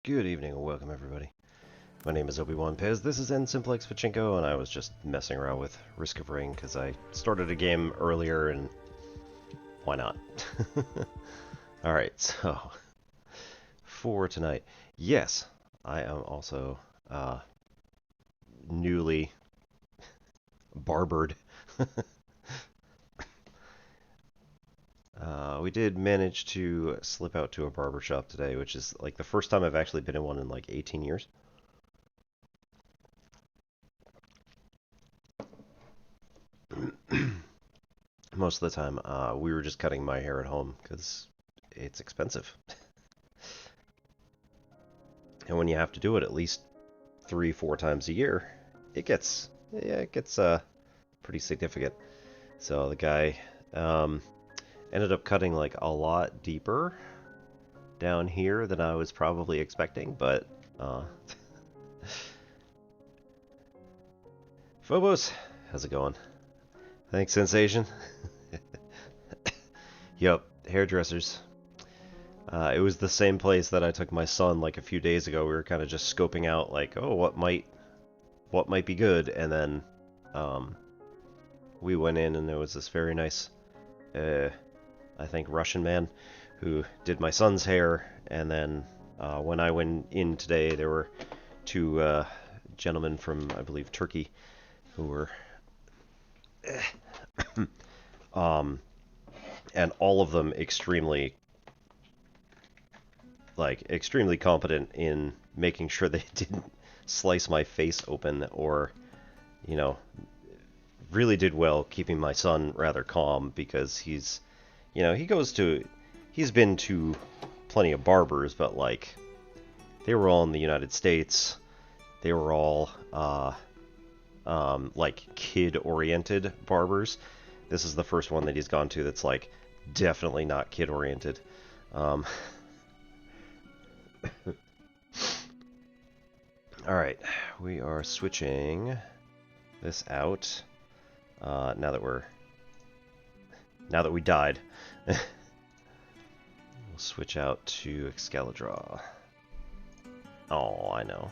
Good evening and welcome everybody. My name is Obi-Wan Pez, this is N Simplex Pachinko, and I was just messing around with Risk of Rain because I started a game earlier and why not? Alright, so for tonight, yes, I am also newly barbered. We did manage to slip out to a barber shop today, which is like the first time I've actually been in one in like 18 years. Most of the time, we were just cutting my hair at home because it's expensive. And when you have to do it at least 3, 4 times a year, it gets pretty significant. So the guy ended up cutting like a lot deeper down here than I was probably expecting, but Phobos, how's it going? Thanks, Sensation. Yup, hairdressers. It was the same place that I took my son like a few days ago. We were kind of just scoping out like, oh, what might be good, and then we went in and there was this very nice, I think Russian man who did my son's hair, and then when I went in today, there were two gentlemen from, I believe, Turkey who were and all of them extremely competent in making sure they didn't slice my face open, or really did well keeping my son rather calm, because he's been to plenty of barbers, but like they were all in the United States. They were all like kid-oriented barbers. This is the first one that he's gone to that's like definitely not kid-oriented. Alright, we are switching this out now that we died. We'll switch out to Excalidraw. Oh, I know.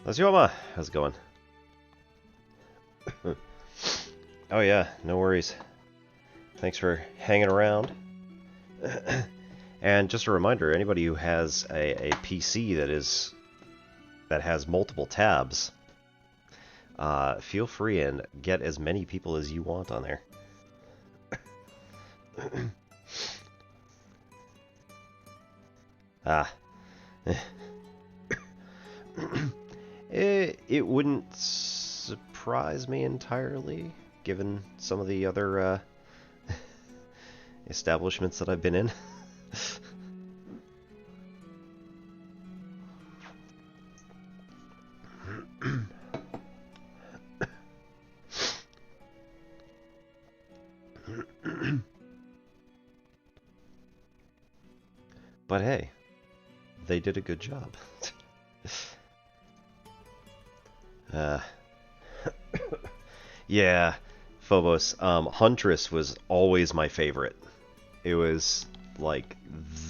Lesioma, how's it going? Oh yeah, no worries. Thanks for hanging around. And just a reminder, anybody who has a PC that has multiple tabs, feel free and get as many people as you want on there. It wouldn't surprise me entirely, given some of the other establishments that I've been in. But hey, they did a good job. Yeah, Phobos. Huntress was always my favorite. It was like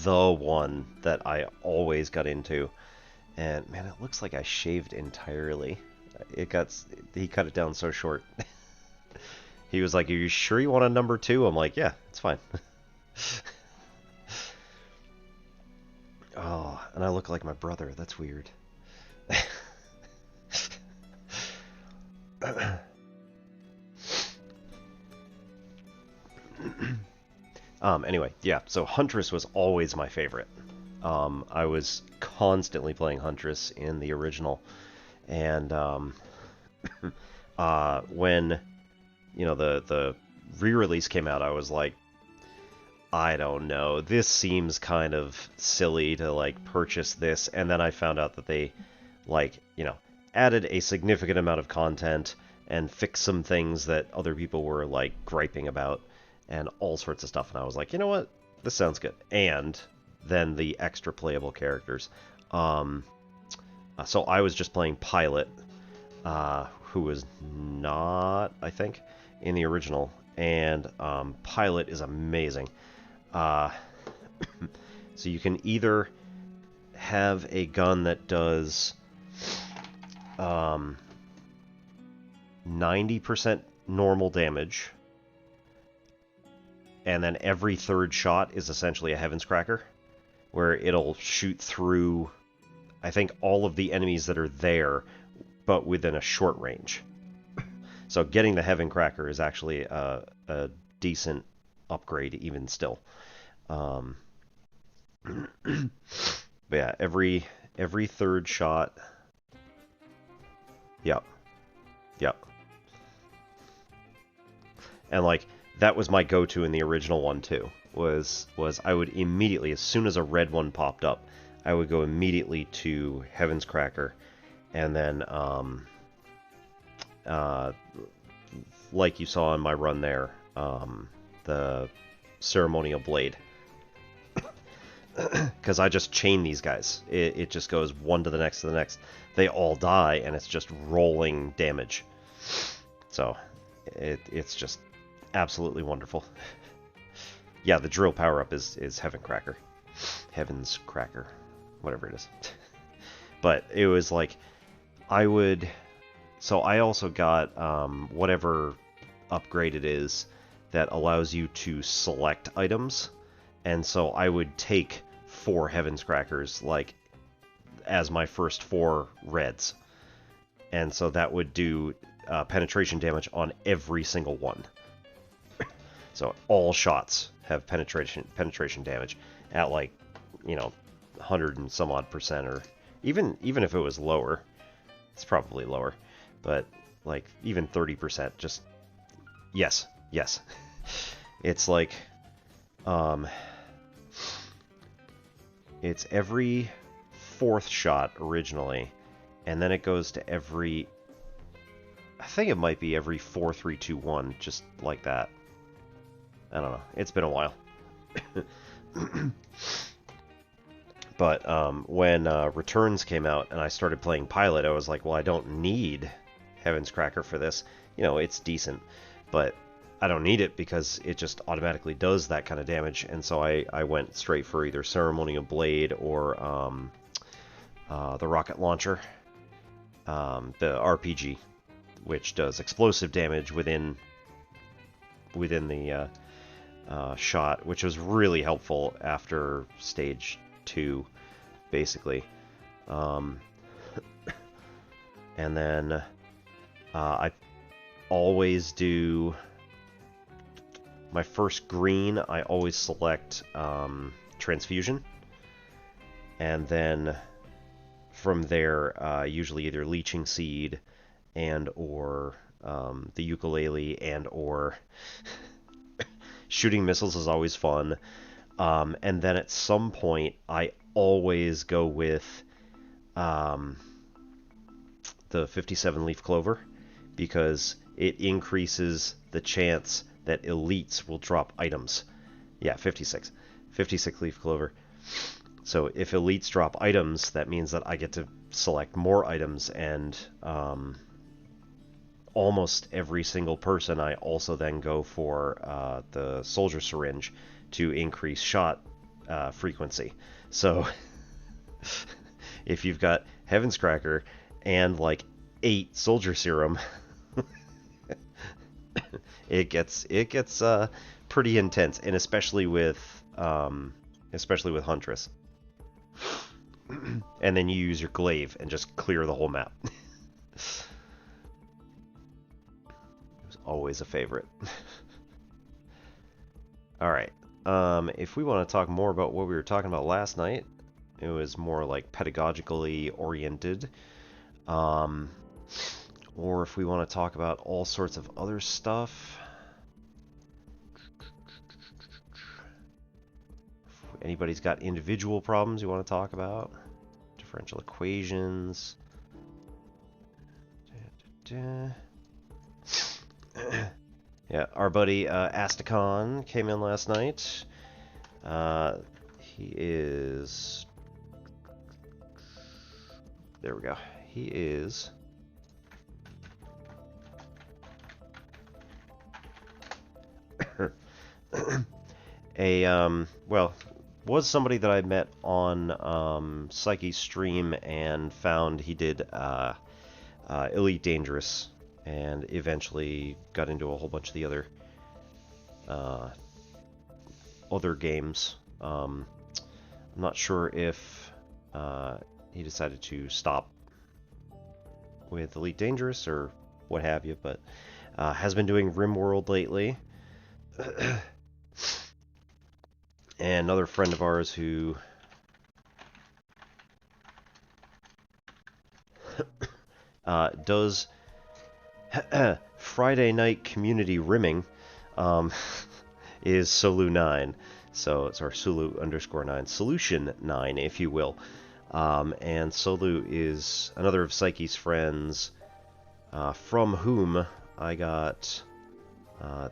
the one that I always got into. And man, it looks like I shaved entirely. He cut it down so short. He was like, "Are you sure you want a number 2?" I'm like, "Yeah, it's fine." Oh, and I look like my brother. That's weird. Anyway, yeah, so Huntress was always my favorite. I was constantly playing Huntress in the original, and when the re-release came out, I was like, I don't know, this seems kind of silly to like purchase this, and then I found out that they added a significant amount of content and fixed some things that other people were like griping about and all sorts of stuff, and I was like, you know what, this sounds good. And then the extra playable characters. So I was just playing Pilot, who was not, I think, in the original, and Pilot is amazing. So you can either have a gun that does 90% normal damage, and then every third shot is essentially a Heaven's Cracker, where it'll shoot through, I think, all of the enemies that are there, but within a short range. So getting the Heaven Cracker is actually a decent upgrade, even still. But yeah, every third shot. Yep. Yep. And like that was my go-to in the original one too. Was I would immediately, as soon as a red one popped up, I would go immediately to Heaven's Cracker, and then like you saw in my run there, the Ceremonial Blade. Because I just chain these guys. It just goes one to the next to the next. They all die, and it's just rolling damage. So, it's just absolutely wonderful. Yeah, the drill power-up is Heaven Cracker. Heaven's Cracker. Whatever it is. But it was like, I would... So I also got whatever upgrade it is that allows you to select items. And so I would take 4 Heaven's Crackers, like, as my first 4 reds. And so that would do penetration damage on every single one. So all shots have penetration damage at, like, 100 and some odd percent, or even if it was lower, it's probably lower, but like even 30%, just yes. It's like it's every 4th shot originally, and then it goes to every, I think it might be every 4, 3, 2, 1, just like that. I don't know. It's been a while. But when Returns came out and I started playing Pilot, I was like, well, I don't need Heaven's Cracker for this. It's decent, but I don't need it because it just automatically does that kind of damage. And so I went straight for either Ceremonial Blade or the Rocket Launcher, the RPG, which does explosive damage within the shot, which was really helpful after stage 2, basically. And then I always do my first green. I always select Transfusion, and then from there, usually either Leeching Seed and or the Ukulele and or shooting missiles is always fun. And then at some point, I always go with the 57 Leaf Clover, because it increases the chance that elites will drop items. Yeah, 56 Leaf Clover. So if elites drop items, that means that I get to select more items, and almost every single person, I also then go for the Soldier Syringe to increase shot frequency. So if you've got Heaven's Cracker and like 8 Soldier Serum, it gets pretty intense, and especially with Huntress. And then you use your glaive and just clear the whole map. It was always a favorite. Alright, if we want to talk more about what we were talking about last night, it was more like pedagogically oriented. Or if we want to talk about all sorts of other stuff. If anybody's got individual problems you want to talk about, differential equations. Yeah, our buddy Asticon came in last night. He is... There we go. He is... well, was somebody that I met on Psyche's stream and found he did Elite Dangerous, and eventually got into a whole bunch of the other games. I'm not sure if he decided to stop with Elite Dangerous or what have you, but has been doing RimWorld lately. And another friend of ours who does Friday night community rimming is Solu9. So it's our Sulu_9, Solution 9, if you will. And Solu is another of Psyche's friends, from whom I got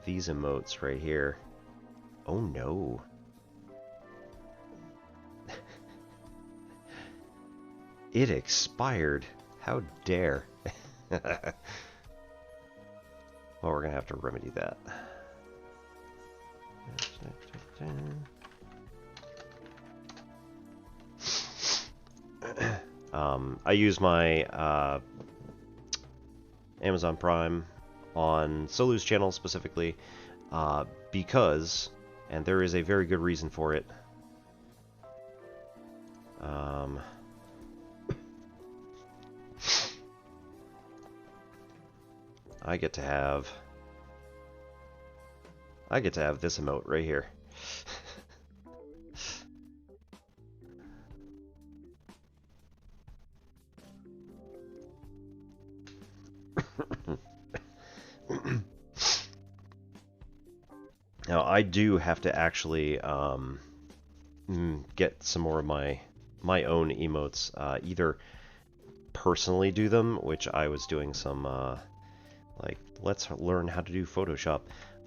these emotes right here. Oh no. It expired. How dare. Well, we're going to have to remedy that. I use my Amazon Prime on Solu's channel specifically because, and there is a very good reason for it, I get to have this emote right here. Now I do have to actually get some more of my own emotes, either personally do them, which I was doing some like let's learn how to do Photoshop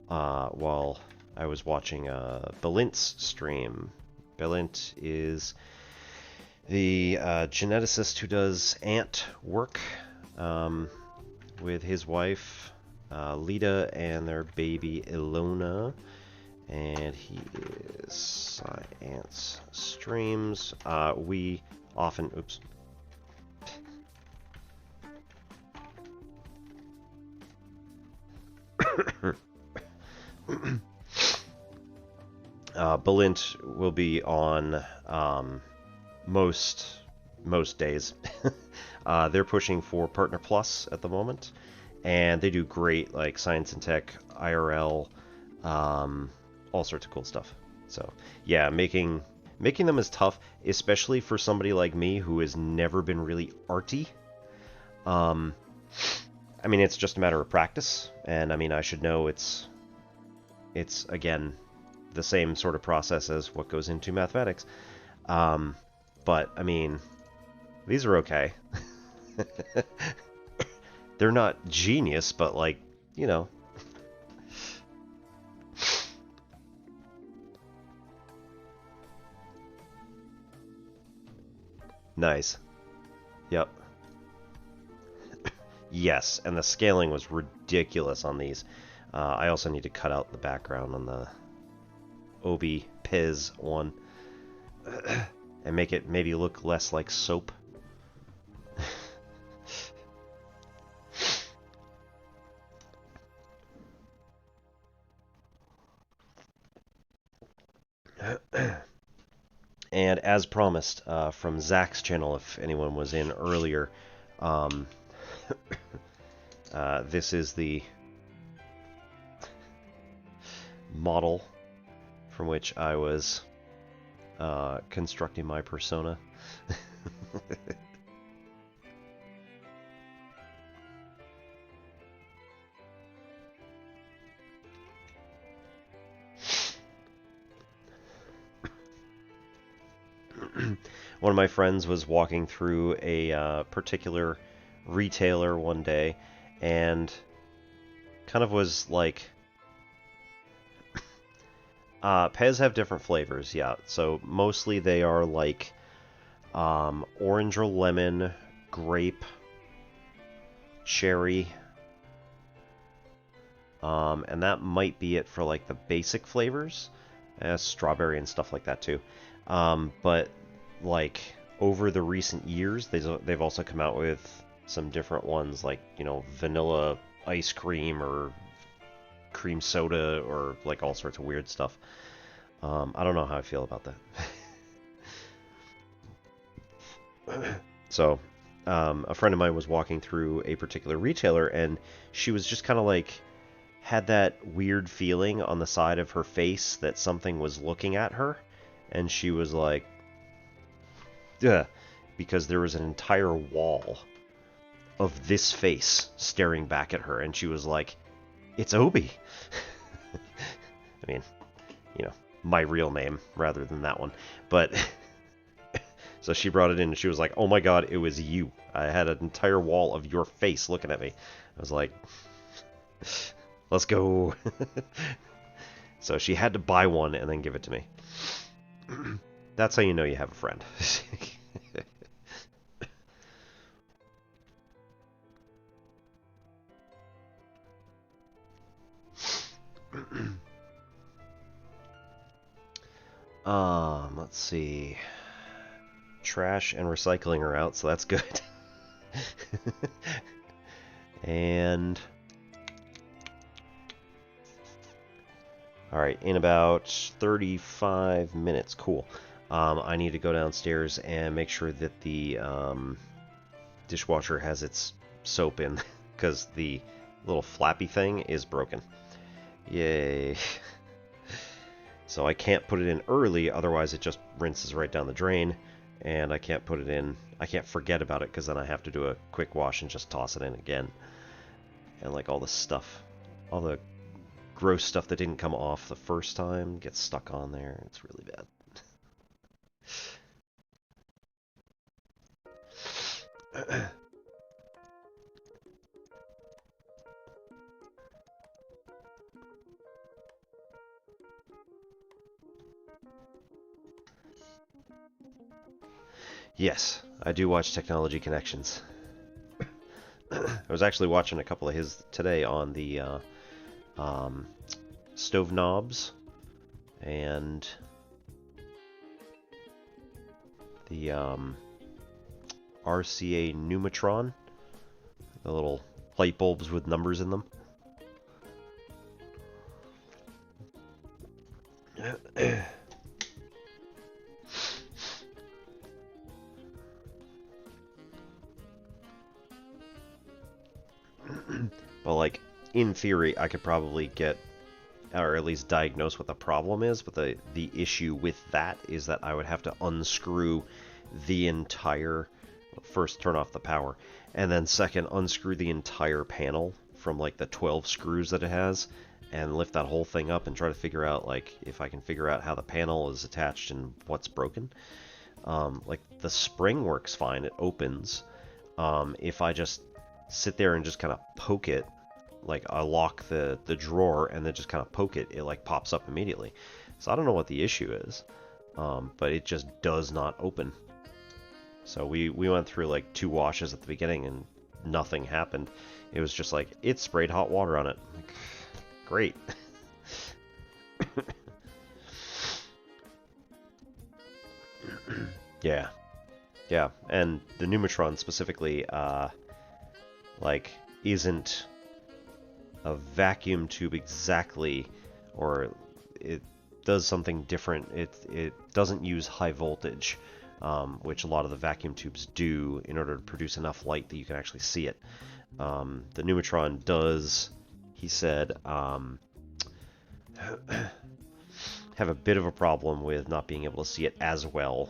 while I was watching Belint's stream. Belint is the geneticist who does ant work with his wife Lita and their baby Ilona, and he is Science Streams. We often, oops. Belint will be on most days. They're pushing for Partner Plus at the moment, and they do great, like science and tech, IRL, all sorts of cool stuff. So yeah, making them is tough, especially for somebody like me who has never been really arty. I mean, it's just a matter of practice, and I mean, I should know it's again the same sort of process as what goes into mathematics. But I mean, these are okay. They're not genius, but like, you know. Nice. Yep. Yes, and the scaling was ridiculous on these. I also need to cut out the background on the Obi Piz one and make it maybe look less like soap. And as promised, from Zach's channel, if anyone was in earlier, this is the model from which I was constructing my persona. One of my friends was walking through a particular retailer one day and kind of was like, Pez have different flavors, yeah. So mostly they are like orange or lemon, grape, cherry, and that might be it for like the basic flavors. Strawberry and stuff like that too. But like over the recent years, they've also come out with some different ones, like vanilla ice cream or cream soda or like all sorts of weird stuff. I don't know how I feel about that. So, a friend of mine was walking through a particular retailer, and she was just kind of like had that weird feeling on the side of her face that something was looking at her, and she was like, "Ugh," because there was an entire wall of this face staring back at her, and she was like, "It's Obi." I mean, you know, my real name rather than that one, but. So she brought it in and she was like, "Oh my god, it was you. I had an entire wall of your face looking at me." I was like, "Let's go." So she had to buy one and then give it to me. That's how you know you have a friend. Let's see. Trash and recycling are out, so that's good. And all right, in about 35 minutes, cool. I need to go downstairs and make sure that the dishwasher has its soap in, because the little flappy thing is broken. Yay. So I can't put it in early, otherwise it just rinses right down the drain, and I can't put it in, I can't forget about it, because then I have to do a quick wash and just toss it in again. And like all the stuff, all the gross stuff that didn't come off the first time gets stuck on there. It's really bad. Yes, I do watch Technology Connections. I was actually watching a couple of his today on the um, stove knobs and the RCA Pneumatron, the little light bulbs with numbers in them. But like in theory, I could probably get, or at least diagnose what the problem is. But the issue with that is that I would have to unscrew the entire, first turn off the power, and then second unscrew the entire panel from like the 12 screws that it has, and lift that whole thing up and try to figure out like if I can figure out how the panel is attached and what's broken. Like the spring works fine, it opens. If I just sit there and just kind of poke it, like I lock the drawer and then just kind of poke it, it like pops up immediately. So I don't know what the issue is, but it just does not open. So we went through like 2 washes at the beginning and nothing happened. It was just like, it sprayed hot water on it. Like, great. Yeah. Yeah, and the Pneumatron specifically, like, isn't a vacuum tube exactly, or it does something different. It doesn't use high voltage, which a lot of the vacuum tubes do in order to produce enough light that you can actually see it. The Pneumatron does, he said, have a bit of a problem with not being able to see it as well,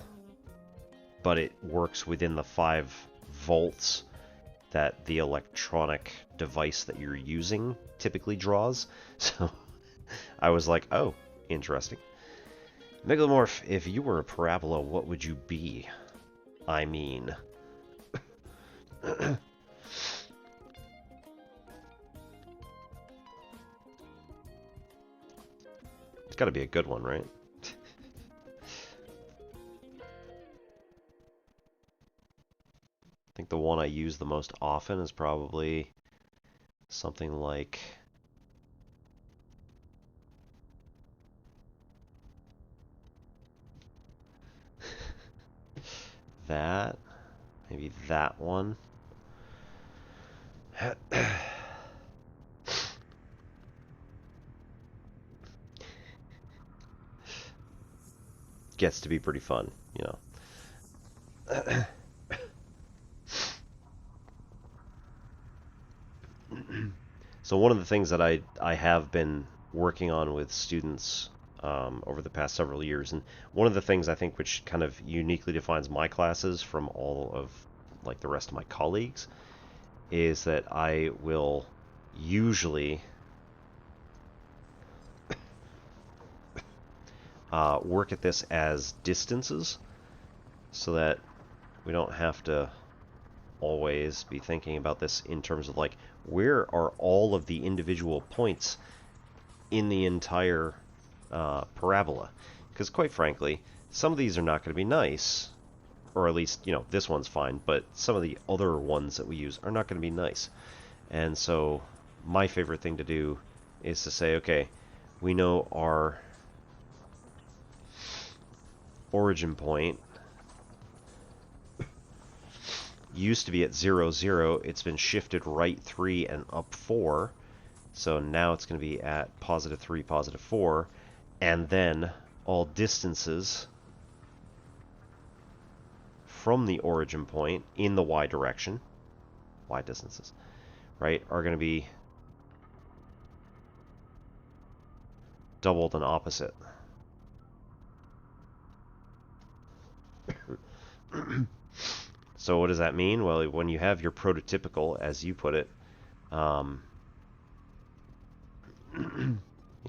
but it works within the 5 volts that the electronic device that you're using typically draws. So I was like, oh, interesting. Megalomorph, if you were a parabola, what would you be? I mean... It's gotta be a good one, right? I think the one I use the most often is probably something like... that. Maybe that one. Gets to be pretty fun, you know. So one of the things that I have been working on with students over the past several years, and one of the things I think which kind of uniquely defines my classes from all of like the rest of my colleagues, is that I will usually work at this as distances, so that we don't have to always be thinking about this in terms of like, where are all of the individual points in the entire parabola? Because quite frankly, some of these are not going to be nice, or at least, you know, this one's fine, but some of the other ones that we use are not going to be nice. And so my favorite thing to do is to say, okay, we know our origin point used to be at 0, 0. It's been shifted right 3 and up 4. So now it's going to be at positive 3, positive 4. And then all distances from the origin point in the y direction, y distances, right, are going to be doubled and opposite. So what does that mean? Well, when you have your prototypical, as you put it, you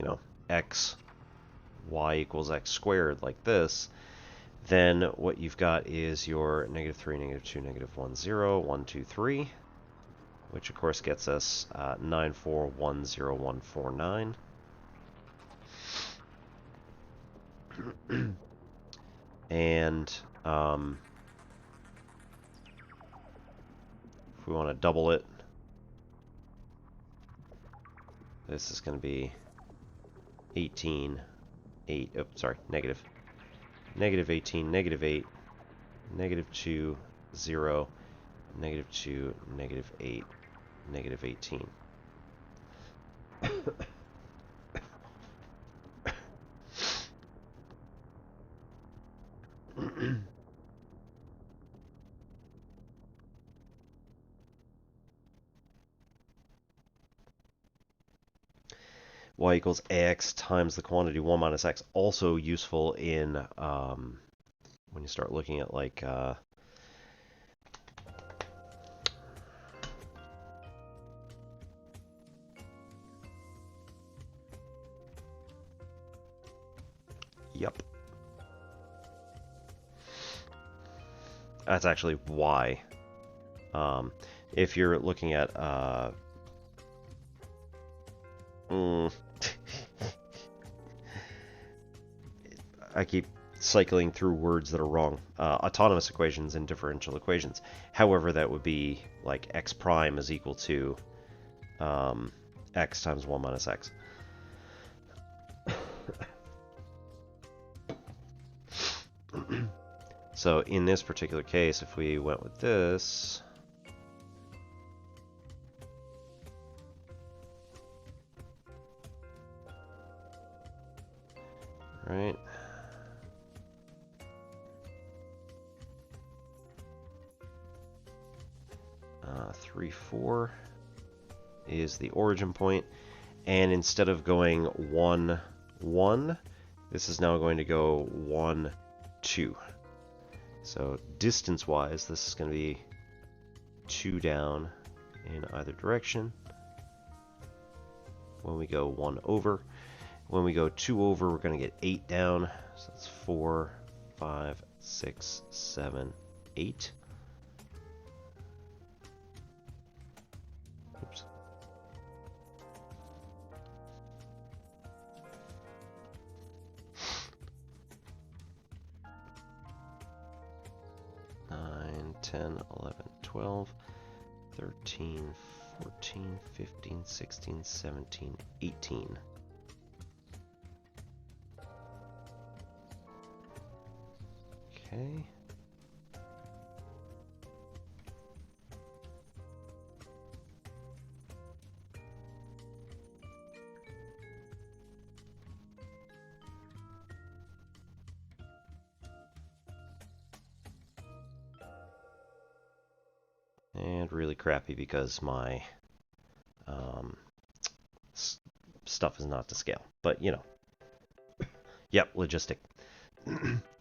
know, x, y equals x squared like this, then what you've got is your negative 3, negative 2, negative 1, 0, 1, 2, 3, which of course gets us 9, 4, 1, 0, 1, 4, 9. And if we want to double it, this is going to be 18, 8, oh, sorry, negative 18, negative 8, negative 2, 0, negative 2, negative 8, negative 18. Y equals ax times the quantity 1 minus x. Also useful in when you start looking at like yep. That's actually y. If you're looking at I keep cycling through words that are wrong. Autonomous equations and differential equations. However, that would be like x prime is equal to x times 1 minus x. So in this particular case, if we went with this, right? 3, 4 is the origin point, and instead of going 1, 1, this is now going to go 1, 2. So distance-wise, this is going to be 2 down in either direction. When we go 1 over, when we go 2 over, we're going to get 8 down. So that's 4, 5, 6, 7, 8. Oops. Nine, 10, 11, 12, 13, 14, 15, 16, 17, 18. Okay. And really crappy because my stuff is not to scale. But, you know. Yep, logistic.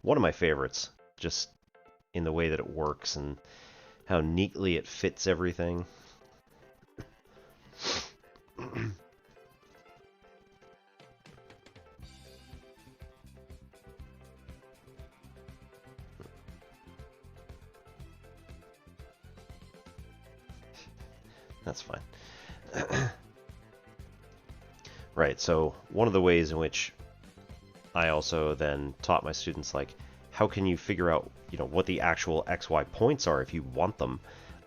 One of my favorites, just in the way that it works and how neatly it fits everything. That's fine. Right, so one of the ways in which I also then taught my students, like, how can you figure out, you know, what the actual XY points are if you want them?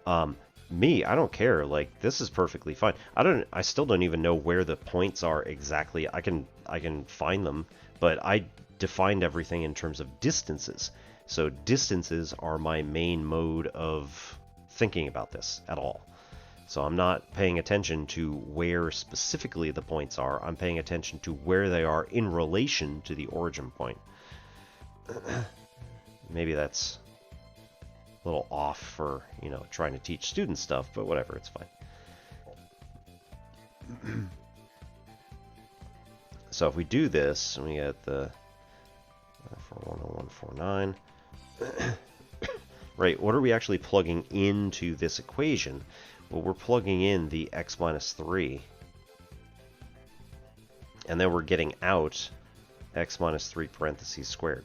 I don't care. Like, this is perfectly fine. I still don't even know where the points are exactly. I can find them, but I defined everything in terms of distances. So distances are my main mode of thinking about this at all. So I'm not paying attention to where specifically the points are. I'm paying attention to where they are in relation to the origin point. Maybe that's a little off for, you know, trying to teach students stuff, but whatever, it's fine. So if we do this, and we get the 410149, right, what are we actually plugging into this equation? Well, we're plugging in the x minus 3, and then we're getting out x minus 3 parentheses squared.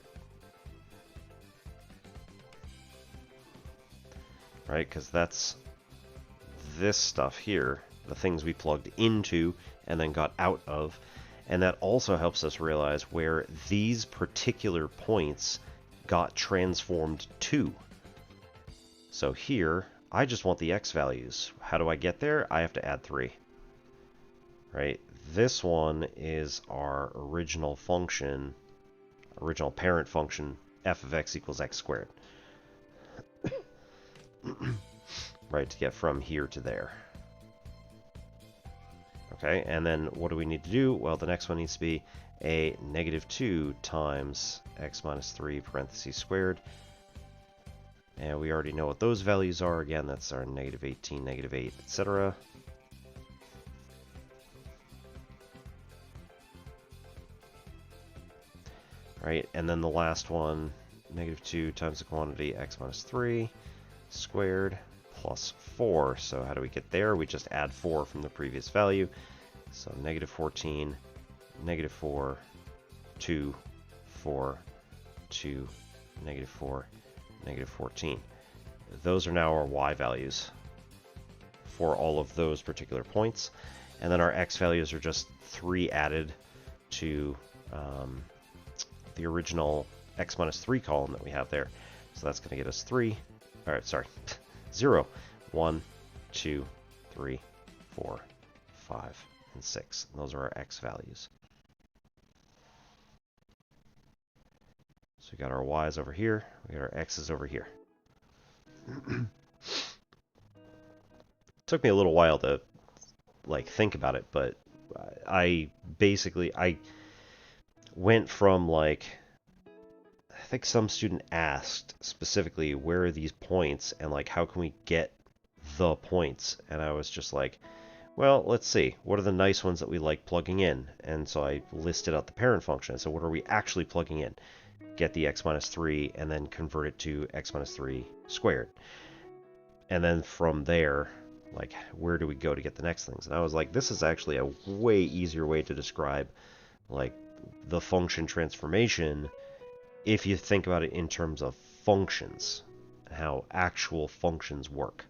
Right, because that's this stuff here, the things we plugged into and then got out of, and that also helps us realize where these particular points got transformed to. So here, I just want the x values. How do I get there? I have to add 3. Right? This one is our original function, original parent function, f of x equals x squared. Right, to get from here to there. Okay, and then what do we need to do? Well, the next one needs to be a -2 times x minus 3 parentheses squared. And we already know what those values are. Again, that's our -18, -8, etc. Right, and then the last one, -2 times the quantity x minus 3 squared plus 4. So how do we get there? We just add 4 from the previous value. So -14, -4, 2, 4, 2, -4, -14. Those are now our y values for all of those particular points. And then our x values are just 3 added to the original x minus 3 column that we have there. So that's going to get us 3. All right, sorry. 0, 1, 2, 3, 4, 5, and 6. And those are our x values. So we got our y's over here. We got our x's over here. Took me a little while to think about it, but I went from I think some student asked specifically where are these points and how can we get the points, and I was just like, well, let's see, what are the nice ones that we like plugging in? And so I listed out the parent function. So what are we actually plugging in? Get the x minus 3 and then convert it to x minus 3 squared. And then from there, where do we go to get the next things? And I was like, this is actually a way easier way to describe the function transformation if you think about it in terms of functions, how actual functions work.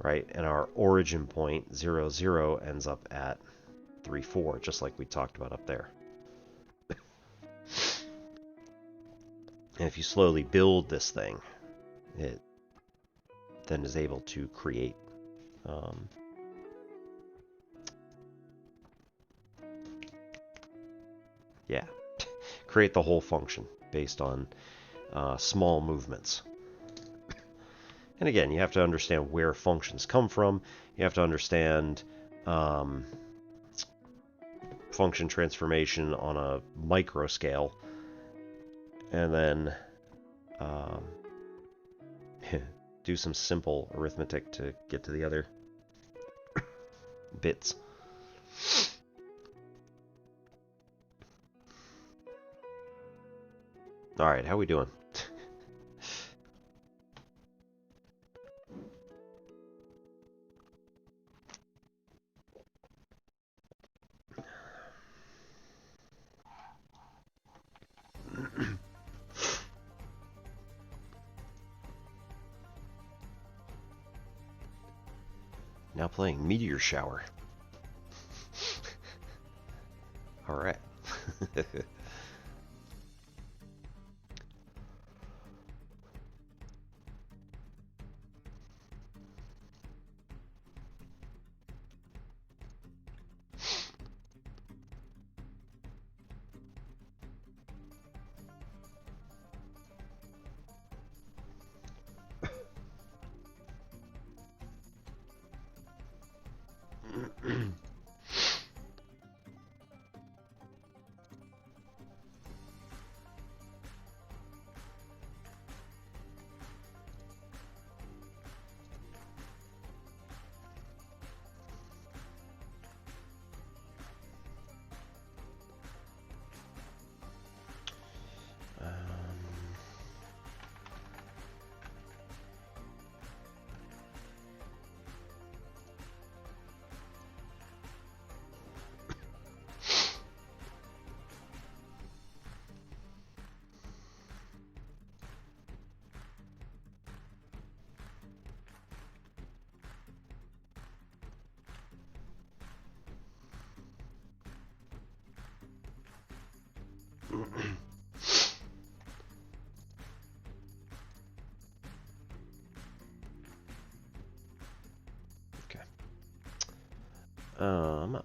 Right? And our origin point, 0, 0, ends up at 3, 4, just like we talked about up there. And if you slowly build this thing, it then is able to create create the whole function based on small movements. And again, you have to understand where functions come from. You have to understand function transformation on a micro scale. And then do some simple arithmetic to get to the other bits. Alright, how we doing? Now playing Meteor Shower. Alright.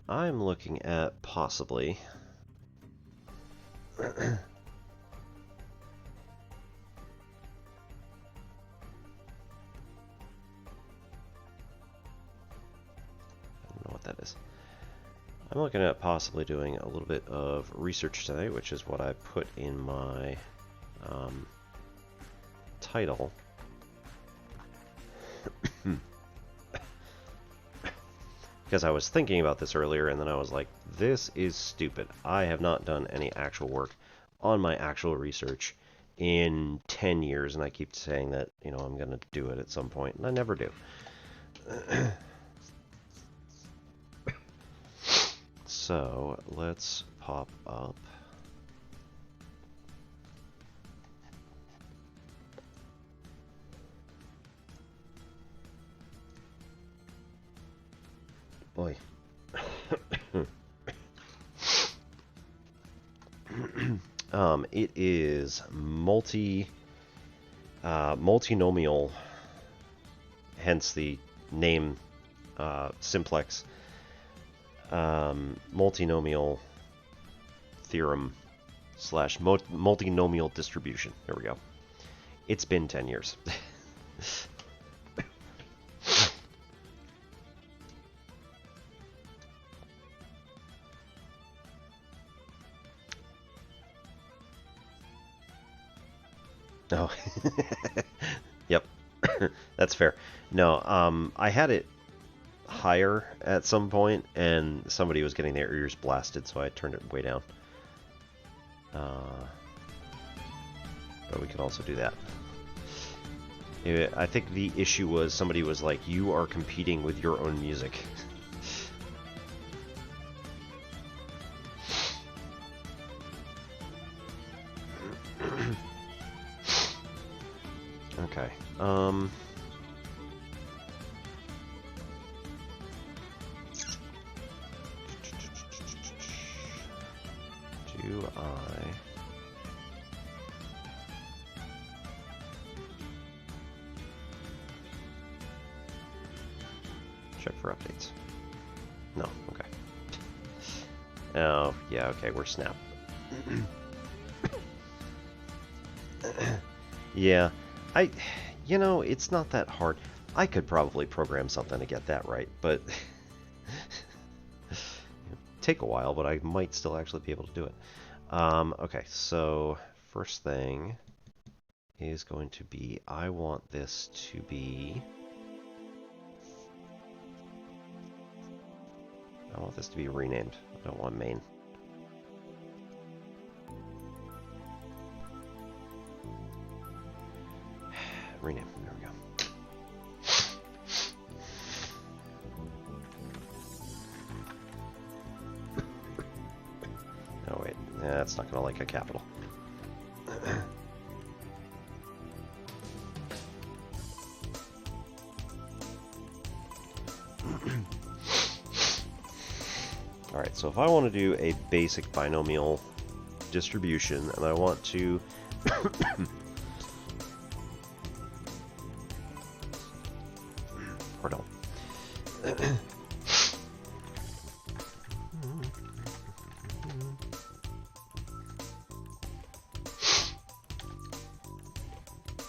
I'm looking at possibly I don't know what that is. I'm looking at possibly doing a little bit of research today, which is what I put in my title. Because I was thinking about this earlier, and then I was like, this is stupid. I have not done any actual work on my actual research in 10 years, and I keep saying that, you know, I'm going to do it at some point, and I never do. So, let's pop up. Boy. It is multinomial, hence the name simplex. Multinomial theorem / multinomial distribution. There we go. It's been 10 years. Oh, yep, that's fair. No, I had it higher at some point, and somebody was getting their ears blasted, so I turned it way down. But we can also do that. I think the issue was somebody was like, you are competing with your own music. Okay. Do I... check for updates? No, okay. Oh, yeah, okay, we're snap. Yeah, you know, it's not that hard. I could probably program something to get that right, but take a while, but I might still actually be able to do it. Okay, so first thing is going to be, I want this to be... I want this to be renamed. I don't want main. Rename. There we go. Oh wait, that's not gonna like a capital. Alright, so if I want to do a basic binomial distribution, and I want to... Pardon.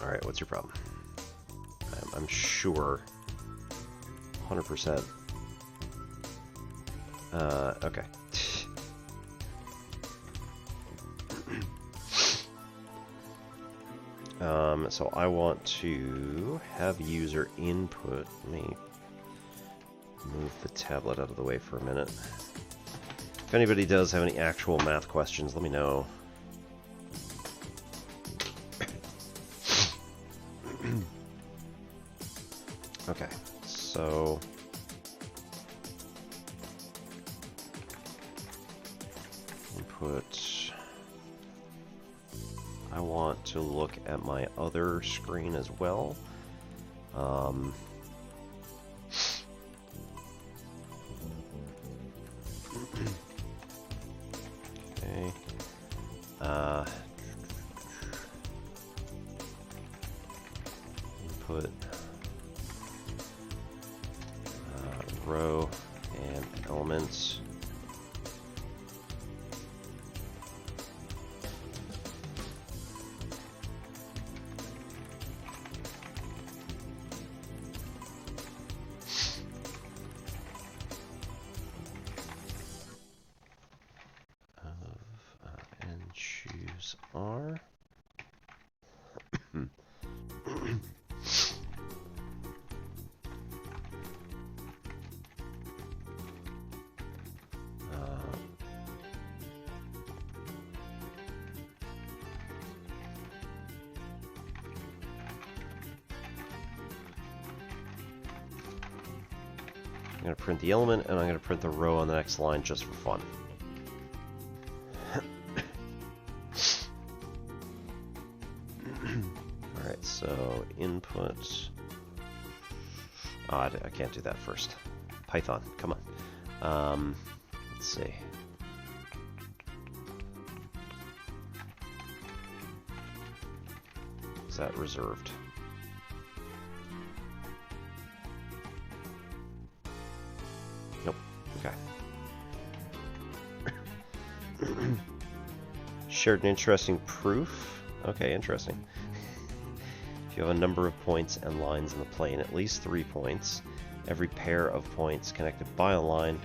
Alright, what's your problem? I'm sure 100%. Okay. So I want to have user input. Let me move the tablet out of the way for a minute. If anybody does have any actual math questions, let me know. Okay, so... input... I want to look at my other screen as well. Okay. Input row and elements. And choose R. I'm going to print the element, and I'm going to print the row on the next line just for fun. Alright, so input... Oh, I can't do that first. Python, come on. Let's see. Is that reserved? Nope. Okay. Shared an interesting proof. Okay, interesting. If you have a number of points and lines in the plane, at least 3 points, every pair of points connected by a line,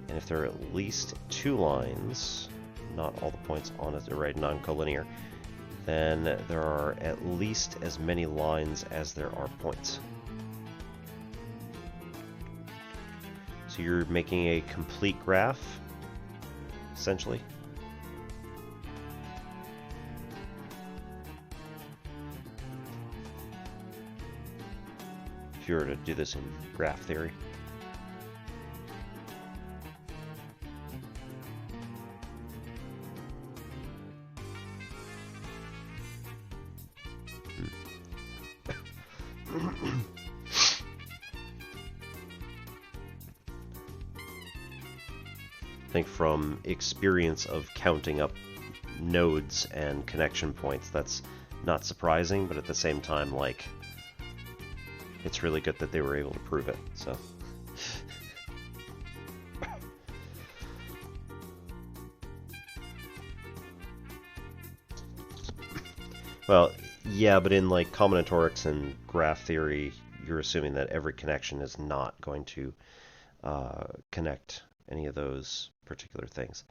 and if there are at least 2 lines, not all the points on it are non-collinear, then there are at least as many lines as there are points. So you're making a complete graph, essentially. If you were to do this in graph theory. I think from experience of counting up nodes and connection points, that's not surprising, but at the same time, like, it's really good that they were able to prove it, so. Well, yeah, but in like combinatorics and graph theory, you're assuming that every connection is not going to connect any of those particular things.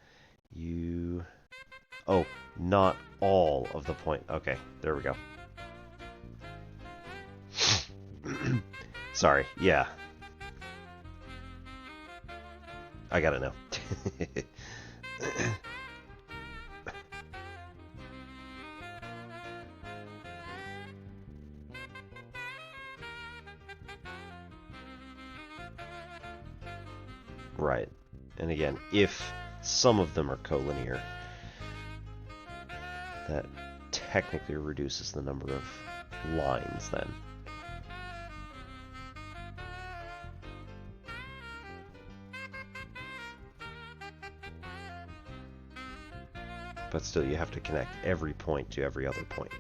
Oh, not all of the point. Okay, there we go. Sorry, yeah. I gotta know. Right. And again, if some of them are collinear, that technically reduces the number of lines then. But still, you have to connect every point to every other point.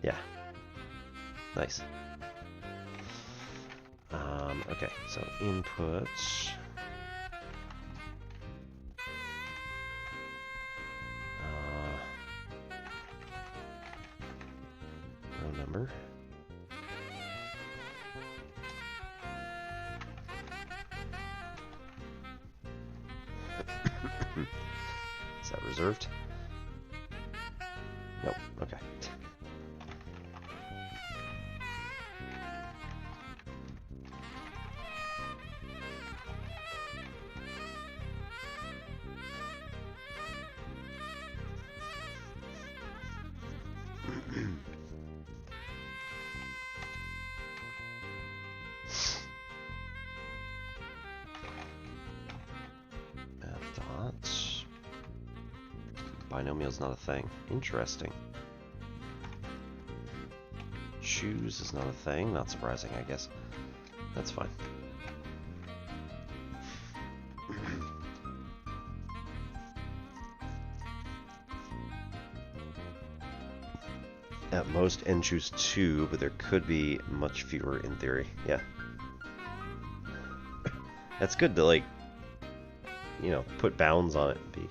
Yeah. Nice. Okay, so input. Row number. Is that reserved? Nope. Okay. Binomial is not a thing. Interesting. Choose is not a thing. Not surprising, I guess. That's fine. At most, n choose 2, but there could be much fewer in theory. Yeah. That's good to, like, you know, put bounds on it and be...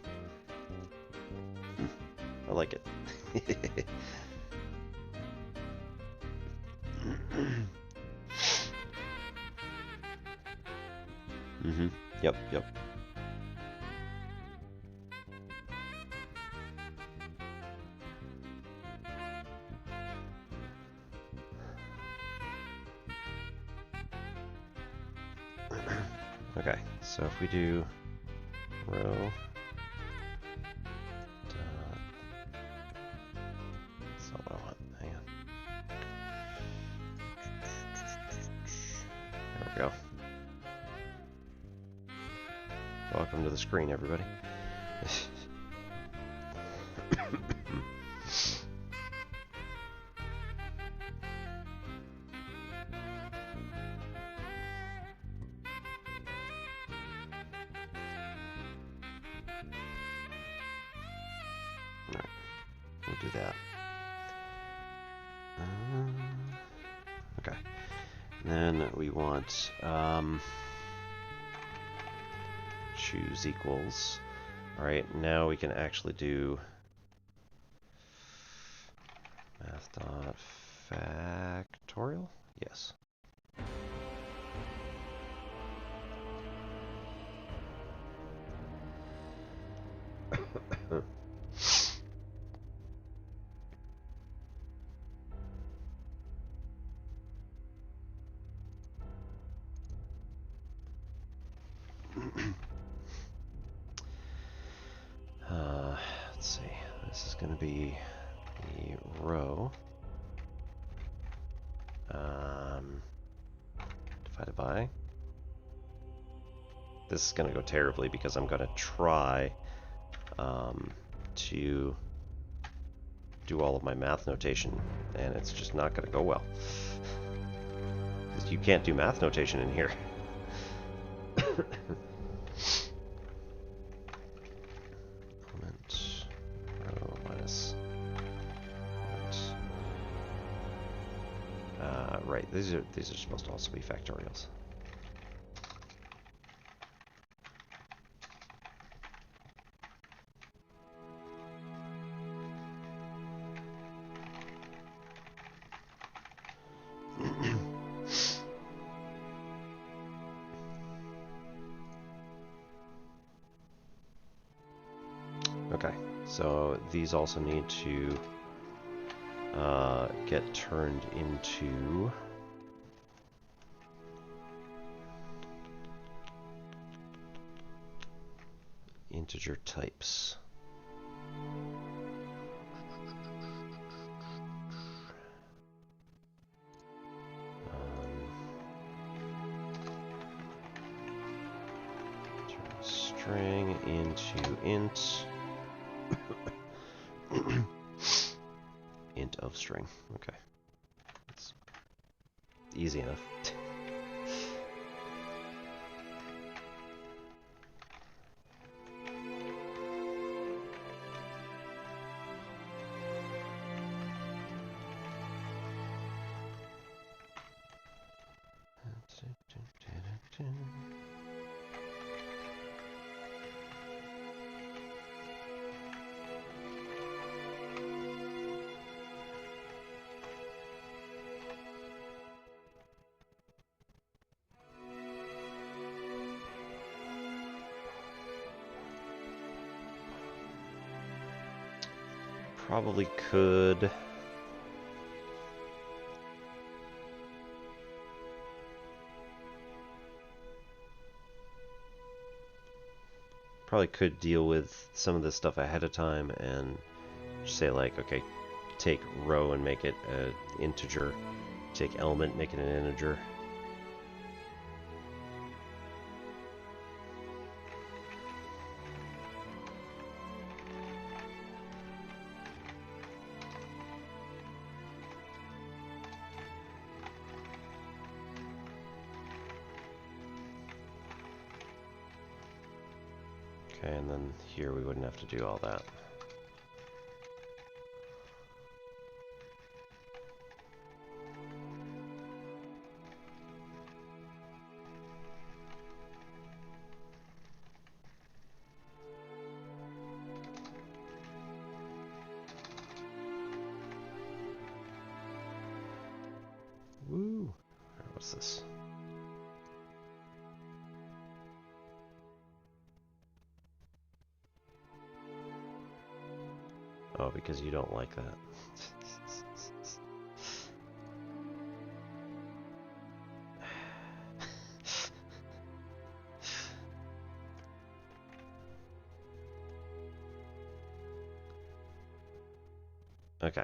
I like it. Mm-hmm. Yep, yep. Okay, so if we do row dot, that's not what I want. Hang on. There we go. Welcome to the screen, everybody. Alright, we'll do that. Okay. And then we want choose equals. Alright, now we can actually do math.factorial? Yes. Let's see. This is going to be the row divided by. This is going to go terribly because I'm going to try to do all of my math notation, and it's just not going to go well. Because you can't do math notation in here. Element row minus element. Right, these are supposed to also be factorials. Okay, so these also need to get turned into Integer types. Turn string into int. Int of string. Okay. That's easy enough. Probably could. Probably could deal with some of this stuff ahead of time and just say like, okay, take row and make it an integer. Take element, make it an integer. Okay, and then here we wouldn't have to do all that. Woo! What's this? Oh, because you don't like that. Okay.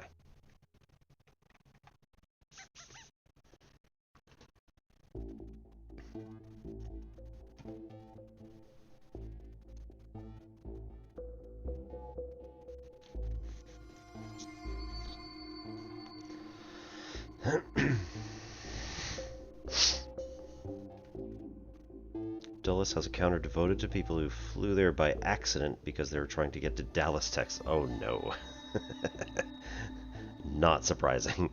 Dulles has a counter devoted to people who flew there by accident because they were trying to get to Dallas, Texas. Oh no. Not surprising.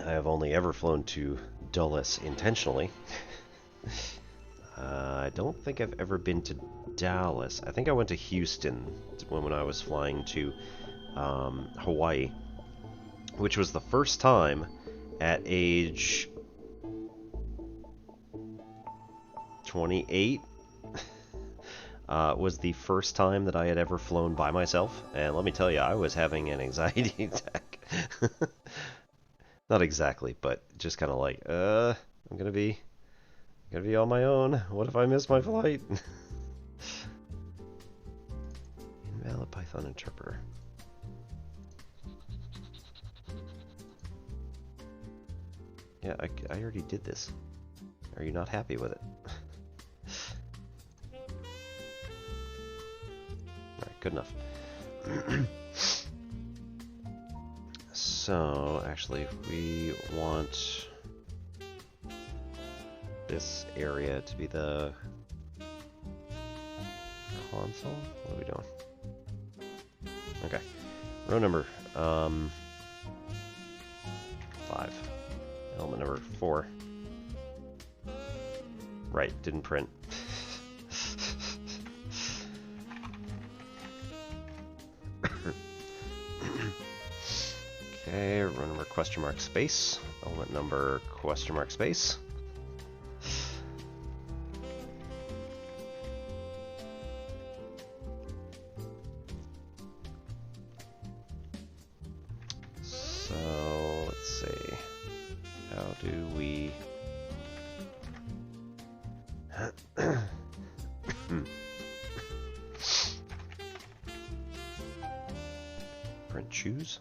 I have only ever flown to Dulles intentionally. I don't think I've ever been to Dallas. I think I went to Houston when I was flying to Hawaii, which was the first time at age 28 was the first time that I had ever flown by myself, and let me tell you, I was having an anxiety attack. Not exactly, but just kind of like, I'm gonna be on my own. What if I miss my flight? Invalid Python interpreter. Yeah, I already did this. Are you not happy with it? Alright, good enough. So, actually, we want this area to be the console. What are we doing? Okay. Row number 5. Element number 4. Right, didn't print. Okay, row number question mark space. Element number question mark space. So let's see. How do we choose.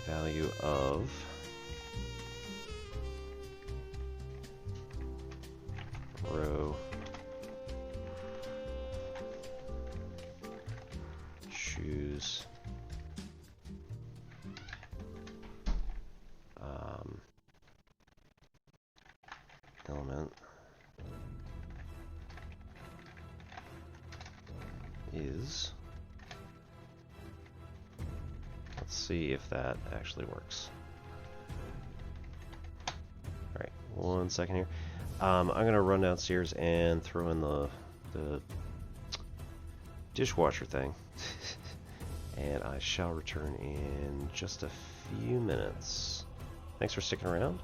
Value of row choose element is. Let's see if that actually works. Alright, 1 second here. I'm gonna run downstairs and throw in the dishwasher thing. And I shall return in just a few minutes. Thanks for sticking around,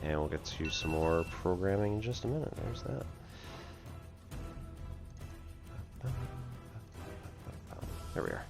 and we'll get to some more programming in just a minute. There's that. There we are.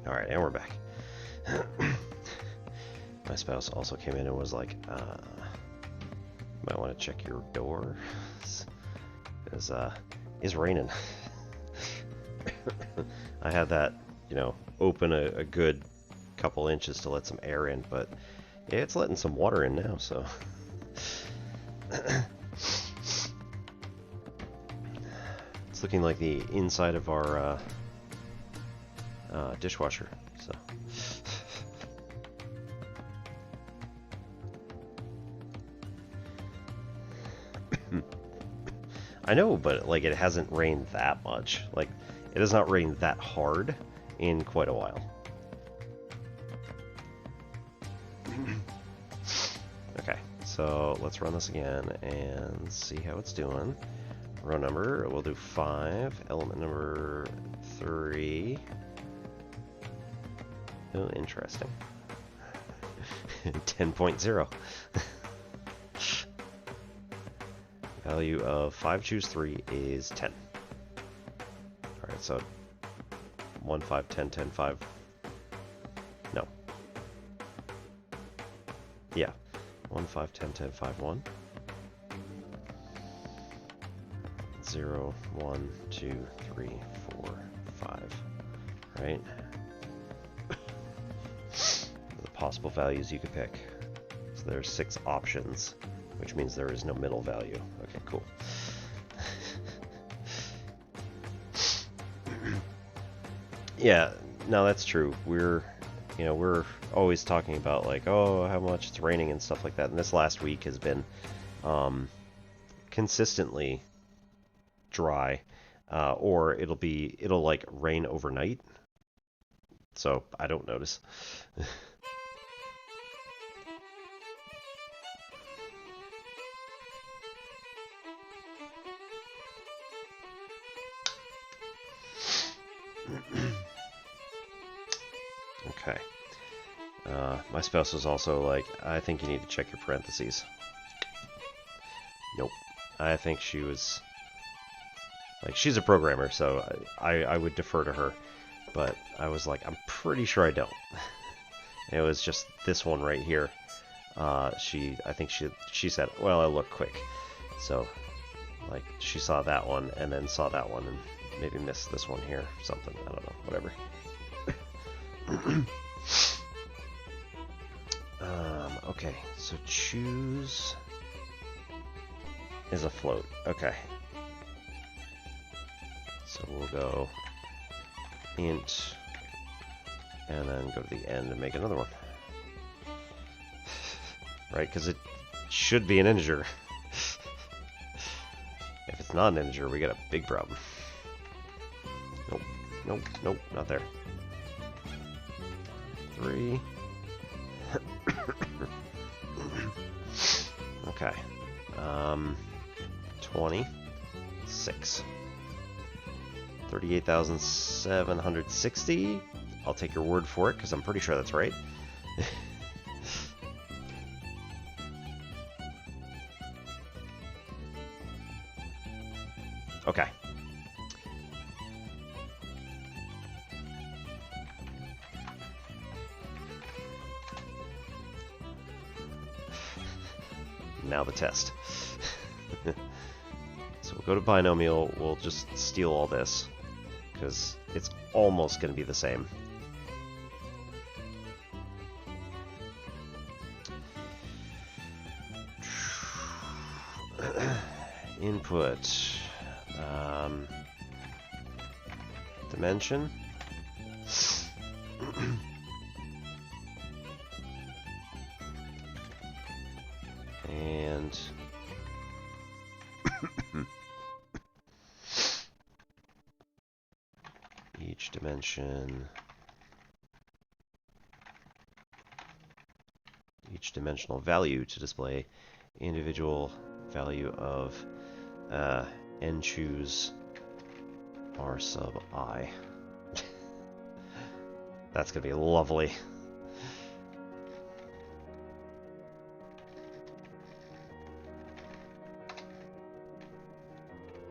Alright, and we're back. My spouse also came in and was like, you might want to check your door. It's raining. I had that, you know, open a good couple inches to let some air in, but yeah, it's letting some water in now, so. It's looking like the inside of our dishwasher. So. I know, but like it hasn't rained that much. Like it has not rained that hard in quite a while. Okay, so let's run this again and see how it's doing. Row number, we'll do 5. Element number 3. Oh, interesting. 10.0. Value of 5 choose 3 is 10. Alright, so 1, 5, 10, 10, 5. No. Yeah. 1, 5, 10, 10, 5, 1. 0, 1, 2, 3, 4, 5. Right? The possible values you could pick. So there's 6 options, which means there is no middle value. Okay, cool. Yeah, no, that's true. We're always talking about like, oh, how much it's raining and stuff like that. And this last week has been consistently dry, or it'll like rain overnight. So I don't notice. Okay. My spouse was also like, I think you need to check your parentheses. Nope. I think she was... Like, she's a programmer, so I would defer to her. But I was like, I'm pretty sure I don't. It was just this one right here. I think she said, well, I look quick. So, like, she saw that one, and then saw that one, and maybe missed this one here. Something, I don't know, whatever. Okay, so choose is a float. Okay. So we'll go int and then go to the end and make another one. Right, because it should be an integer. If it's not an integer, we got a big problem. Nope, nope, nope, not there. 3. Okay. 26. 38,760. I'll take your word for it, because I'm pretty sure that's right. Okay. Now the test. So we'll go to Binomial, we'll just steal all this, because it's almost going to be the same. Input. Dimension. And each dimension, each dimensional value to display individual value of n choose r sub I. That's gonna be lovely.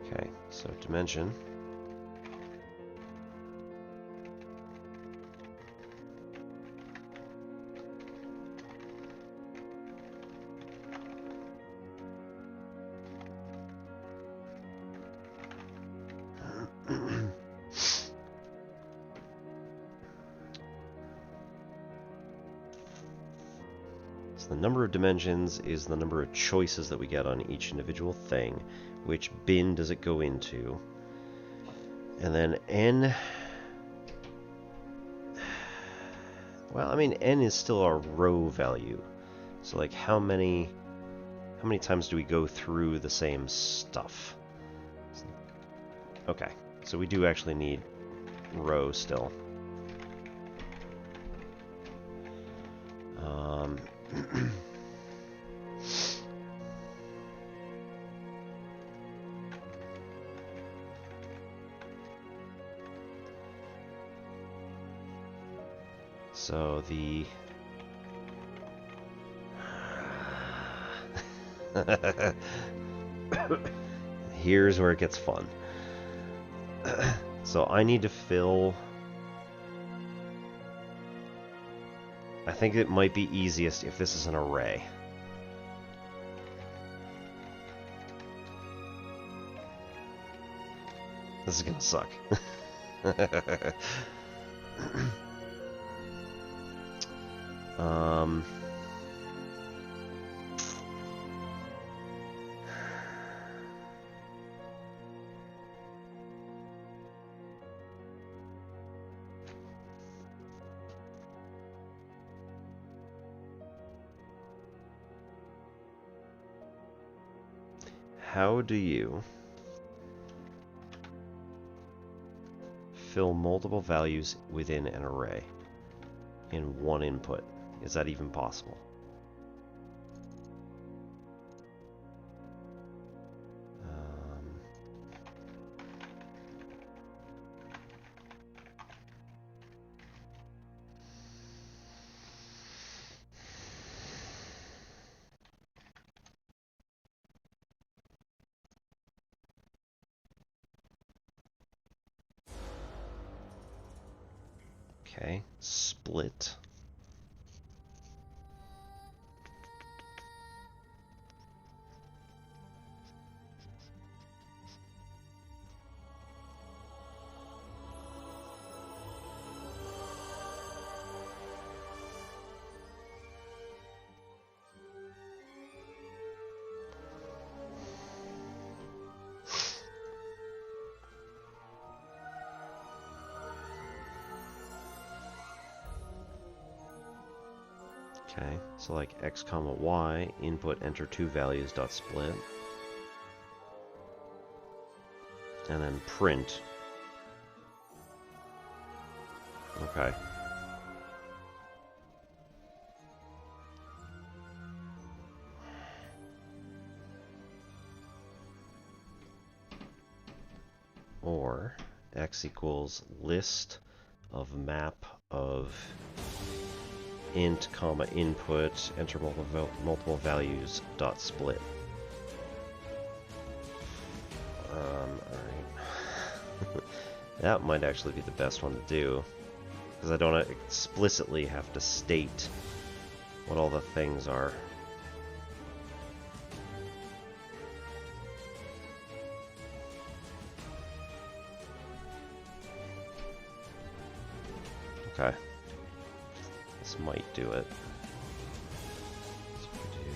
Okay, so dimension. So the number of dimensions is the number of choices that we get on each individual thing. Which bin does it go into? And then n... Well, I mean, n is still our row value. So, like, how many times do we go through the same stuff? Okay, so we do actually need row still. So the... Here's where it gets fun. So I need to fill... I think it might be easiest if this is an array. This is gonna suck. How do you fill multiple values within an array in one input? Is that even possible? Okay, split. Okay, so like x comma y, input enter two values dot split, and then print. Okay. Or x equals list of map of int comma input enter multiple values dot split. Alright. That might actually be the best one to do, because I don't explicitly have to state what all the things are. Okay. This might do it. So we do...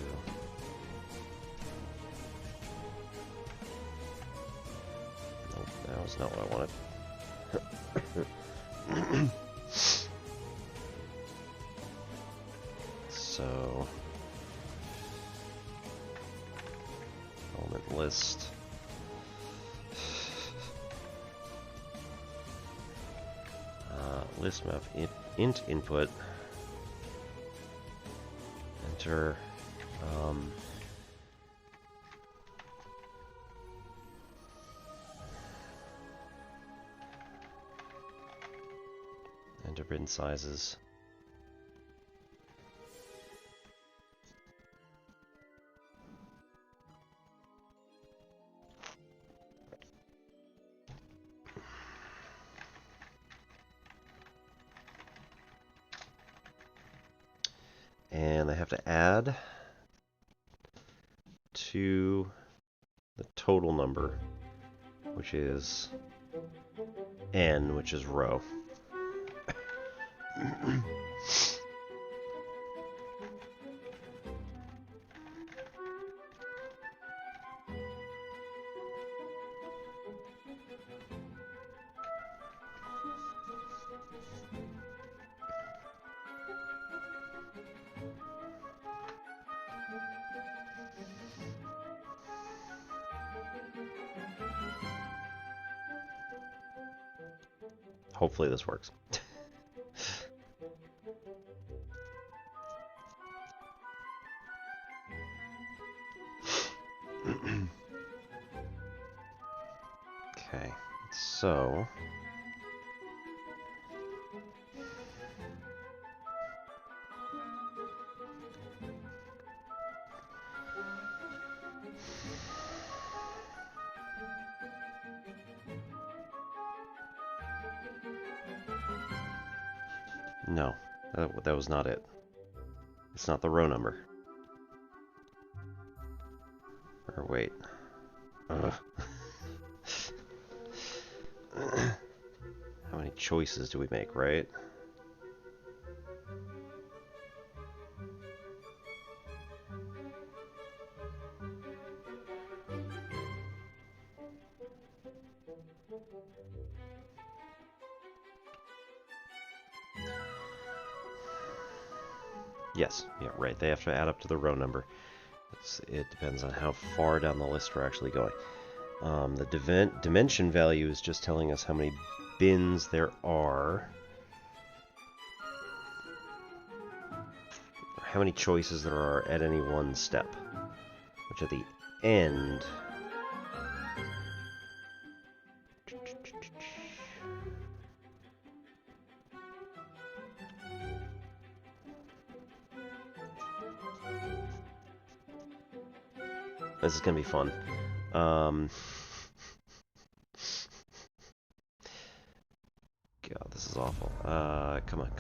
Nope, that was not what I wanted. So... element list. List map int input enter enter bin sizes. And I have to add to the total number, which is n, which is row. Hopefully this works. Okay, so... No, that was not it. It's not the row number. Or wait. Ugh. How many choices do we make, right? Yes, yeah, right. They have to add up to the row number. It depends on how far down the list we're actually going. The dimension value is just telling us how many bins there are. How many choices there are at any one step. Which at the end... This is going to be fun. God, this is awful. Come on.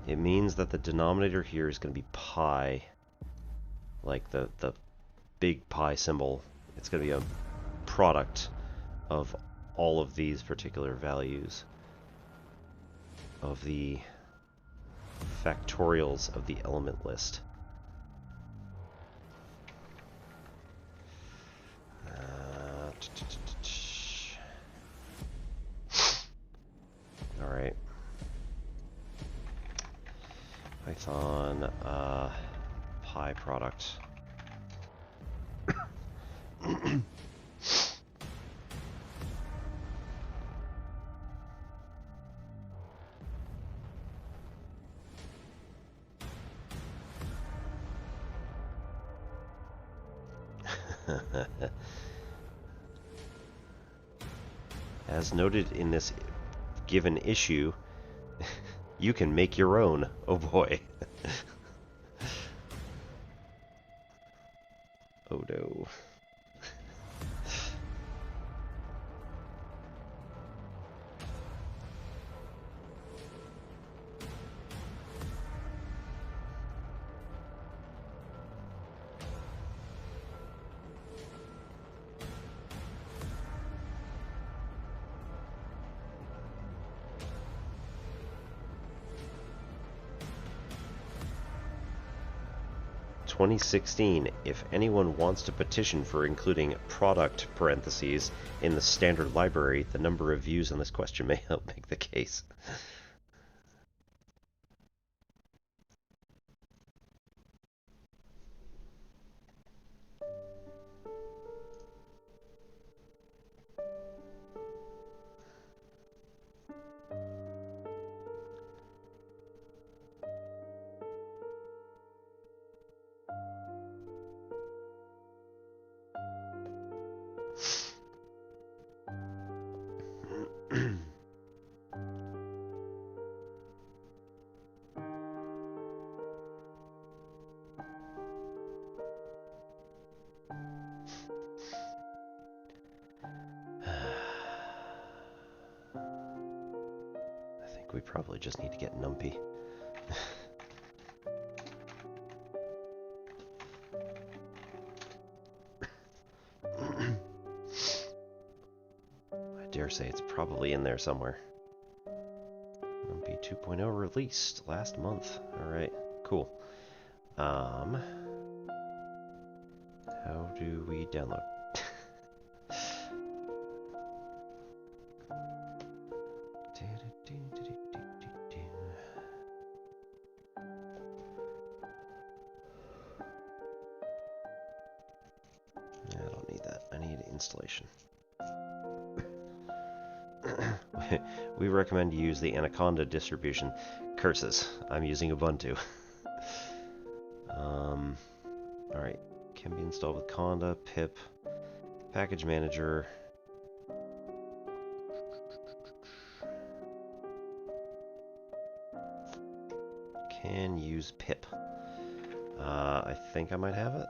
It means that the denominator here is going to be pi. Like the big pi symbol. It's going to be a product of all of these particular values. Of the factorials of the element list. All right. Python pi product. As noted in this given issue, you can make your own. Oh boy. Oh no. (2016) If anyone wants to petition for including product parentheses in the standard library, the number of views on this question may help make the case. We probably just need to get NumPy. I dare say it's probably in there somewhere. NumPy 2.0 released last month. Alright, cool. How do we download? installation. We recommend you use the Anaconda distribution. Curses, I'm using Ubuntu. Alright, can be installed with Conda, pip, package manager. Can use pip. I think I might have it.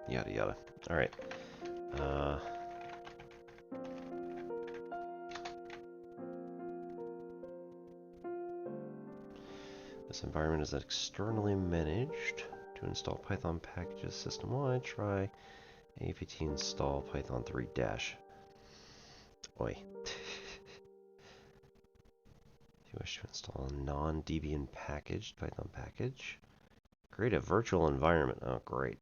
Yada yada. Alright. This environment is externally managed. To install Python packages system-wide, try apt install Python 3 dash. Oi. If you wish to install a non-Debian packaged Python package, create a virtual environment. Oh, great.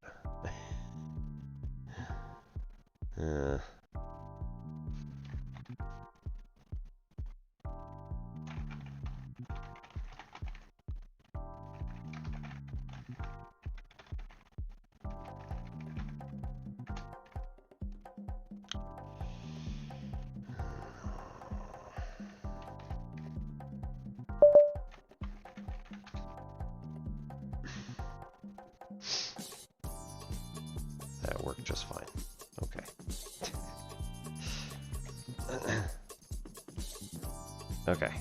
That worked just fine. Okay. Okay.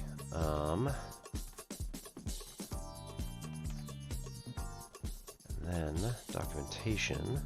And then documentation.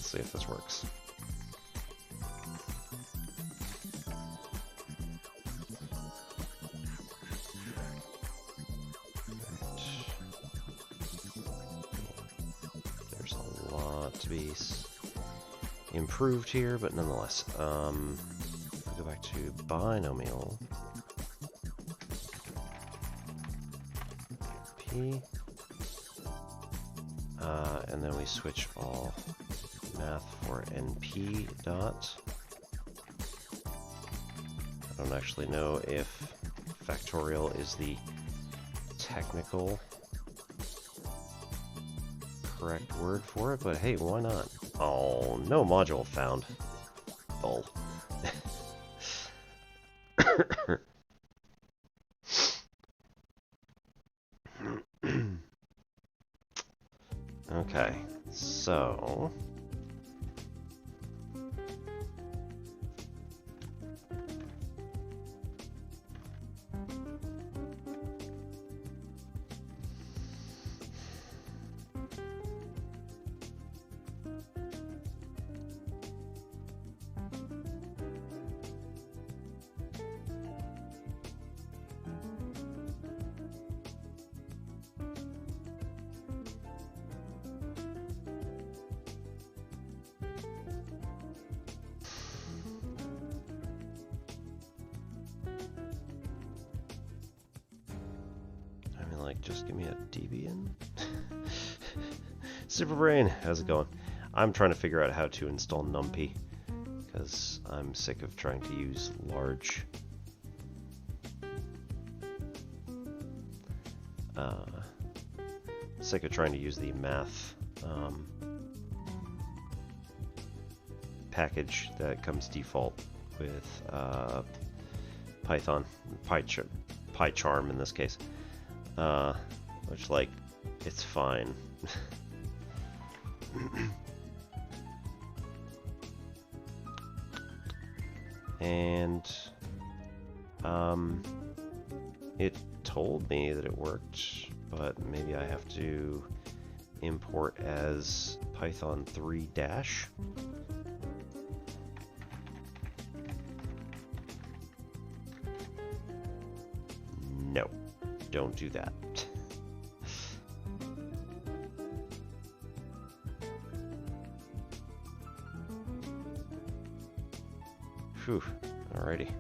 See if this works. There's a lot to be improved here, but nonetheless, we'll go back to Binomial. P. And then we switch all math for NP dot. I don't actually know if factorial is the technical correct word for it, but hey, why not? Oh, no module found. Bull. Okay, so just give me a Debian. Superbrain, how's it going? I'm trying to figure out how to install NumPy, because I'm sick of trying to use large sick of trying to use the math package that comes default with Python, PyCharm in this case, which, like, it's fine. And it told me that it worked, but maybe I have to import as Python 3 dash. No, don't do that. Whew, alrighty.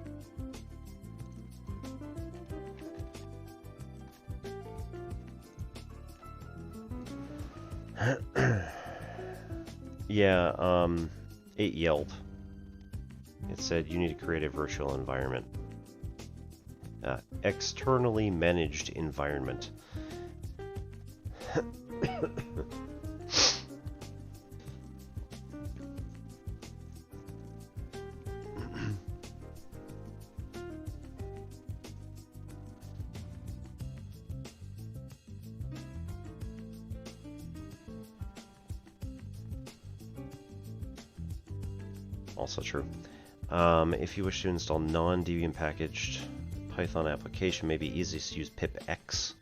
Yeah, it yelled. It said you need to create a virtual environment. Externally managed environment. Also true. If you wish to install non-Debian packaged Python application, may be easiest to use pipx,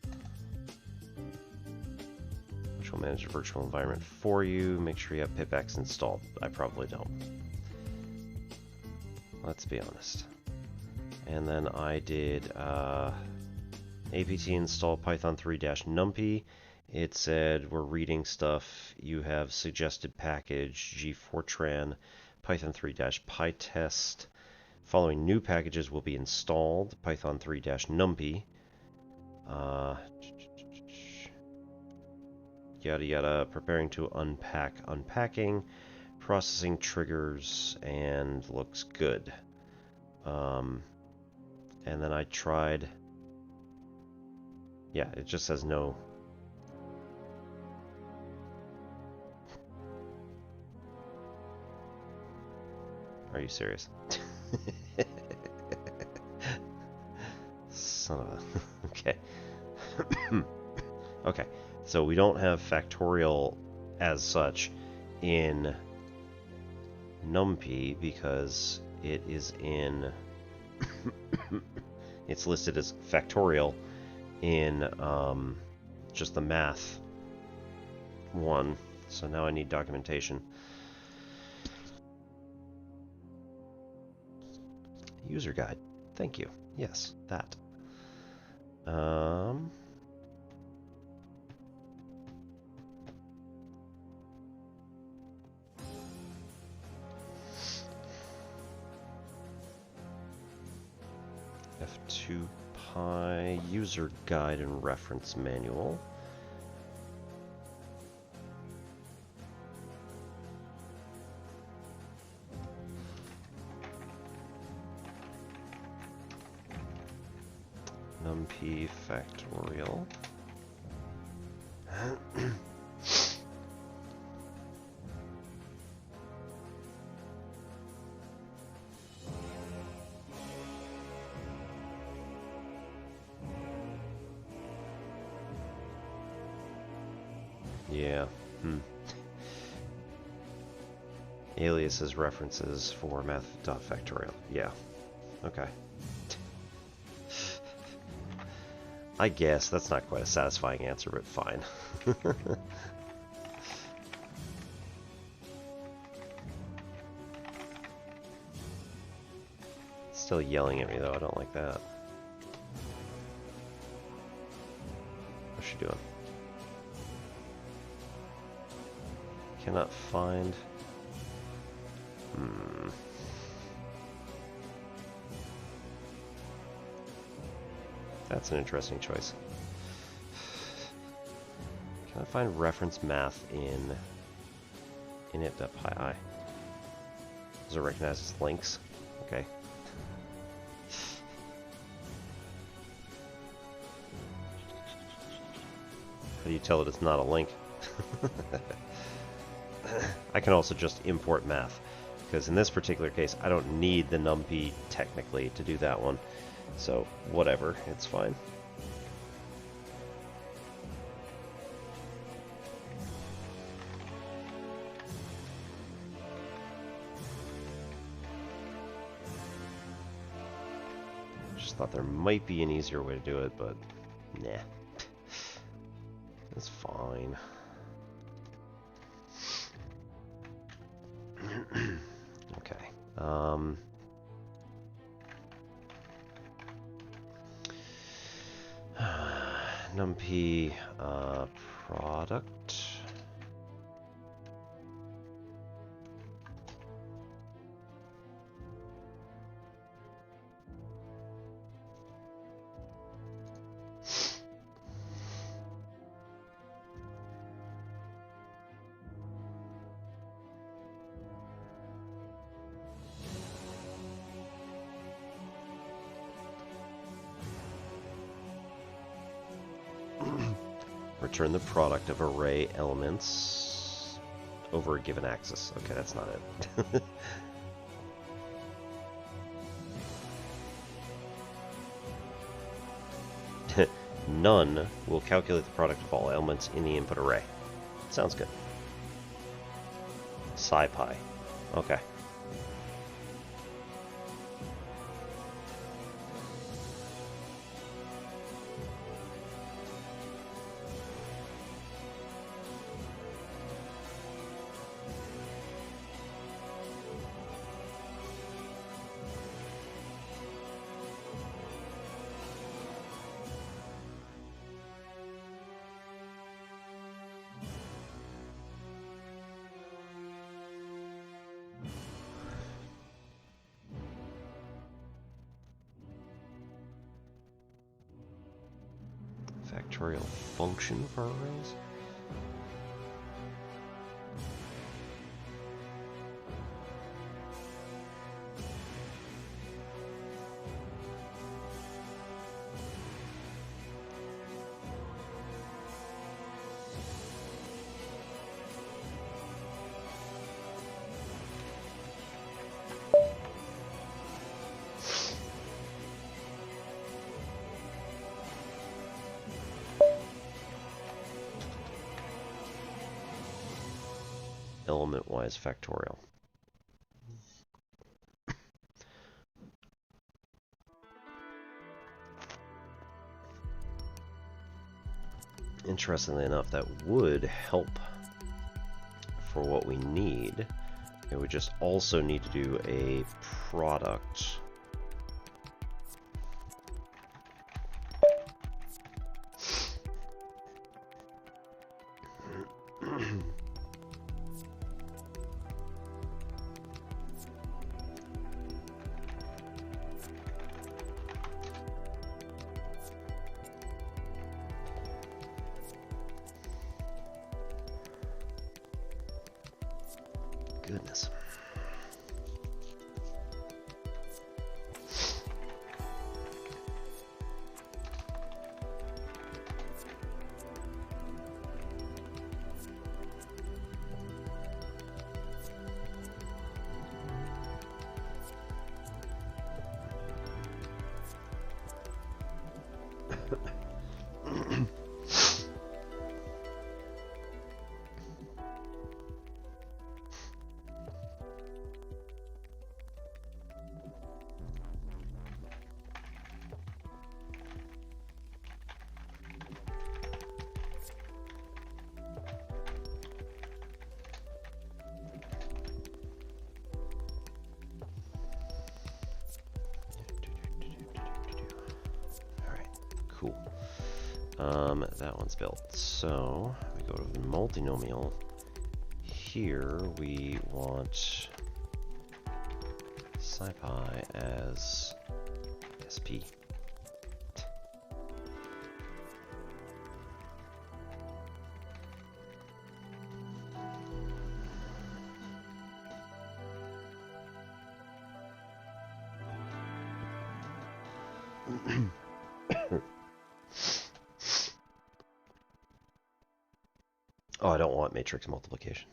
which will manage a virtual environment for you. Make sure you have pipx installed. I probably don't. Let's be honest. And then I did apt install python 3-numpy. It said we're reading stuff. You have suggested package g4tran python 3-pytest. Following new packages will be installed. Python 3-numpy. Yada yada. Preparing to unpack. Unpacking. Processing triggers and looks good. And then I tried. Yeah, it just says no. Are you serious? Son of a... Okay. Okay, so we don't have factorial as such in NumPy because it is in... it's listed as factorial in just the math one. So now I need documentation. User guide. Thank you. Yes, that. F2Py user guide and reference manual. NumPy factorial. Yeah. Aliases references for math.factorial. Yeah. Okay. I guess that's not quite a satisfying answer, but fine. Still yelling at me though, I don't like that. What's she doing? Cannot find... That's an interesting choice. Can I find reference math in init.py? Does it recognize its links? Okay. How do you tell that it's not a link? I can also just import math, because in this particular case, I don't need the numpy technically to do that one. So, whatever, it's fine. Thought there might be an easier way to do it, but nah. It's fine. Okay. NumPy product. Return the product of array elements over a given axis. Okay, that's not it. None will calculate the product of all elements in the input array. Sounds good. SciPy. Okay. Factorial function for arrays? Element-wise factorial. Interestingly enough, that would help for what we need. It would just also need to do a product. Goodness. Cool. That one's built. So we go to multinomial. Here we want SciPy as SP. Oh, I don't want matrix multiplication.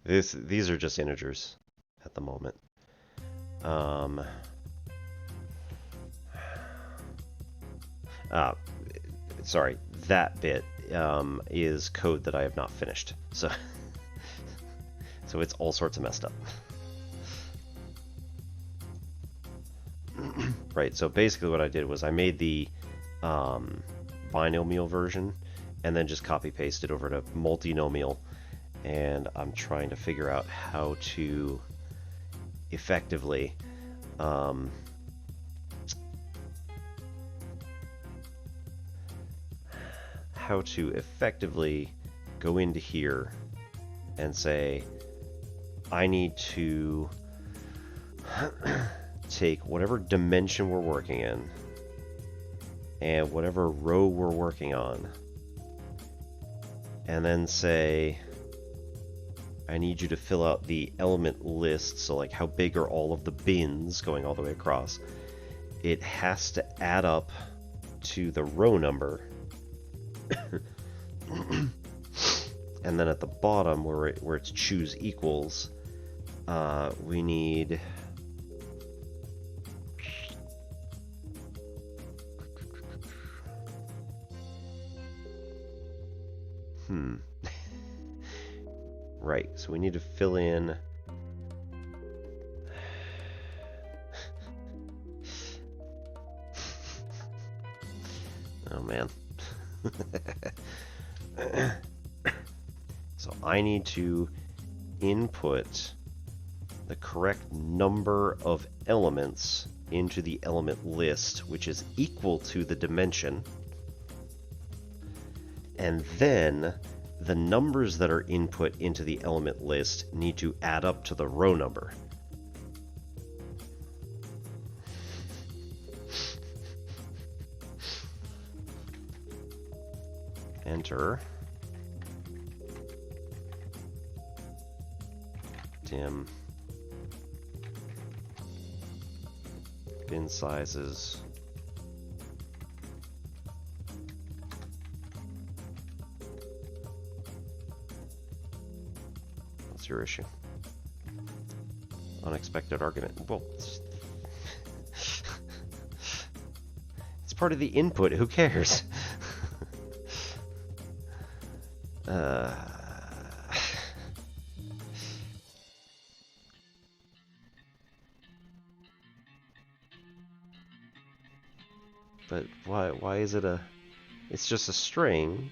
These are just integers at the moment. Sorry, that bit is code that I have not finished. So, so it's all sorts of messed up. Right, so basically what I did was I made the binomial version and then just copy pasted over to multinomial, and I'm trying to figure out how to effectively go into here and say I need to take whatever dimension we're working in and whatever row we're working on, and then say I need you to fill out the element list, so like how big are all of the bins going all the way across. It has to add up to the row number. And then at the bottom where it's choose equals, we need right, so we need to fill in oh man. So I need to input the correct number of elements into the element list, which is equal to the dimension. And then the numbers that are input into the element list need to add up to the row number. Enter. Dim. Bin sizes. What's your issue? Unexpected argument. Well, it's part of the input. Who cares? But why is it a... It's just a string.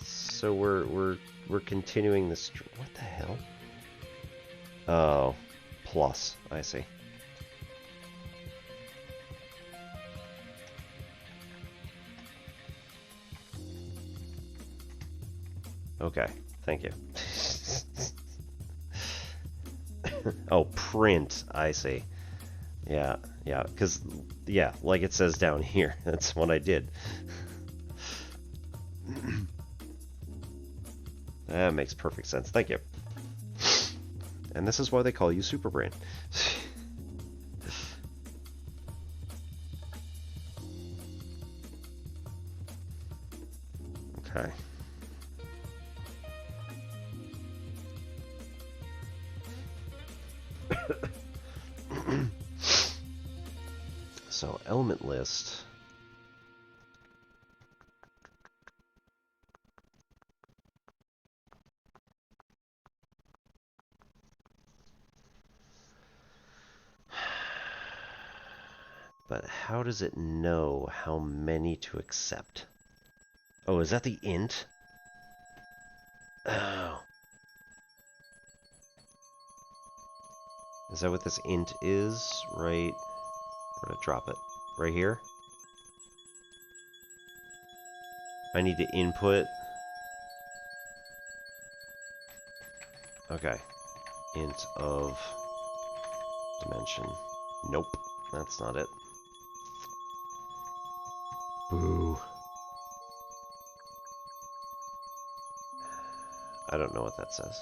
So we're continuing this... What the hell? Oh, plus. I see. Okay, thank you. Oh, print. I see. Yeah, because, yeah, like it says down here. That's what I did. That makes perfect sense. Thank you. And this is why they call you Superbrain. Okay. So, element list. But how does it know how many to accept? Oh, is that the int? Oh. Is that what this int is? Right. We're gonna drop it. Right here? I need to input. Okay. Int of dimension. Nope. That's not it. Boo. I don't know what that says.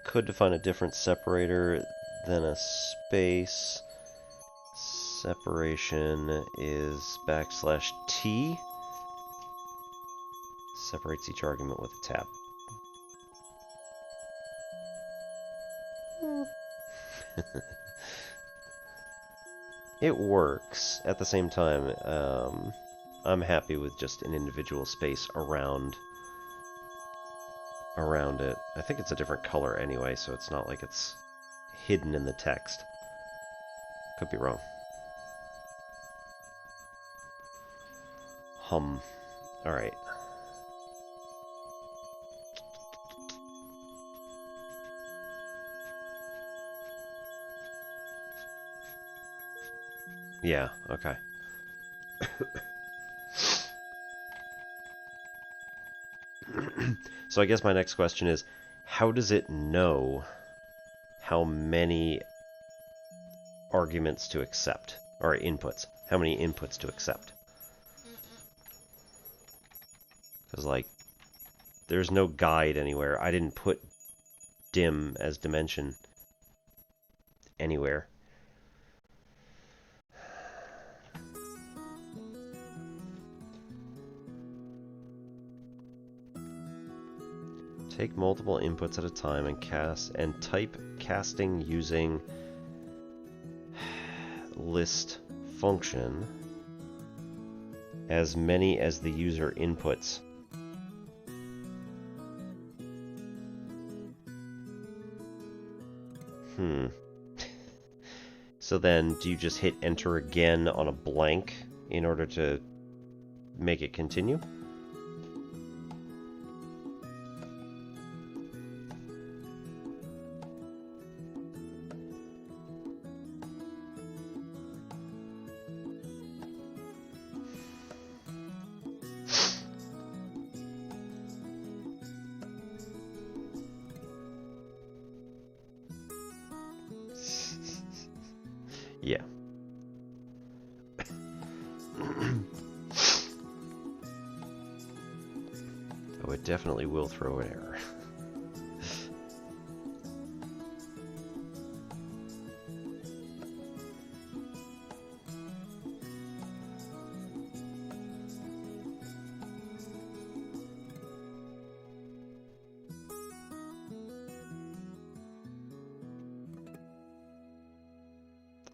Could define a different separator than a space. Separation is \t. Separates each argument with a tab. It works. At the same time, I'm happy with just an individual space around it. I think it's a different color anyway, so it's not like it's hidden in the text. Could be wrong. Alright. Yeah, okay. So I guess my next question is, how does it know how many arguments to accept? Or inputs. How many inputs to accept? Because, like, there's no guide anywhere. I didn't put dim as dimension anywhere. Take multiple inputs at a time and type casting using list function as many as the user inputs. So then, do you just hit enter again on a blank in order to make it continue? Yeah. Oh, it definitely will throw an error.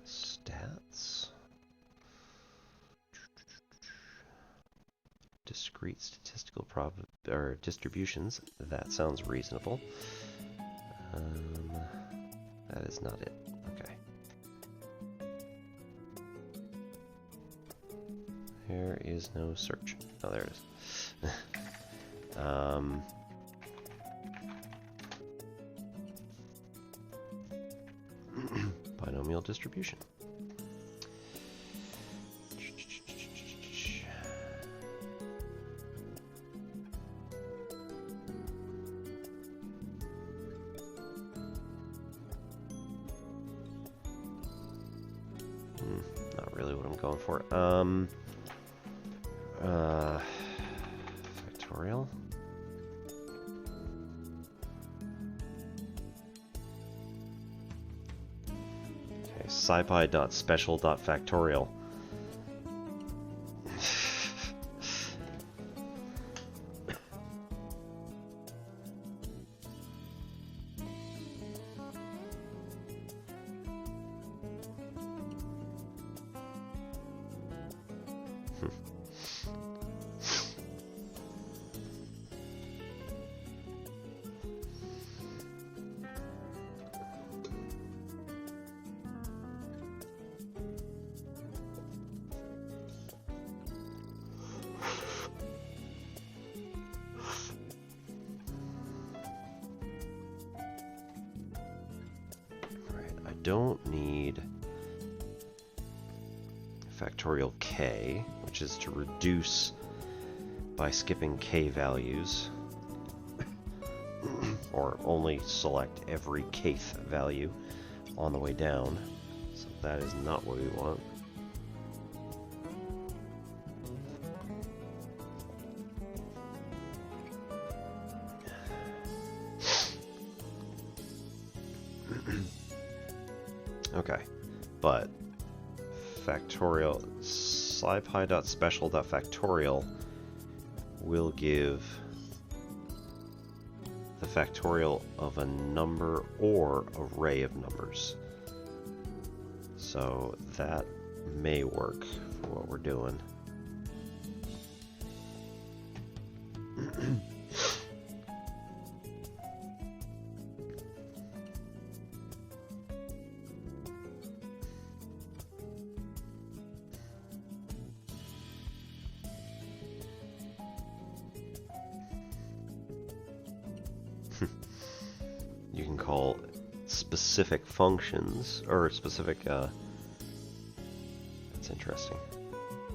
Stats. Discrete statistical distributions. That sounds reasonable. That is not it. Okay. There is no search. Oh, there it is. Binomial distribution. Not really what I'm going for. Factorial. Okay, scipy.special.factorial. Don't need factorial k, which is to reduce by skipping k values, or only select every kth value on the way down. So that is not what we want. Okay, but factorial scipy.special.factorial will give the factorial of a number or array of numbers. So that may work for what we're doing. You can call specific functions, or specific, that's interesting.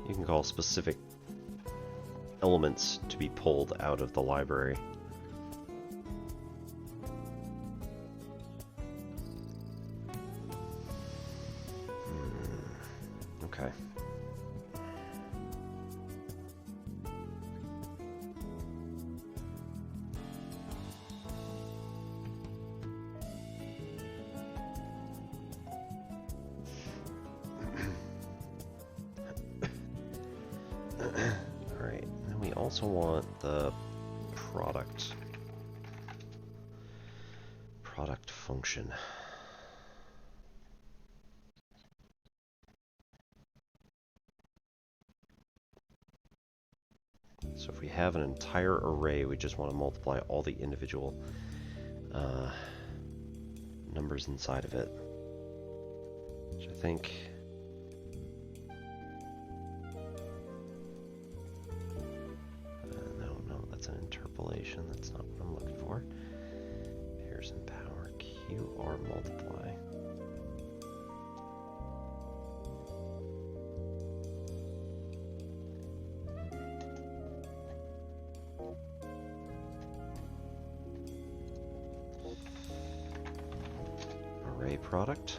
You can call specific elements to be pulled out of the library. Okay. Also want the product function. So if we have an entire array, we just want to multiply all the individual numbers inside of it, which I think interpolation, that's not what I'm looking for. Pairs and power, QR multiply. Array product.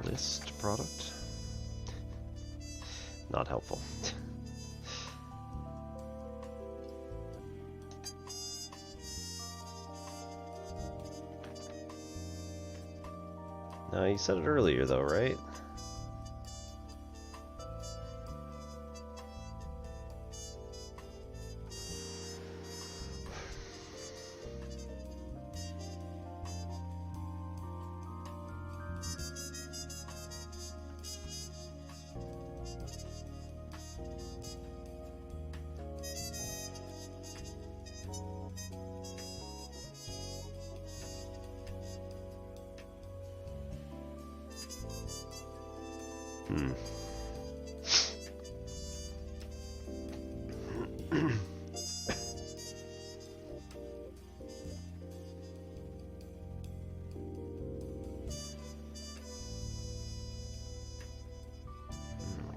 List product. Not helpful. No, you said it earlier though, right?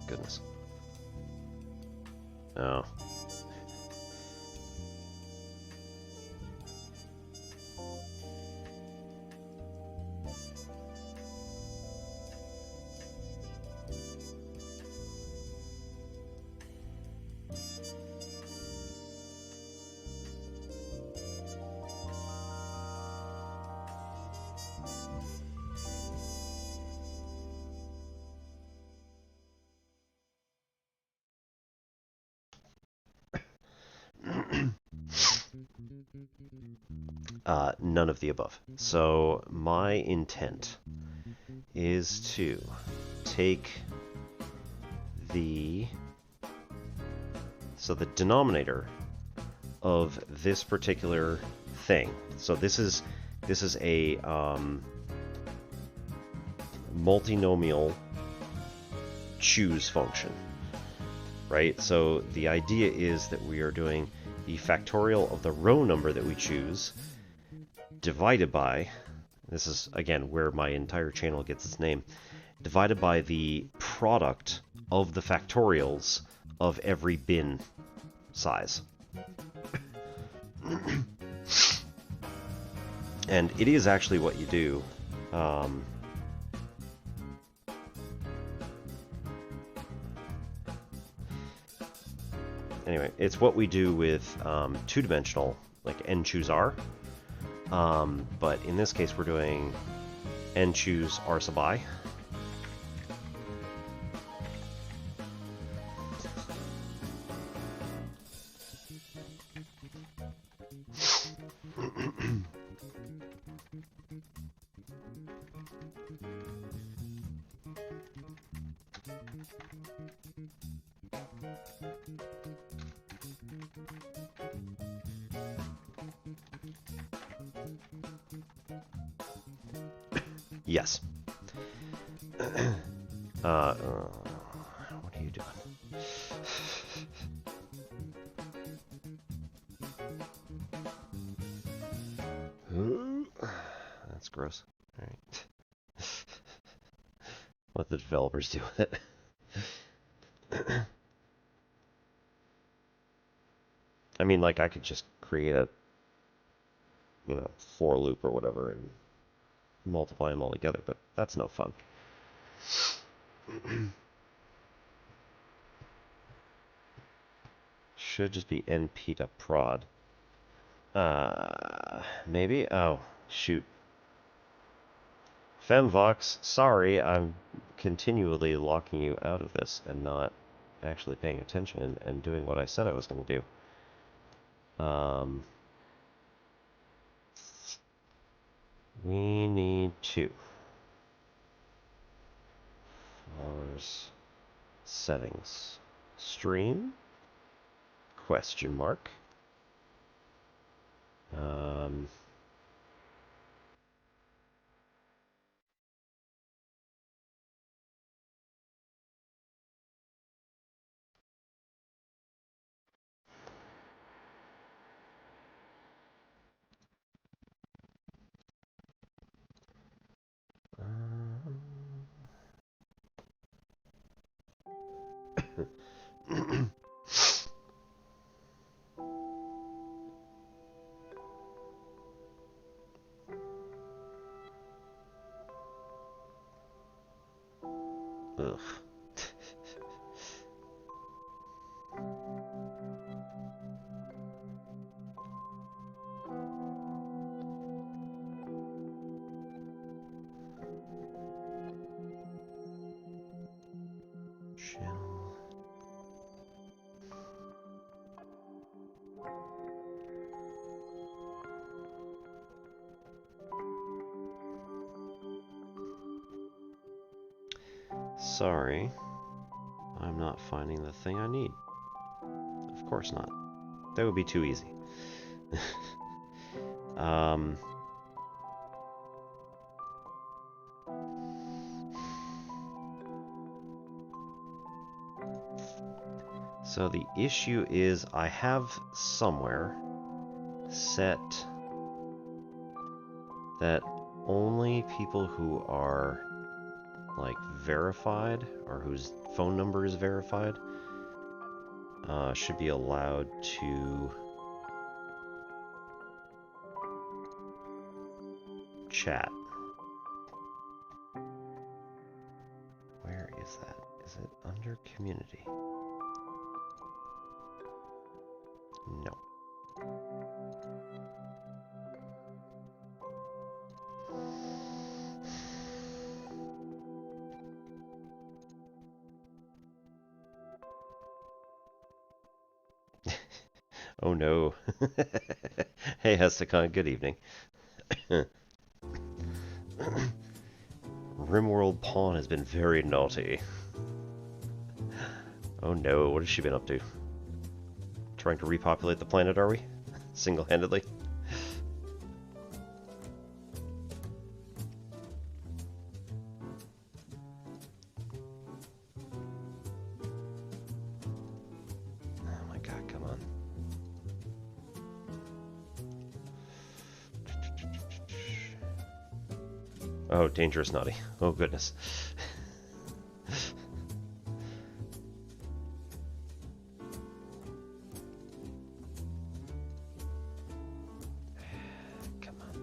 Goodness. Oh. None of the above. So my intent is to take the denominator of this particular thing. So this is a multinomial choose function, right? So the idea is that we are doing the factorial of the row number that we choose divided by, this is again where my entire channel gets its name, divided by the product of the factorials of every bin size. And it is actually what you do. Anyway, it's what we do with two-dimensional, like n choose r. But in this case, we're doing n choose r sub I. Yes. What are you doing? That's gross. All right. Let the developers do with it. I mean, like, I could just create a, for loop or whatever and multiply them all together, but that's no fun. Should just be np to prod. Maybe? Oh, shoot. Femvox, sorry, I'm continually locking you out of this and not actually paying attention and doing what I said I was going to do. We need to. Flowers. Settings. Stream? Question mark. Ugh. Channel. Sorry, I'm not finding the thing I need. Of course not. That would be too easy. So the issue is I have somewhere set that only people who are like verified or whose phone number is verified should be allowed to chat. Where is that? Is it under community? No. Oh no. Hey Hesticon, good evening. Rimworld Pawn has been very naughty. Oh no, what has she been up to? Trying to repopulate the planet, are we? Single-handedly? Oh my god, come on. Oh, dangerous naughty. Oh goodness. Come on.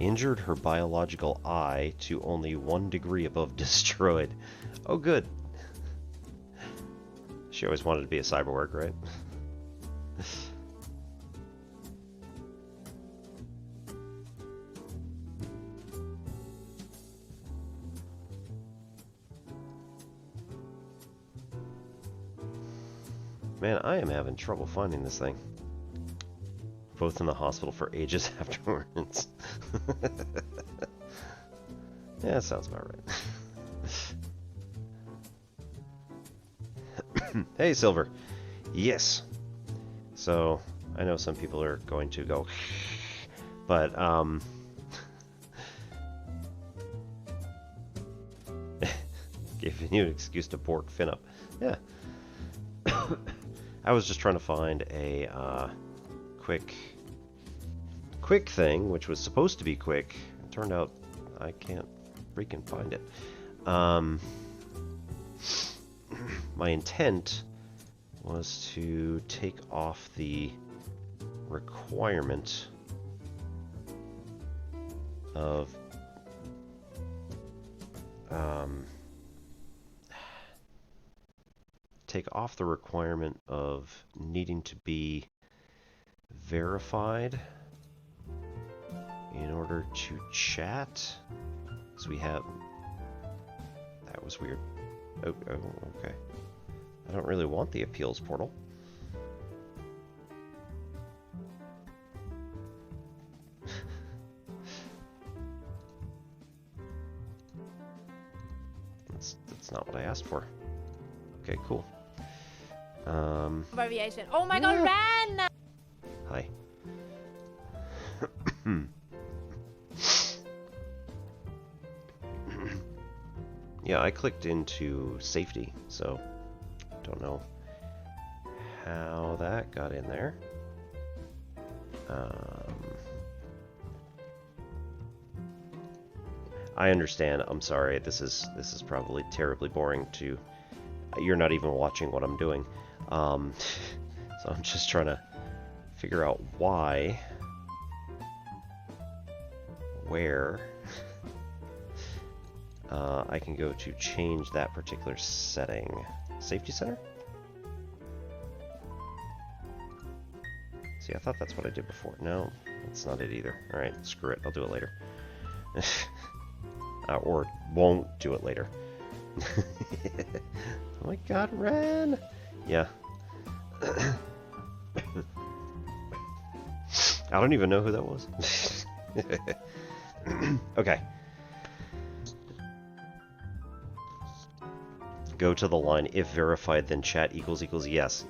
Injured her biological eye to only 1 degree above destroyed. Oh, good. She always wanted to be a cyborg, right? Man, I am having trouble finding this thing. Both in the hospital for ages afterwards. Yeah, that sounds about right. Hey, Silver. Yes. So, I know some people are going to go, but, giving you an excuse to bork Finn up. Yeah. I was just trying to find a, quick thing, which was supposed to be quick. It turned out I can't freaking find it. My intent was to take off the requirement of needing to be verified in order to chat. So we have... That was weird. Oh, okay. I don't really want the appeals portal. That's not what I asked for. Okay, cool. Variation. Oh my god, Ren! Hi. Yeah, I clicked into safety, so don't know how that got in there. I understand. I'm sorry. This is probably terribly boring to. You're not even watching what I'm doing. So I'm just trying to figure out why, where I can go to change that particular setting. Safety center? See, I thought that's what I did before. No, that's not it either. Alright, screw it. I'll do it later. Or won't do it later. Oh my god, Ren! Yeah. I don't even know who that was. Okay. Go to the line, if verified, then chat equals yes.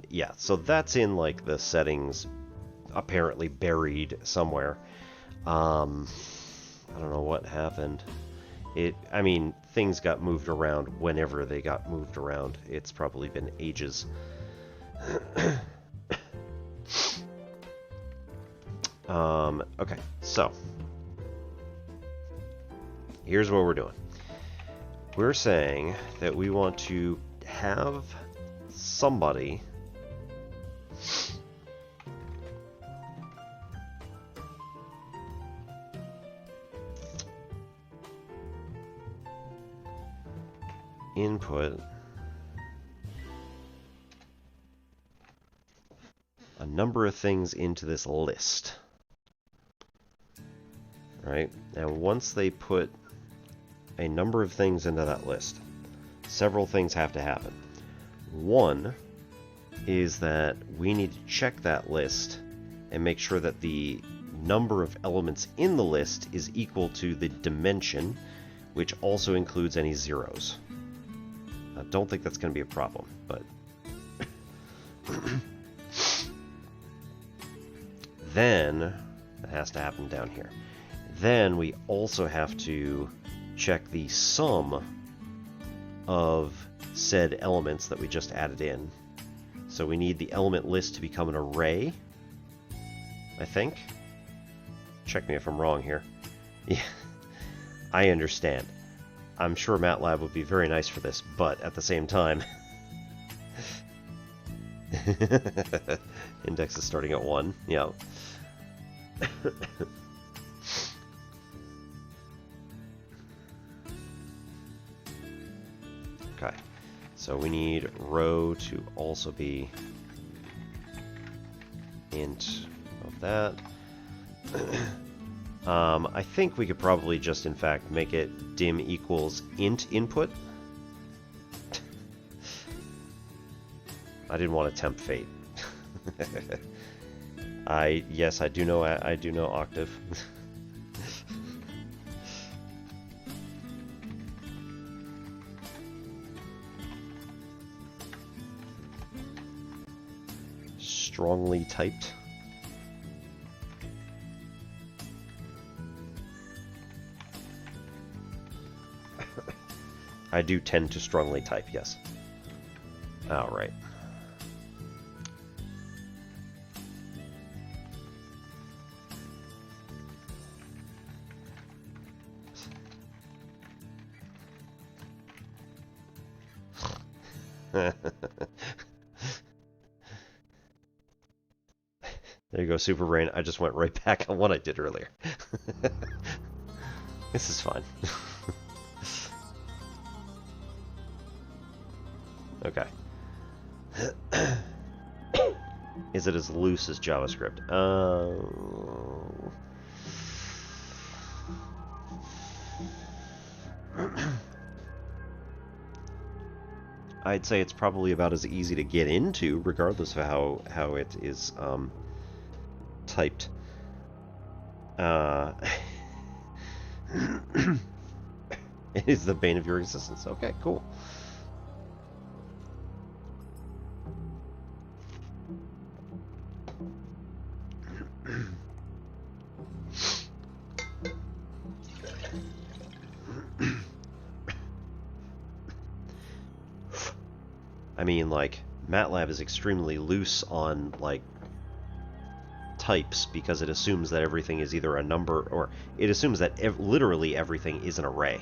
Yeah, so that's in, like, the settings, apparently buried somewhere. I don't know what happened. I mean, things got moved around whenever they got moved around. It's probably been ages. Okay, so here's what we're doing. We're saying that we want to have somebody input a number of things into this list. Right? And once they put a number of things into that list, several things have to happen. One is that we need to check that list and make sure that the number of elements in the list is equal to the dimension, which also includes any zeros. I don't think that's going to be a problem, but then it has to happen down here. Then we also have to check the sum of said elements that we just added in. So we need the element list to become an array, I think. Check me if I'm wrong here. Yeah, I understand. I'm sure MATLAB would be very nice for this, but at the same time... Index is starting at 1, yeah. Okay, so we need row to also be int of that. I think we could probably just, in fact, make it dim equals int input. I didn't want to tempt fate. Yes, I do know octave. Strongly typed. I do tend to strongly type, yes. All right. There you go, Super Brain. I just went right back on what I did earlier. This is fun. Okay. Is it as loose as JavaScript? I'd say it's probably about as easy to get into, regardless of how it is typed. It is the bane of your existence. Okay, cool. I mean, like, MATLAB is extremely loose on, like, types because it assumes that everything is either a number or it assumes that literally everything is an array.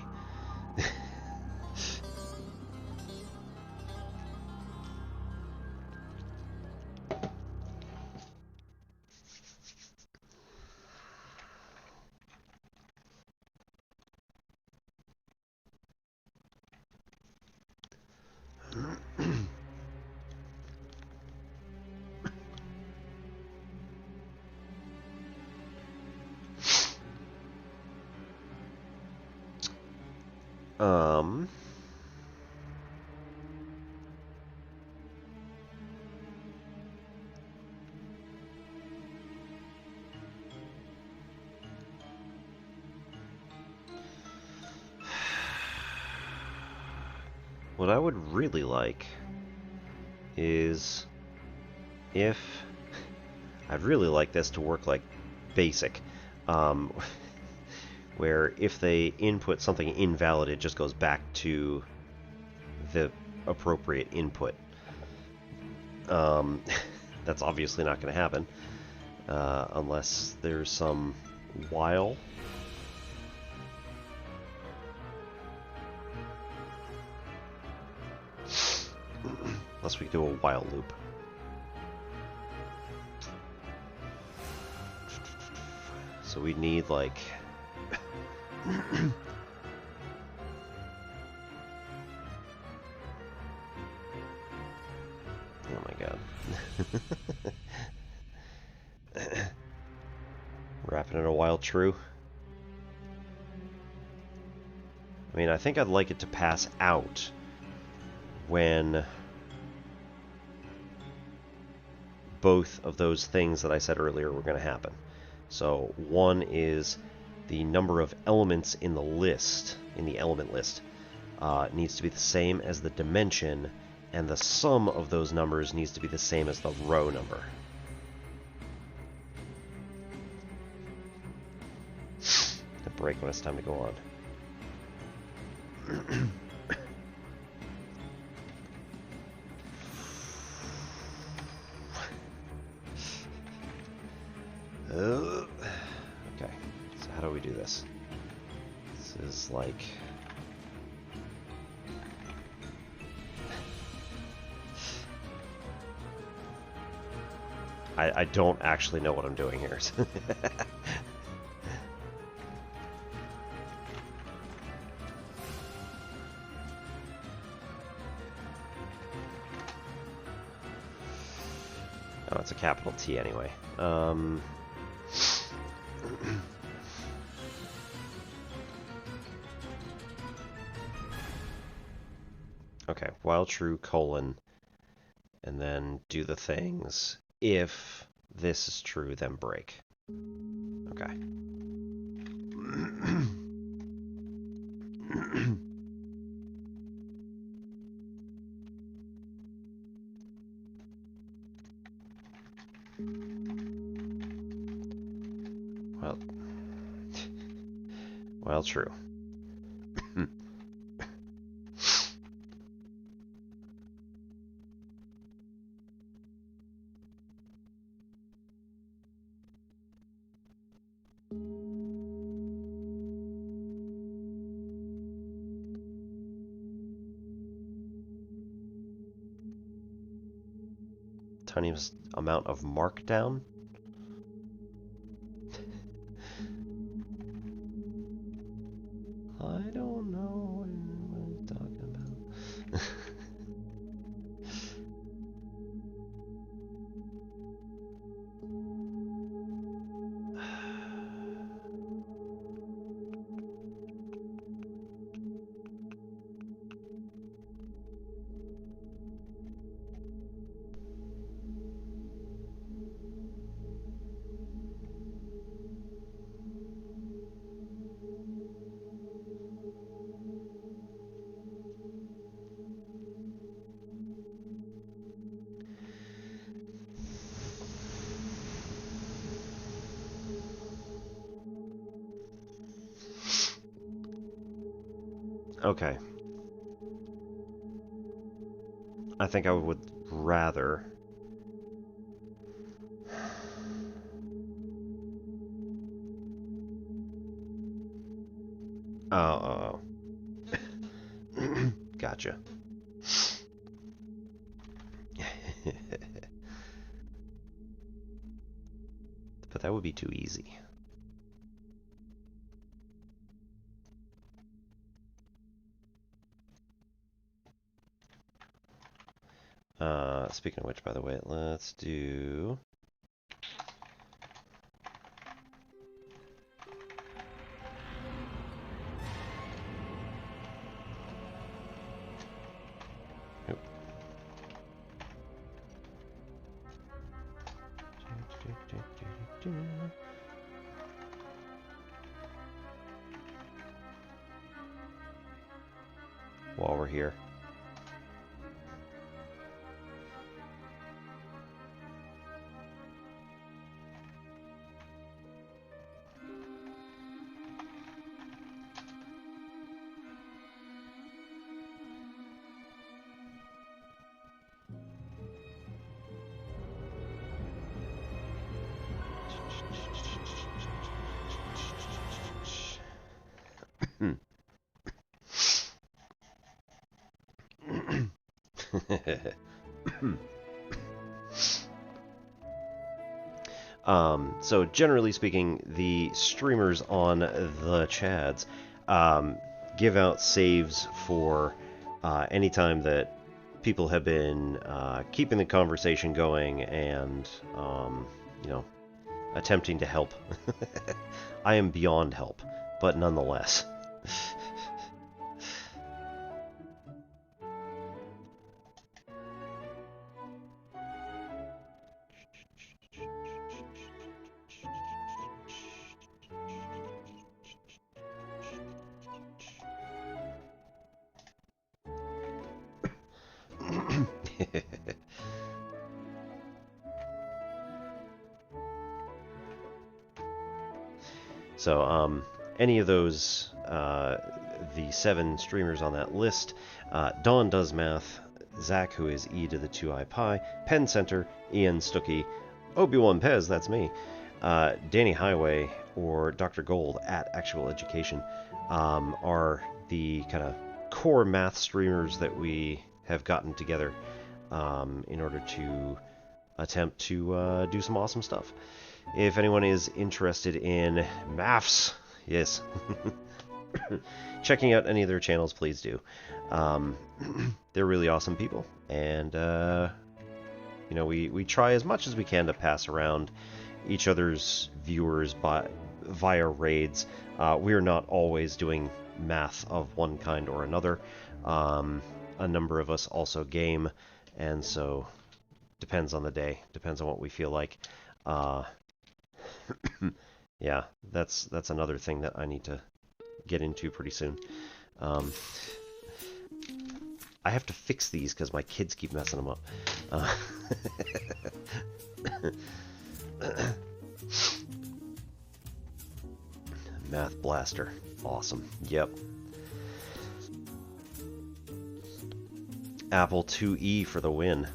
What I would really like is if... I'd really like this to work like BASIC, where if they input something invalid, it just goes back to the appropriate input. That's obviously not going to happen unless there's some while. Unless we do a while loop. So we need like... Oh my god. Wrapping in a while true. I mean, I think I'd like it to pass out when both of those things that I said earlier were going to happen. So one is the number of elements in the list, in the element list, needs to be the same as the dimension, and the sum of those numbers needs to be the same as the row number. To break when it's time to go on. Okay, so how do we do this? This is like I don't actually know what I'm doing here. Oh, it's a capital T anyway. Okay, while true, colon, and then do the things. If this is true, then break. Okay. Well, true. Tiniest amount of markdown. I don't know what he's talking about. Okay. I think I would rather... Oh. Gotcha. But that would be too easy. Speaking of which, by the way, let's do... Oop. While we're here. So generally speaking, the streamers on the Chads give out saves for any time that people have been keeping the conversation going and, you know, attempting to help. I am beyond help, but nonetheless. So, any of those, the 7 streamers on that list, Dawn Does Math, Zach, who is E to the 2i Pi, Penn Center, Ian Stookie, Obi-Wan Pez, that's me, Danny Highway, or Dr. Gold at Actual Education, are the kind of core math streamers that we have gotten together in order to attempt to do some awesome stuff. If anyone is interested in maths, yes, checking out any of their channels, please do. They're really awesome people, and you know, we try as much as we can to pass around each other's viewers via raids. We are not always doing math of one kind or another. A number of us also game, and so depends on the day, depends on what we feel like. Yeah, that's another thing that I need to get into pretty soon. I have to fix these because my kids keep messing them up. Math Blaster. Awesome. Yep. Apple IIe for the win.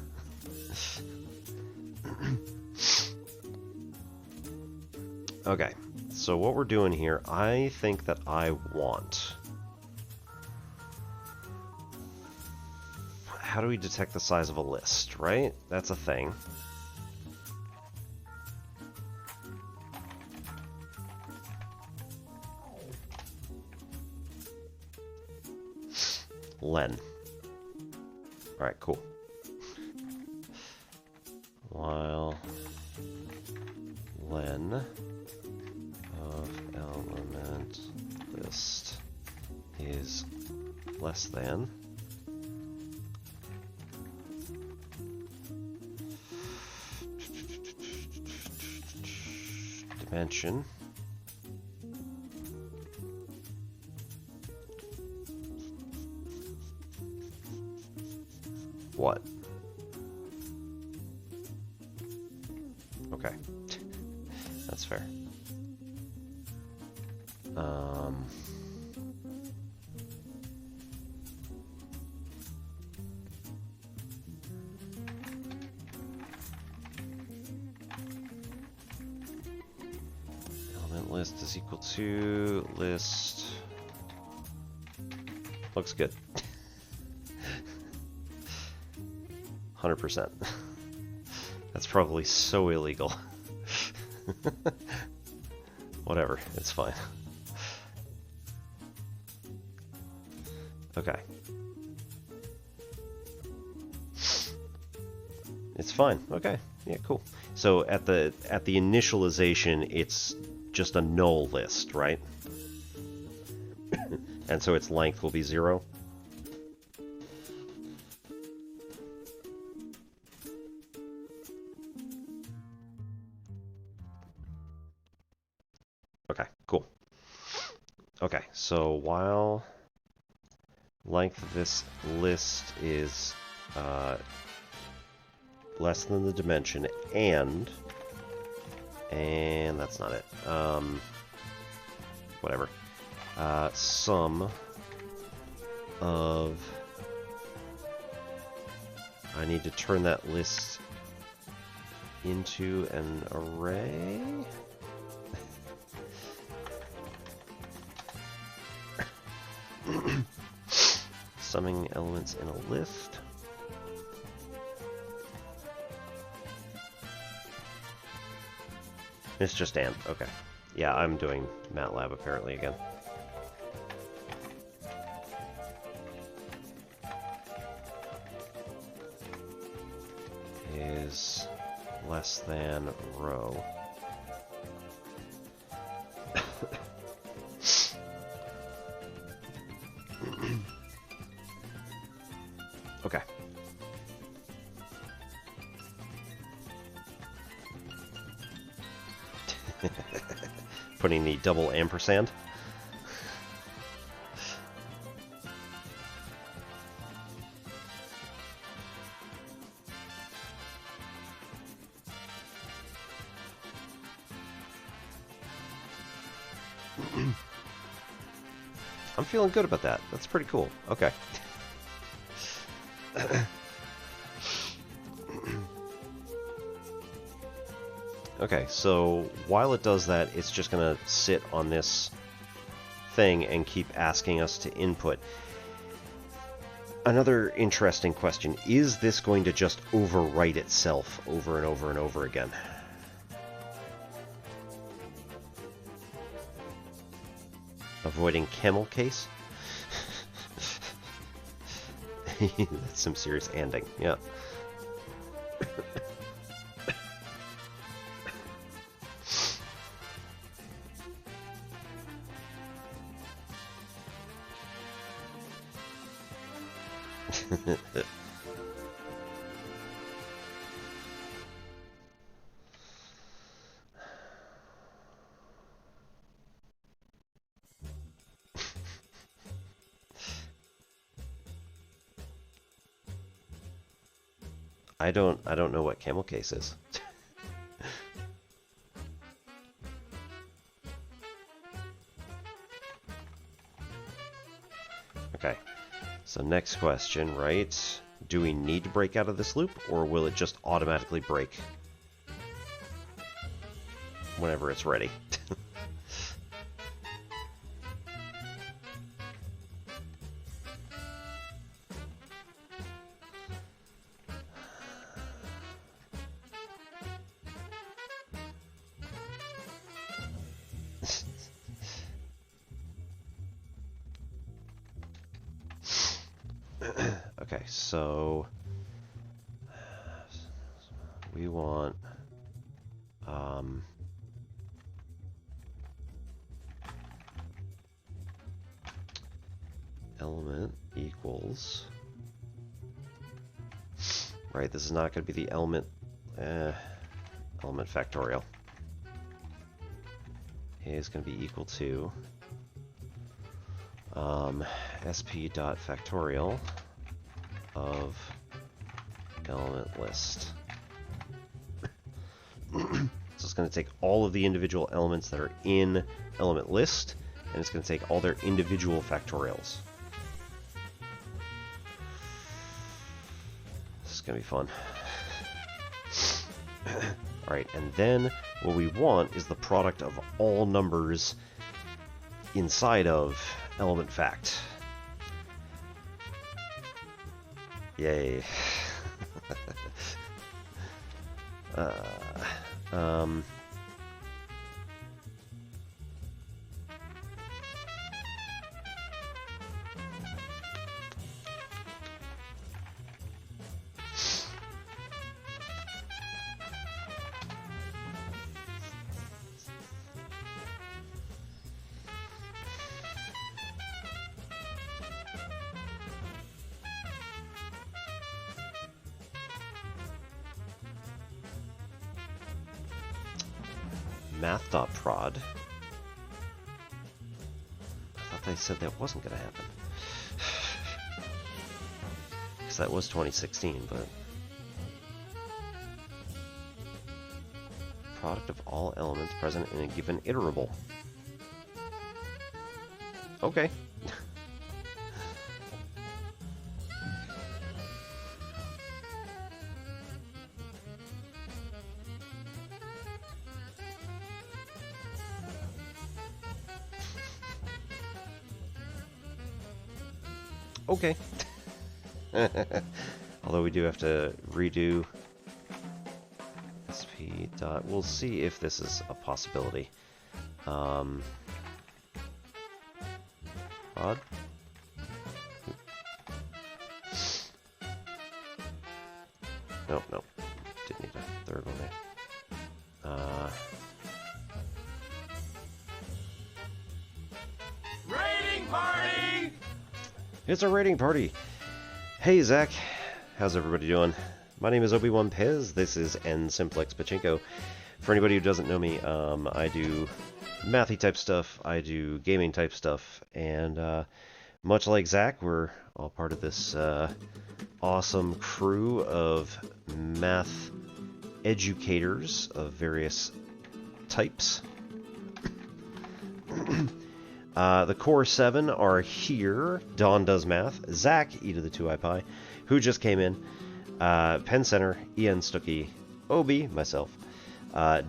Okay, so what we're doing here, I think that I want... How do we detect the size of a list, right? That's a thing. Len. Alright, cool. While len of element list is less than dimension what? Okay. That's fair. Element list is equal to list. Looks good. 100%. That's probably so illegal. Whatever, it's fine. Okay. It's fine. Okay. Yeah, cool. So at the initialization, it's just a null list, right? And so its length will be 0. Okay, cool. Okay, so while length of this list is less than the dimension, and that's not it. Whatever. Sum of... I need to turn that list into an array? Summing elements in a list. It's just and. Okay. Yeah, I'm doing MATLAB apparently again. Is less than row. Okay. Putting the double ampersand. I'm feeling good about that. That's pretty cool. Okay. Okay, so while it does that, it's just going to sit on this thing and keep asking us to input. Another interesting question. Is this going to just overwrite itself over and over and over again? Avoiding camel case? That's some serious anding, yeah. I don't know what camel case is. Okay. So next question, right? Do we need to break out of this loop, or will it just automatically break whenever it's ready? Okay, so we want element equals, right, this is not going to be the element element factorial. A is going to be equal to sp dot factorial of element list. So it's going to take all of the individual elements that are in element list, and it's going to take all their individual factorials. This is going to be fun. Alright, and then what we want is the product of all numbers inside of element fact. Yay. Math.prod. I thought they said that wasn't going to happen. Because that was 2016, but... Product of all elements present in a given iterable. Okay. Okay. Although we do have to redo sp dot. We'll see if this is a possibility. Prod. Nope, nope. Didn't need a third one there. Rating party! It's a rating party! Hey Zach, how's everybody doing? My name is Obi-Wan Pez, this is N Simplex Pachinko. For anybody who doesn't know me, I do mathy type stuff, I do gaming type stuff, and much like Zach, we're all part of this awesome crew of math educators of various types. The core 7 are here. Dawn does math. Zach, e to the 2i pi, who just came in. Penn Center, Ian Stuckey, Obi, myself,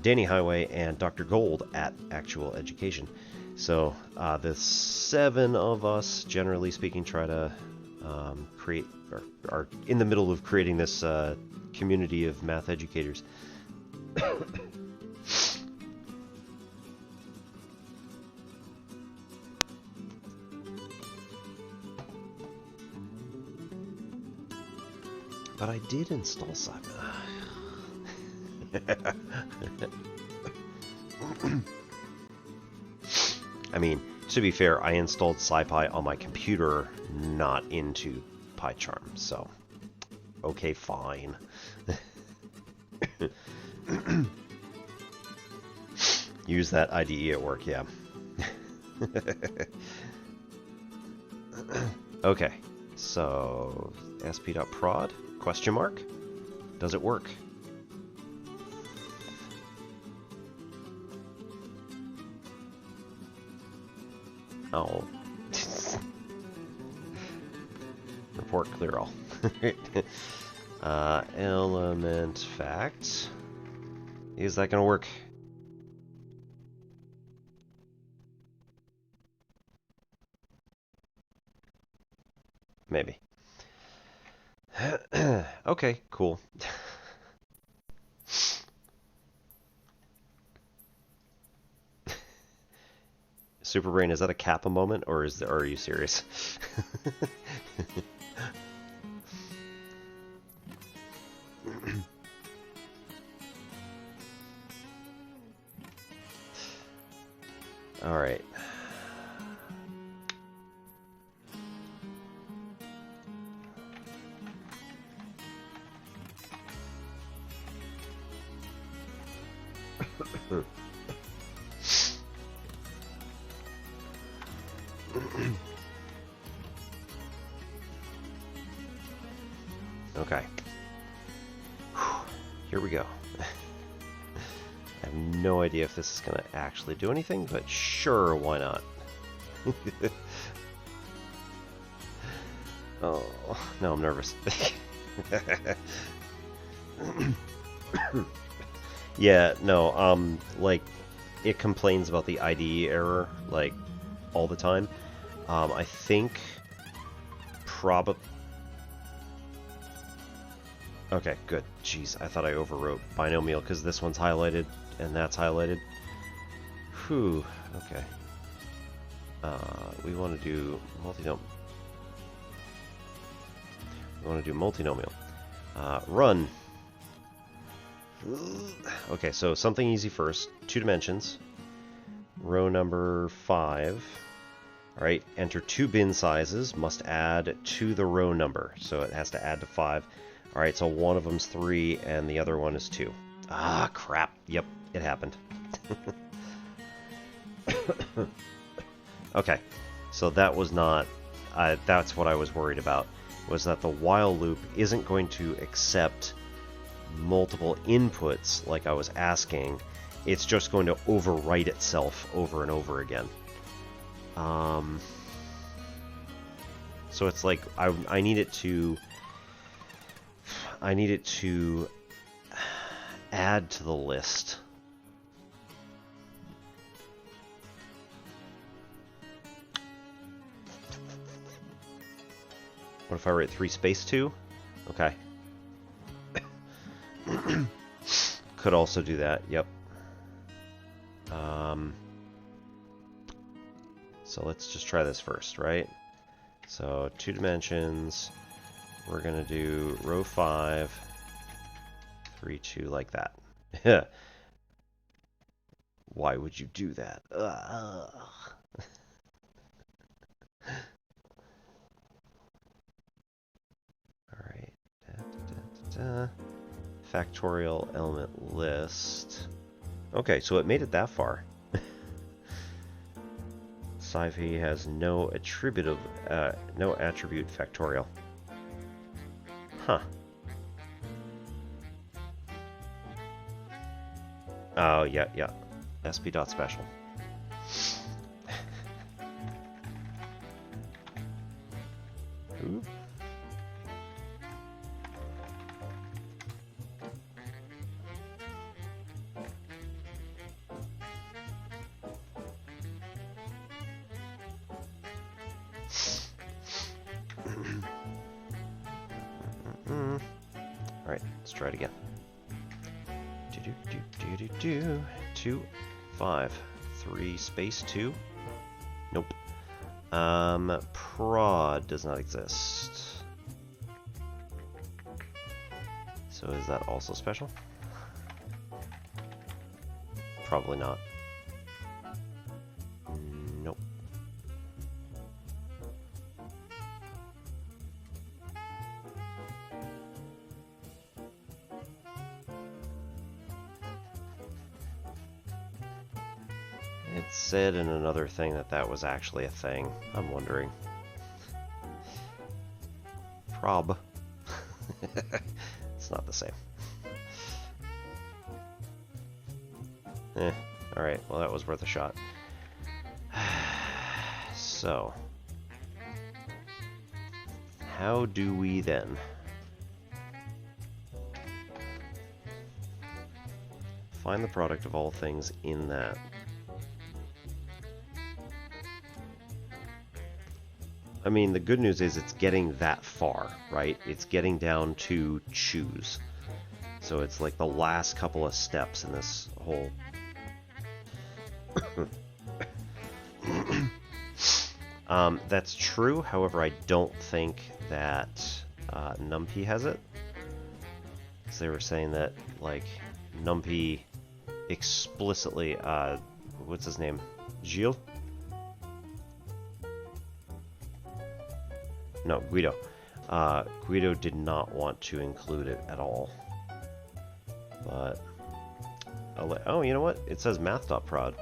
Danny Highway, and Dr. Gold at Actual Education. So the 7 of us, generally speaking, try to create or are in the middle of creating this community of math educators. But I did install SciPy. I mean, to be fair, I installed SciPy on my computer, not into PyCharm, so okay, fine. Use that IDE at work, yeah. Okay, so sp.prod, question mark? Does it work? Oh. Report clear all. Element fact. Is that gonna work? Maybe. Okay, cool. Superbrain, is that a Kappa moment, or are you serious? All right. Okay. Here we go. I have no idea if this is going to actually do anything, but sure, why not? Oh, now I'm nervous. Yeah, no, like, it complains about the IDE error, like, all the time. I think okay, good. Jeez, I thought I overwrote binomial because this one's highlighted and that's highlighted. Whew, okay. We want to do multinomial. Run. Okay, so something easy first. 2 dimensions. Row number 5. Alright, enter 2 bin sizes. Must add to the row number. So it has to add to 5. Alright, so one of them's 3 and the other one is 2. Ah, crap. Yep, it happened. Okay, so that was not... that's what I was worried about, was that the while loop isn't going to accept multiple inputs like I was asking. It's just going to overwrite itself over and over again. So it's like I need it to add to the list. What if I write 3 space 2? Okay. Could also do that, yep. So let's just try this first, right? So 2 dimensions, we're gonna do row 5, 3, 2, like that. Why would you do that? Alright. Factorial element list. Okay, so it made it that far. Sci-fi has no attribute factorial. Huh. Oh, yeah. sp.special. Ooh. Let's try it again. 2, 5, 3, space 2. Nope. Prod does not exist. So is that also special? Probably not. Nope. It said in another thing that that was actually a thing. I'm wondering. Prob. It's not the same. Alright, well that was worth a shot. So, how do we then find the product of all things in that? I mean, the good news is it's getting that far, right? It's getting down to choose. So it's like the last couple of steps in this whole... that's true, however, I don't think that NumPy has it. Because they were saying that, like, NumPy explicitly... what's his name? Gilles? No, Guido. Guido did not want to include it at all. But... oh, you know what? It says math.prod.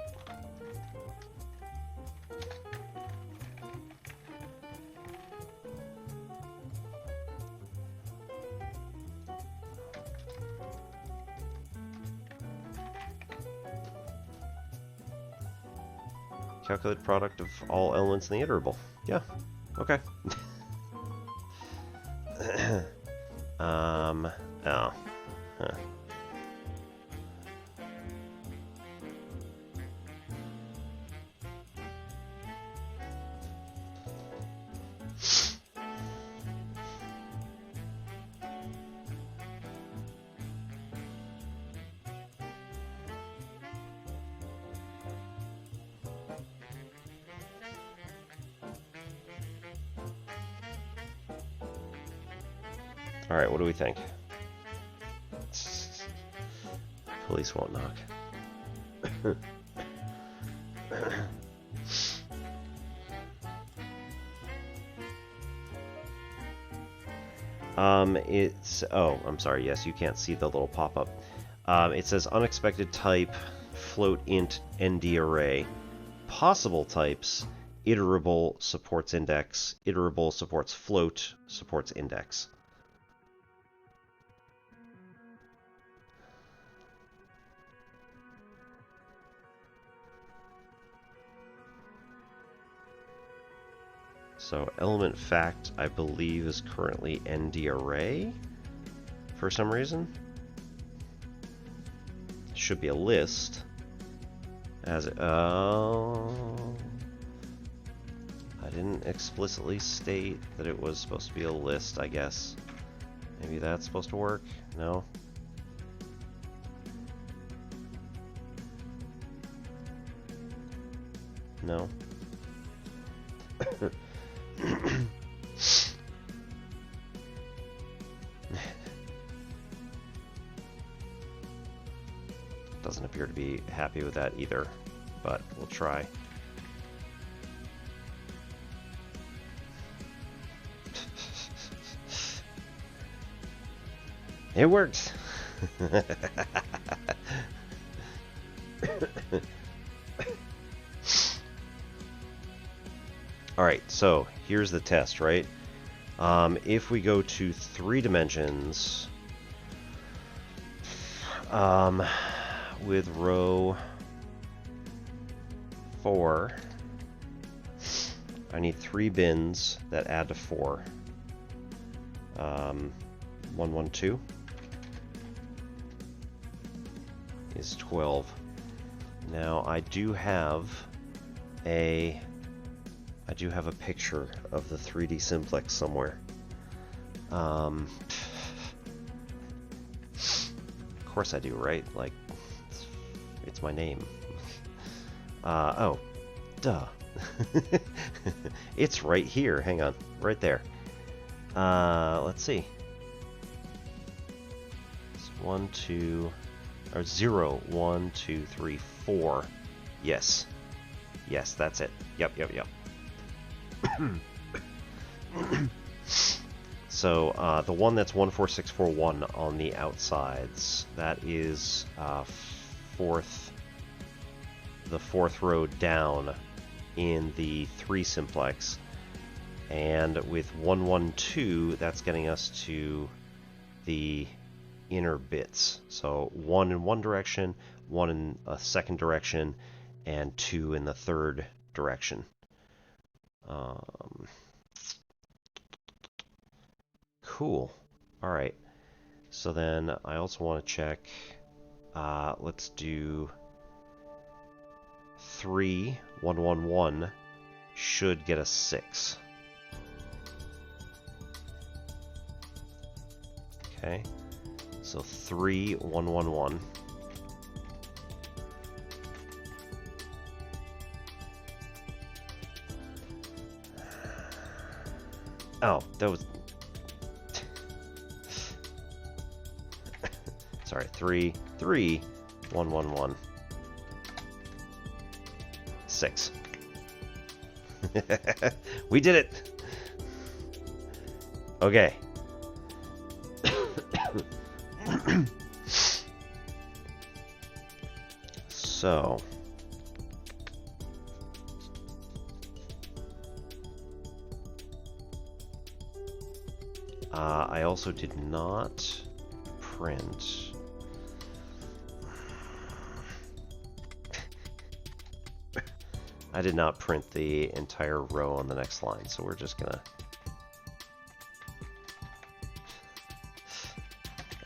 Calculate product of all elements in the iterable. Yeah. Okay. Oh. Huh. Alright, what do we think? Police won't knock. It's... oh, I'm sorry, yes, you can't see the little pop-up. It says unexpected type, float int nd array. Possible types, iterable supports index, iterable supports float, supports index. So element fact, I believe, is currently nd array for some reason. Should be a list. As oh, I didn't explicitly state that it was supposed to be a list, I guess. Maybe that's supposed to work? No? No? Doesn't appear to be happy with that either, but we'll try. It worked! Alright, so here's the test, right? If we go to 3 dimensions, with row 4, I need 3 bins that add to 4. 1, 1, 2 is 12. Now I do have a picture of the 3D simplex somewhere. course I do, right? Like, it's my name. Oh, duh. It's right here. Hang on. Right there. Let's see. It's 1, 2, or 0, 1, 2, 3, 4. Yes. Yes, that's it. Yep. So, the one that's 14641 on the outsides, that is the fourth row down in the 3 simplex. And with 112, that's getting us to the inner bits. So 1 in one direction, 1 in a second direction, and 2 in the third direction. Cool. All right. So then I also want to check. Let's do 3, 1, 1, 1 should get us 6. Okay. So 3, 1, 1, 1. Oh, that was... Sorry, 3, 3, 1, 1, 1. 6. We did it! Okay. So... I also did not print... I did not print the entire row on the next line, so we're just gonna...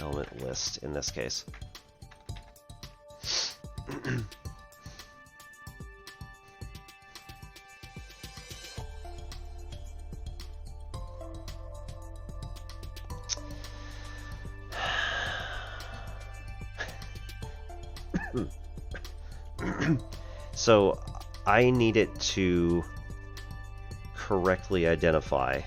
element list in this case. So I need it to correctly identify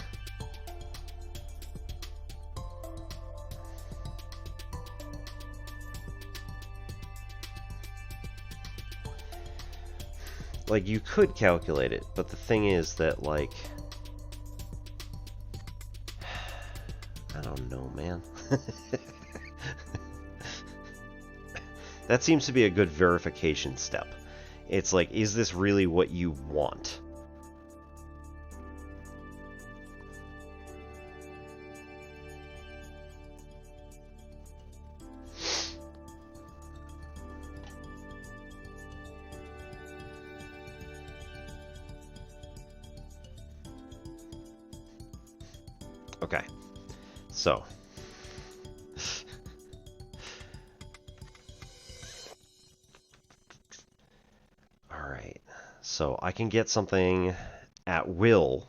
like you could calculate it, but the thing is that like I don't know, man. That seems to be a good verification step. It's like, is this really what you want? Okay, so so I can get something at will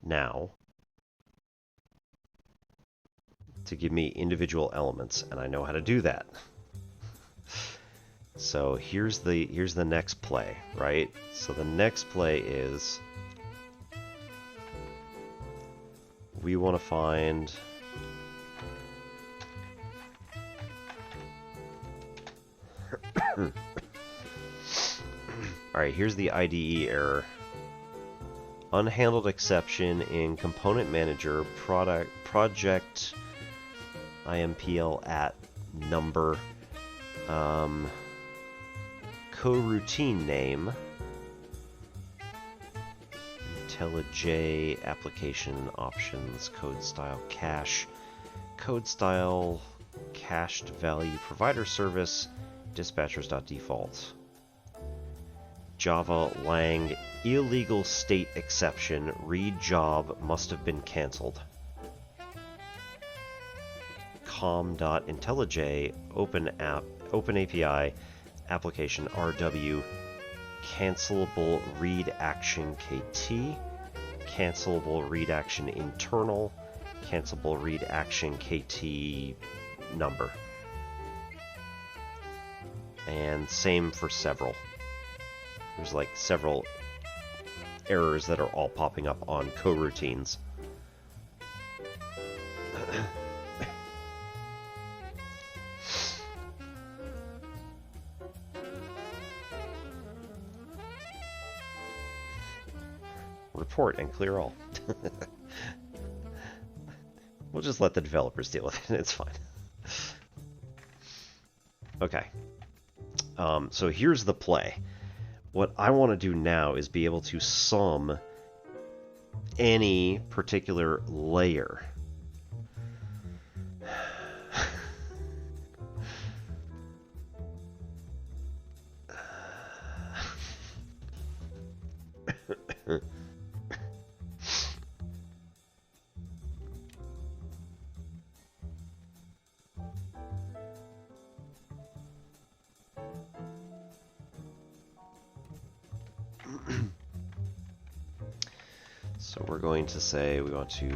now to give me individual elements, and I know how to do that. So here's the next play, right? So the next play is we want to find Alright, here's the IDE error. Unhandled exception in Component Manager project IMPL at number coroutine name IntelliJ application options code style cache code style cached value provider service dispatchers.default Java lang illegal state exception read job must have been cancelled. com.IntelliJ open API application RW cancelable read action KT cancelable read action internal cancelable read action KT number. And same for several. There's like several errors that are all popping up on coroutines. Report and clear all. We'll just let the developers deal with it. It's fine. Okay. So here's the play. What I want to do now is be able to sum any particular layer. So we're going to say we want to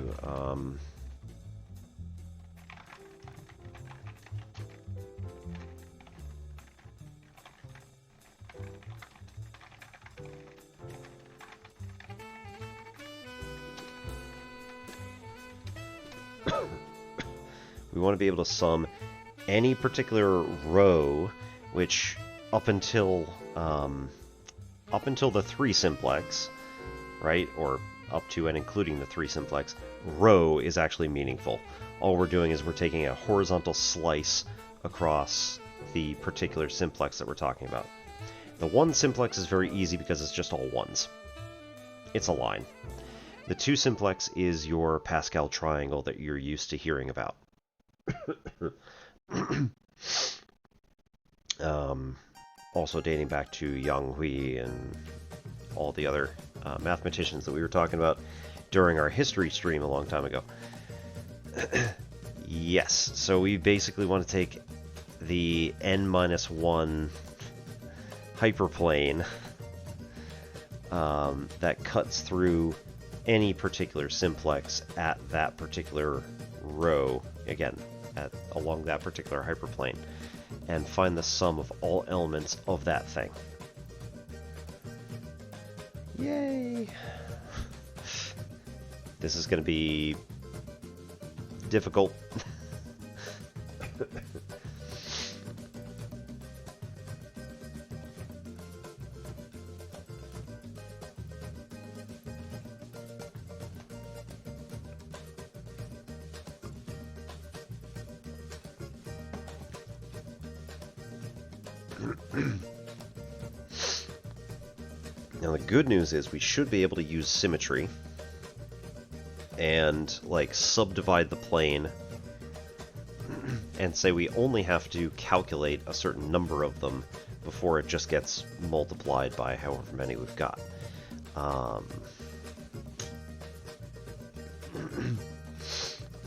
we want to be able to sum any particular row, which up until the 3 simplex, right, or up to and including the 3 simplex, row is actually meaningful. All we're doing is we're taking a horizontal slice across the particular simplex that we're talking about. The 1 simplex is very easy because it's just all ones. It's a line. The 2 simplex is your Pascal triangle that you're used to hearing about. Also dating back to Yang Hui and all the other mathematicians that we were talking about during our history stream a long time ago. Yes, so we basically want to take the n-1 hyperplane that cuts through any particular simplex at that particular row, again, along that particular hyperplane, and find the sum of all elements of that thing. Yay! This is going to be difficult. Now the good news is we should be able to use symmetry and like subdivide the plane and say we only have to calculate a certain number of them before it just gets multiplied by however many we've got. But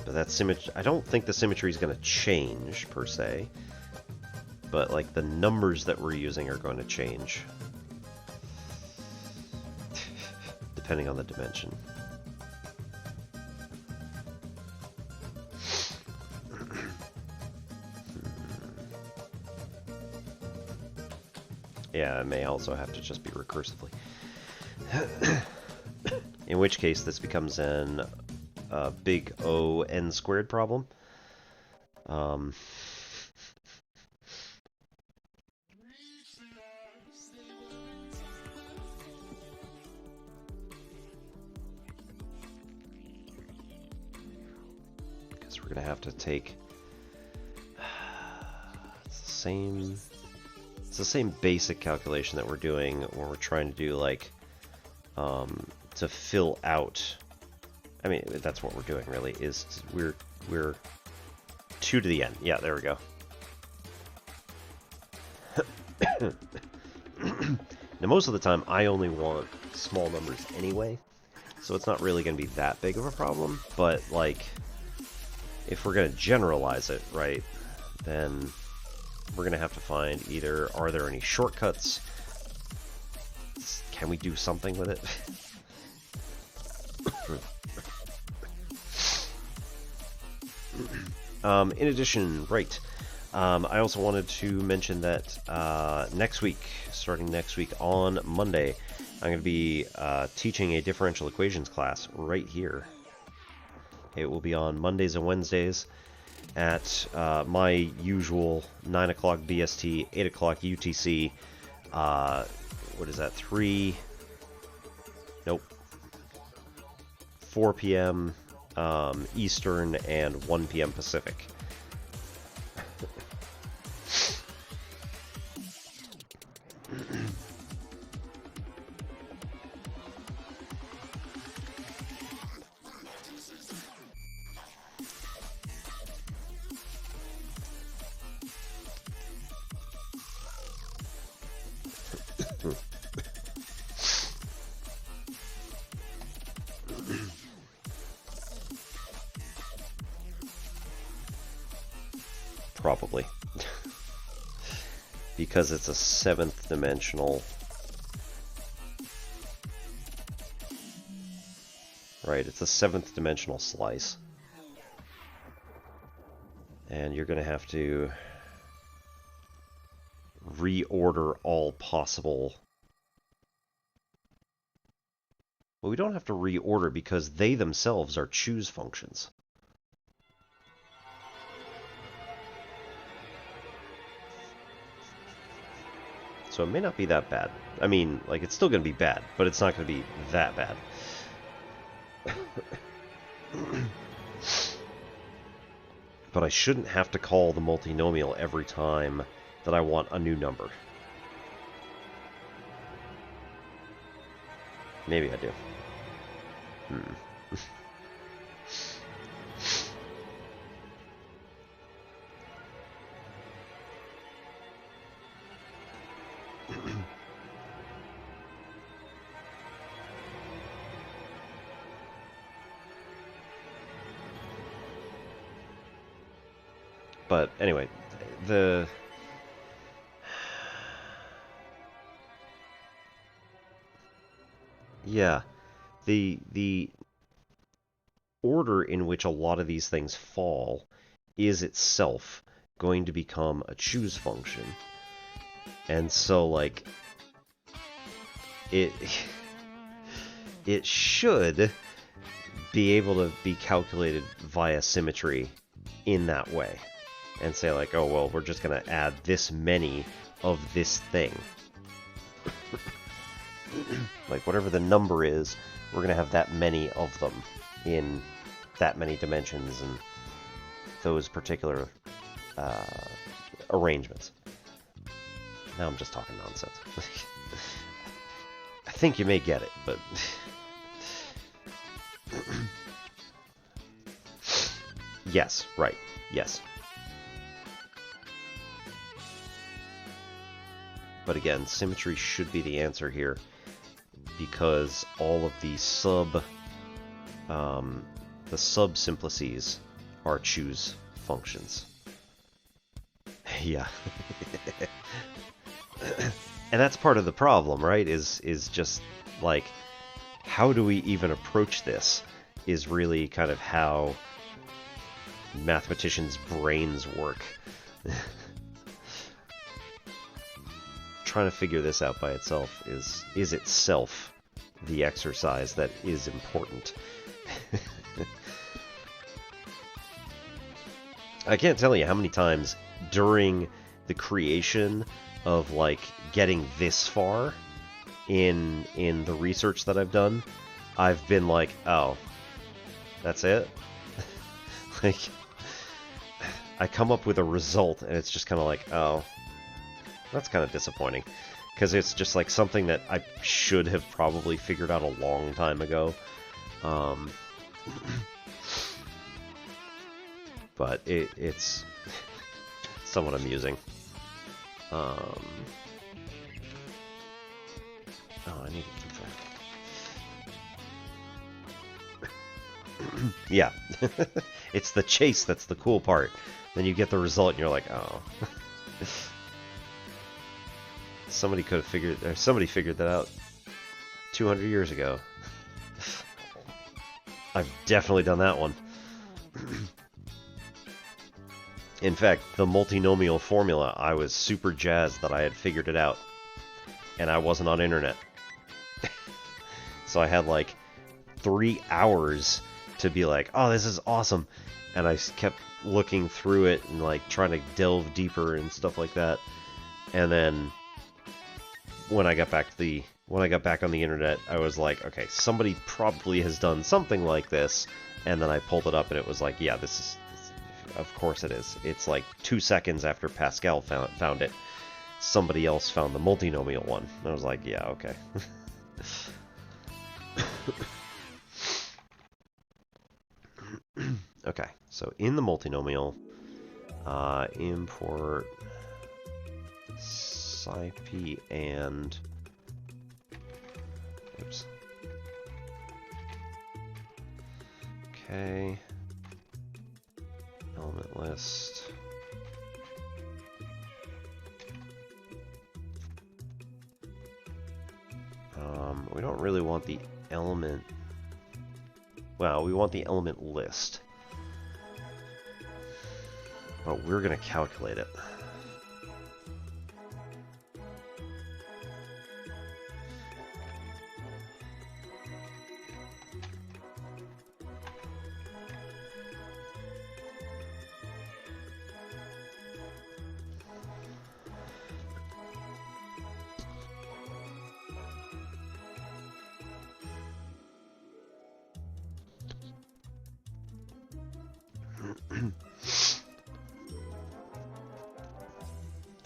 that symmetry, I don't think the symmetry is going to change per se, but like the numbers that we're using are going to change depending on the dimension. Yeah, it may also have to just be recursively. In which case, this becomes an big O n squared problem. Because we're going to have to take... It's the same basic calculation that we're doing when we're trying to do, like, to fill out... I mean, that's what we're doing, really, is we're 2 to the n. Yeah, there we go. Now, most of the time, I only want small numbers anyway, so it's not really going to be that big of a problem, but, like, if we're going to generalize it, right, then we're going to have to find either, are there any shortcuts? Can we do something with it? In addition, right, I also wanted to mention that next week, starting next week on Monday, I'm going to be teaching a differential equations class right here. It will be on Mondays and Wednesdays at my usual 9 o'clock BST, 8 o'clock UTC. What is that? 4 p.m. Eastern and 1 p.m. Pacific. Probably. Because it's a 7th dimensional. Right, it's a 7th dimensional slice. And you're going to have to reorder all possible... Well, we don't have to reorder because they themselves are choose functions. So it may not be that bad. I mean, like, it's still going to be bad, but it's not going to be that bad. But I shouldn't have to call the multinomial every time that I want a new number. Maybe I do. But anyway, the order in which a lot of these things fall is itself going to become a choose function. And so, like, it should be able to be calculated via symmetry in that way. And say, like, oh, well, we're just going to add this many of this thing. Like, whatever the number is, we're going to have that many of them in that many dimensions and those particular arrangements. Now I'm just talking nonsense. I think you may get it, but... Yes, right. Yes. But again, symmetry should be the answer here, because all of the sub-simplices are choose functions. Yeah. And that's part of the problem, right? Is just, like, how do we even approach this is really kind of how mathematicians' brains work. Trying to figure this out by itself is itself the exercise that is important. I can't tell you how many times during the creation of, like, getting this far in the research that I've done, I've been like, oh, that's it? Like, I come up with a result and it's just kind of like, oh, that's kind of disappointing, because it's just like something that I should have probably figured out a long time ago. But it's somewhat amusing. Oh, I need to keep that. Yeah. It's the chase that's the cool part. Then you get the result and you're like, oh. Somebody could have figured, or somebody figured that out 200 years ago. I've definitely done that one. In fact, the multinomial formula, I was super jazzed that I had figured it out. And I wasn't on internet. So I had like 3 hours to be like, oh, this is awesome. And I kept looking through it and like trying to delve deeper and stuff like that. And then when I got back on the internet, I was like, okay, somebody probably has done something like this. And then I pulled it up and it was like, yeah, of course it is. It's like 2 seconds after Pascal found it. Somebody else found the multinomial one. And I was like, yeah, okay. Okay, so in the multinomial, import SciP and... Oops. Okay. Element list. We don't really want the element... Well, we want the element list. But we're going to calculate it.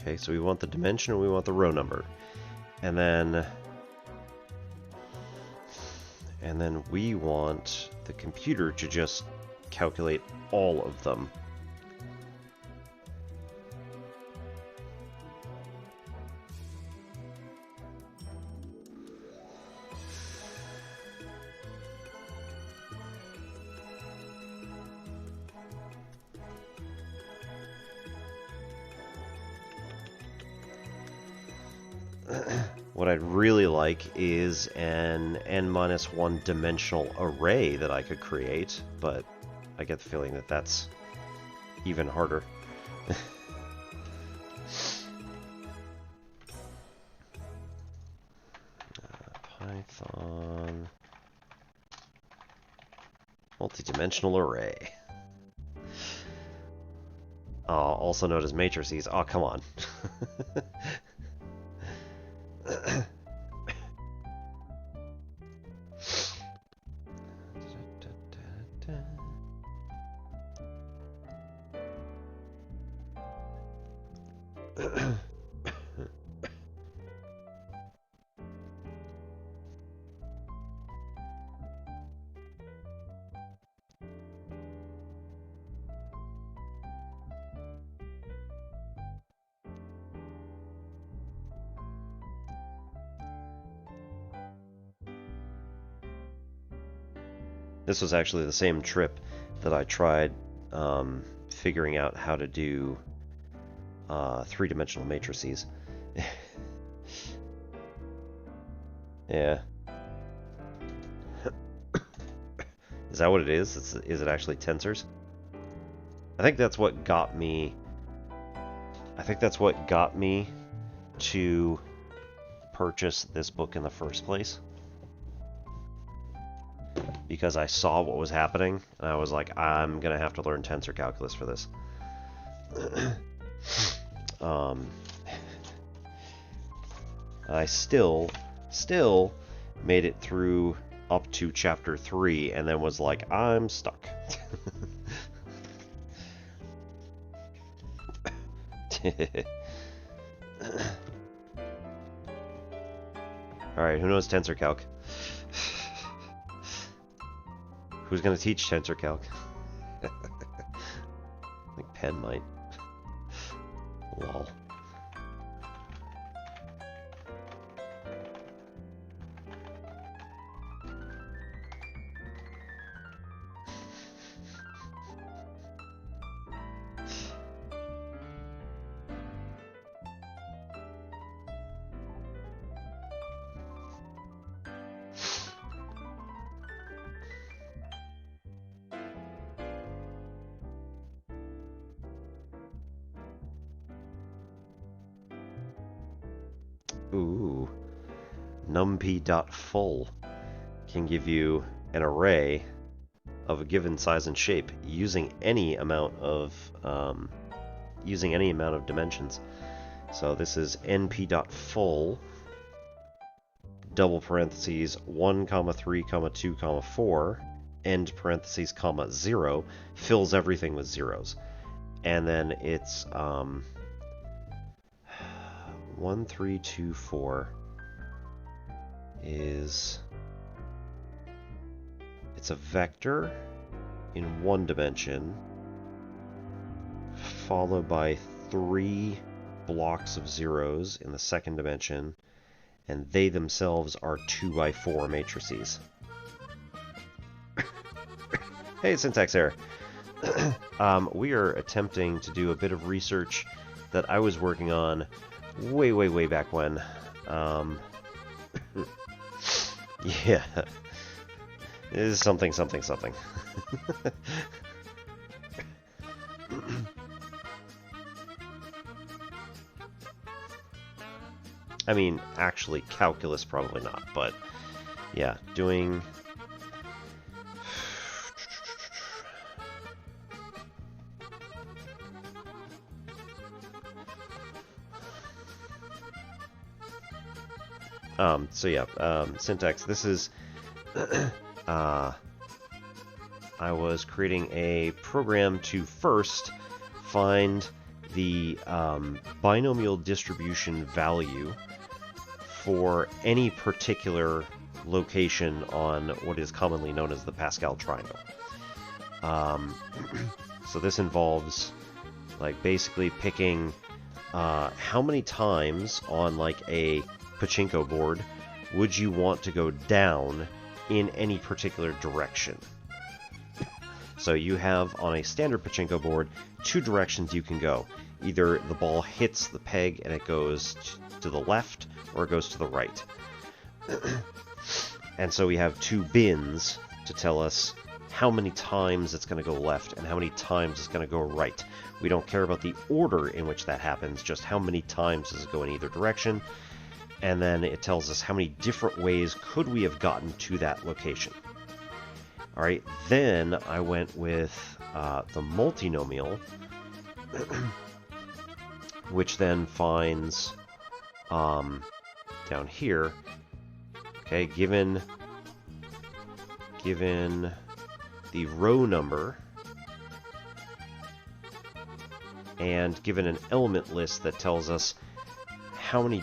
Okay, so we want the dimension and we want the row number. And then we want the computer to just calculate all of them. What I'd really like is an n-1 dimensional array that I could create, but I get the feeling that that's even harder. Python multidimensional array. Also known as matrices. Oh, come on. This was actually the same trip that I tried figuring out how to do three-dimensional matrices. Yeah. Is that what it is? Is it actually tensors? I think that's what got me... to purchase this book in the first place. Because I saw what was happening, and I was like, I'm gonna have to learn tensor calculus for this. I still made it through up to chapter 3, and then was like, I'm stuck. Alright, who knows tensor calc? Who's gonna teach tensor calc? I think Penn might. Lol. Ooh. numpy.full can give you an array of a given size and shape using any amount of dimensions. So this is np.full double parentheses 1, 3, 2, 4 end parentheses comma 0 fills everything with zeros, and then it's 1, 3, 2, 4 is it's a vector in one dimension followed by 3 blocks of zeros in the second dimension, and they themselves are 2 by 4 matrices. Hey, syntax error. We are attempting to do a bit of research that I was working on way back when. Yeah. It is something. I mean, actually, calculus probably not, but yeah, doing... so yeah, syntax, this is... I was creating a program to first find the binomial distribution value for any particular location on what is commonly known as the Pascal triangle. So this involves like basically picking how many times on like a pachinko board would you want to go down in any particular direction. So you have on a standard pachinko board 2 directions you can go. Either the ball hits the peg and it goes to the left, or it goes to the right. And so we have 2 bins to tell us how many times it's going to go left and how many times it's going to go right. We don't care about the order in which that happens, just how many times does it go in either direction. And then it tells us how many different ways could we have gotten to that location. Alright, then I went with the multinomial, which then finds down here, okay, given the row number and given an element list that tells us how many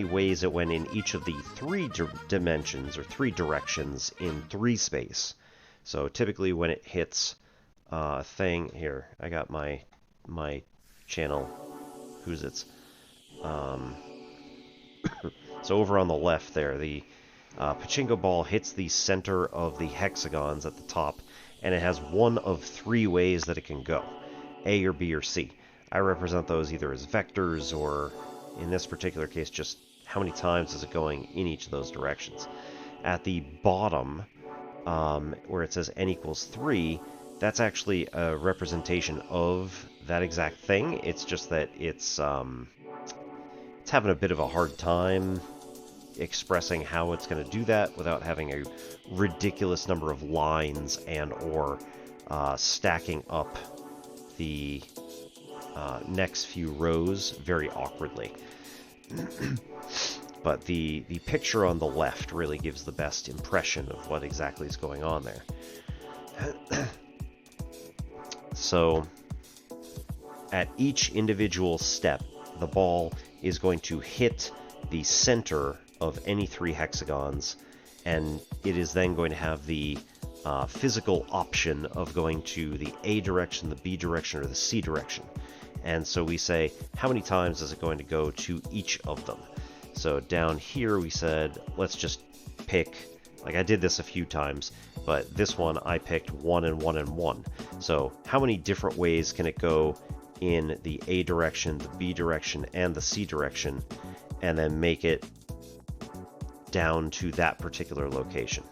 ways it went in each of the 3 dimensions or 3 directions in 3 space. So typically when it hits a thing here, I got my channel, who's it's so over on the left there, the pachinko ball hits the center of the hexagons at the top, and it has one of 3 ways that it can go, A or B or C. I represent those either as vectors or, in this particular case, just how many times is it going in each of those directions. At the bottom, where it says n equals 3, that's actually a representation of that exact thing. It's just that it's having a bit of a hard time expressing how it's going to do that without having a ridiculous number of lines and or stacking up the next few rows very awkwardly. But the picture on the left really gives the best impression of what exactly is going on there. So at each individual step, the ball is going to hit the center of any 3 hexagons, and it is then going to have the physical option of going to the A direction, the B direction, or the C direction. And so we say, how many times is it going to go to each of them? So down here we said, let's just pick, like I did this a few times, but this one I picked 1 and 1 and 1. So how many different ways can it go in the A direction, the B direction, and the C direction, and then make it down to that particular location?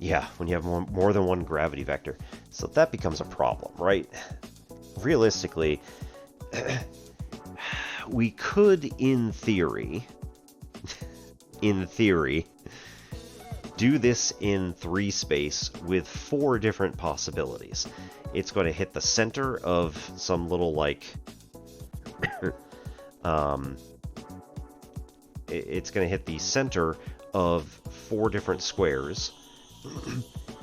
Yeah, when you have more than one gravity vector. So that becomes a problem, right? Realistically, we could, in theory, do this in 3 space with 4 different possibilities. It's going to hit the center of some little, like, it's going to hit the center of 4 different squares,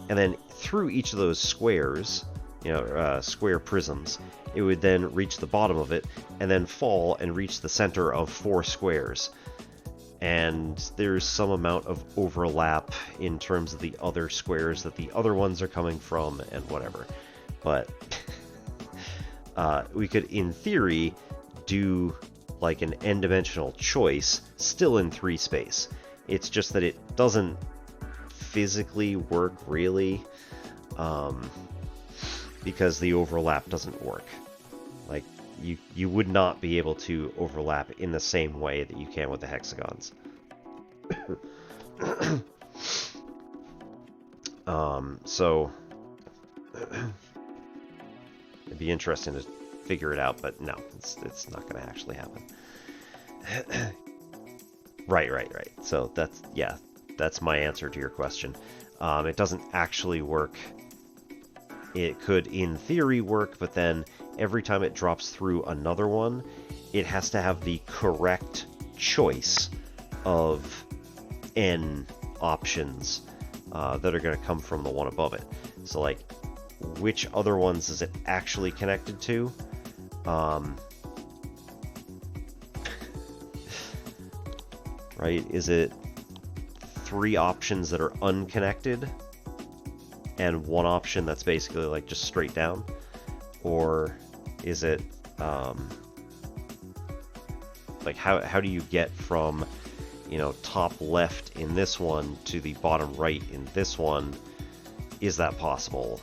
and then through each of those squares, square prisms, it would then reach the bottom of it, and then fall and reach the center of 4 squares. And there's some amount of overlap in terms of the other squares that the other ones are coming from, and whatever. But we could, in theory, do like an n-dimensional choice still in 3 space. It's just that it doesn't physically work, really, because the overlap doesn't work. Like, you would not be able to overlap in the same way that you can with the hexagons. So it'd be interesting to figure it out, but no, it's not going to actually happen. Right. So that's my answer to your question. It doesn't actually work. It could, in theory, work, but then every time it drops through another one, it has to have the correct choice of n options that are going to come from the one above it. So, like, which other ones is it actually connected to? Right? Is it 3 options that are unconnected and 1 option that's basically like just straight down? Or is it like how do you get from top left in this one to the bottom right in this one? Is that possible?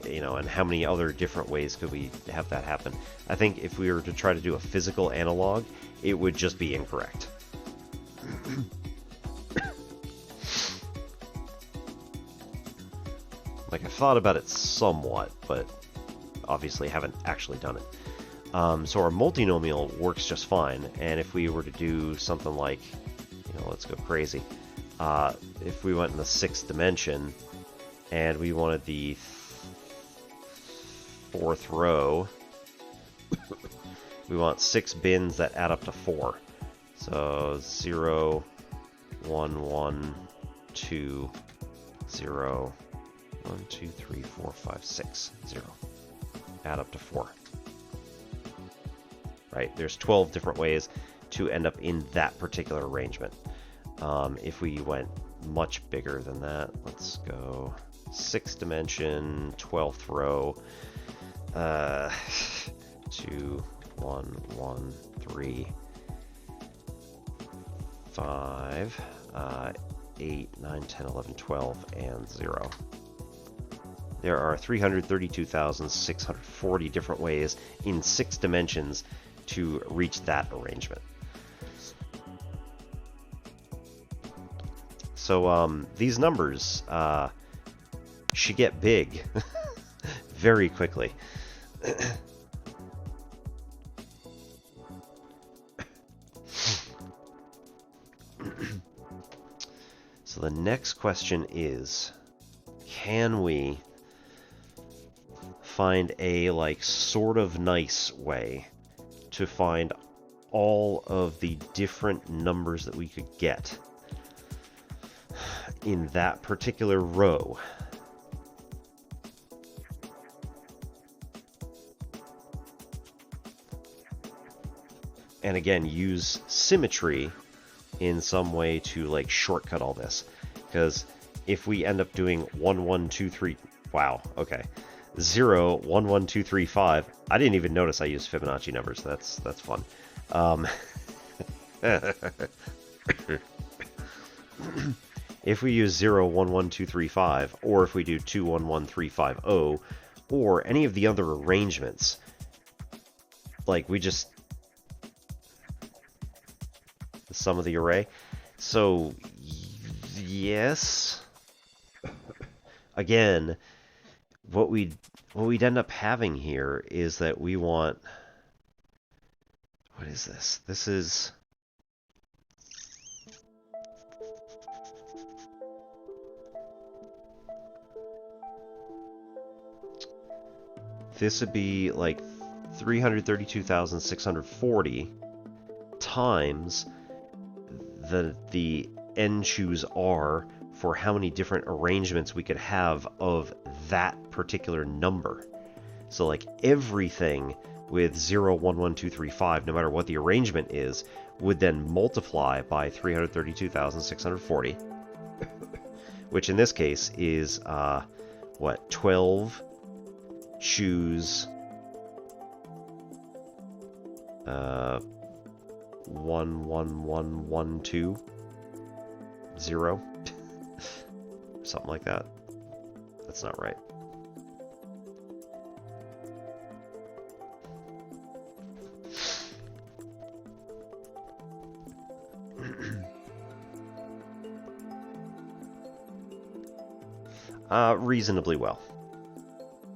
And how many other different ways could we have that happen? I think if we were to try to do a physical analog, it would just be incorrect. Like, I've thought about it somewhat, but obviously haven't actually done it. So our multinomial works just fine, and if we were to do something like, let's go crazy. If we went in the 6th dimension, and we wanted the 4th row, we want 6 bins that add up to 4. So 0, 1, 1, 2, 0, 1, 2, 3, 4, 5, 6, 0. Add up to 4. Right, there's 12 different ways to end up in that particular arrangement. If we went much bigger than that, let's go 6th dimension, 12th row, 2, 1, 1, 3, 5, 8, 9, 10, 11, 12, and 0. There are 332,640 different ways in 6 dimensions to reach that arrangement. So these numbers should get big very quickly. So the next question is, can we find a sort of nice way to find all of the different numbers that we could get in that particular row? And again, use symmetry in some way to shortcut all this. Because if we end up doing 1, 1, 2, 3, wow, okay. 0, 1, 1, 2, 3, 5. I didn't even notice I used Fibonacci numbers. That's fun. If we use 0, 1, 1, 2, 3, 5, or if we do 2, 1, 1, 3, 5, 0, or any of the other arrangements, we just the sum of the array. So yes, again, what we'd end up having here is that we want, what is this? This would be like 332,640 times the n choose r for how many different arrangements we could have of that particular number. So like everything with 0, 1, 1, 2, 3, 5, no matter what the arrangement is, would then multiply by 332,640, which in this case is, 12 choose 1, 1, 1, 1, 2, 0. Something like that. That's not right. Reasonably well,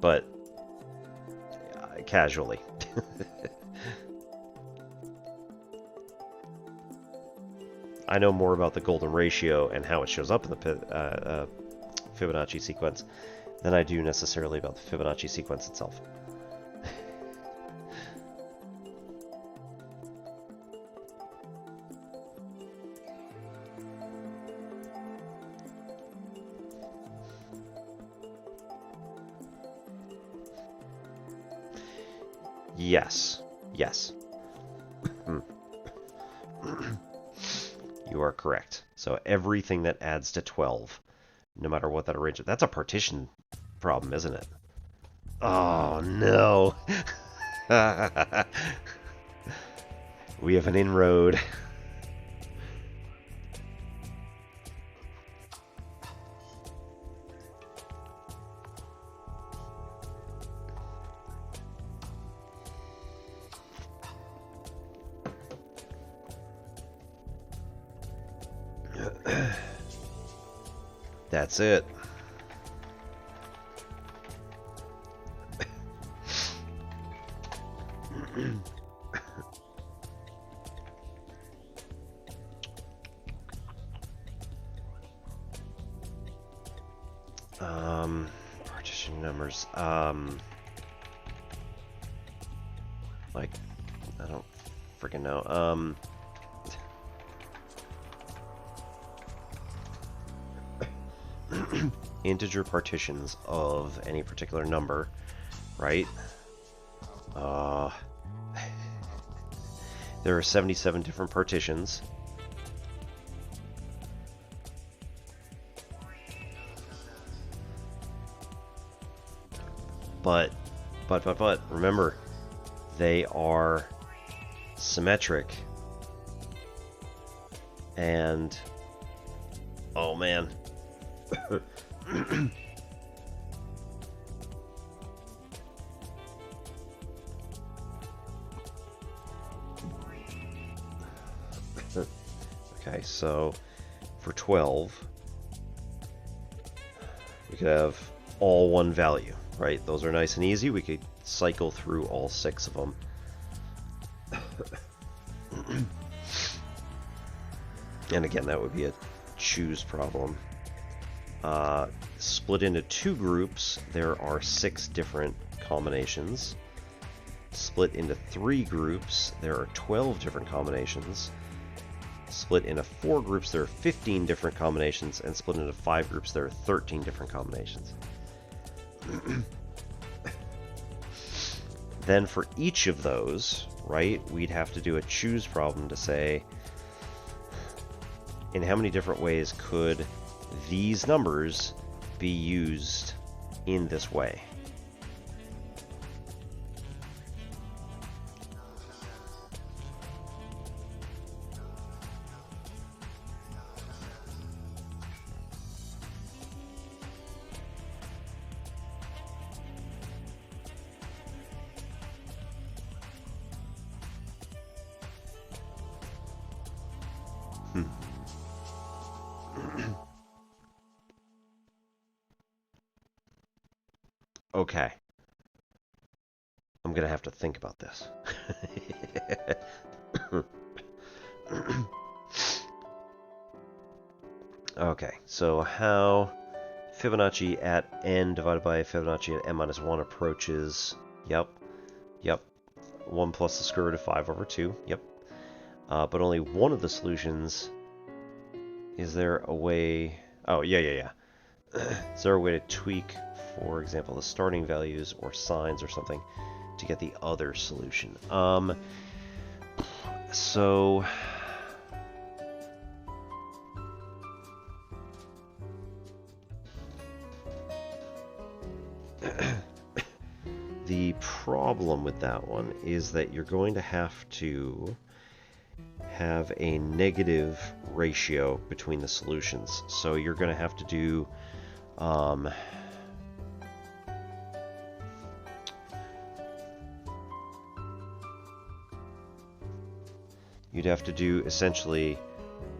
but casually. I know more about the golden ratio and how it shows up in the Fibonacci sequence than I do necessarily about the Fibonacci sequence itself. Yes. Yes. You are correct. So everything that adds to 12, no matter what that arrangement... That's a partition problem, isn't it? Oh, no. We have an inroad. That's it. Partition numbers. Like, I don't freaking know. Integer partitions of any particular number, right? There are 77 different partitions. But, remember, they are symmetric. And, oh man. Okay, so for 12, we could have all one value, right? Those are nice and easy. We could cycle through all 6 of them. And again, that would be a choose problem. Split into 2 groups, there are 6 different combinations. Split into 3 groups, there are 12 different combinations. Split into 4 groups, there are 15 different combinations. And split into 5 groups, there are 13 different combinations. Then for each of those, right, we'd have to do a choose problem to say, in how many different ways could these numbers be used in this way? Okay. I'm gonna have to think about this. Okay, so how Fibonacci at n divided by Fibonacci at n minus 1 approaches... Yep. 1 plus the square root of 5 over 2. Yep. But only one of the solutions... Is there a way... Oh, yeah. Is there a way to tweak, for example, the starting values or signs or something to get the other solution? So... The problem with that one is that you're going to have to have a negative ratio between the solutions. So you're going to have to do you'd have to do essentially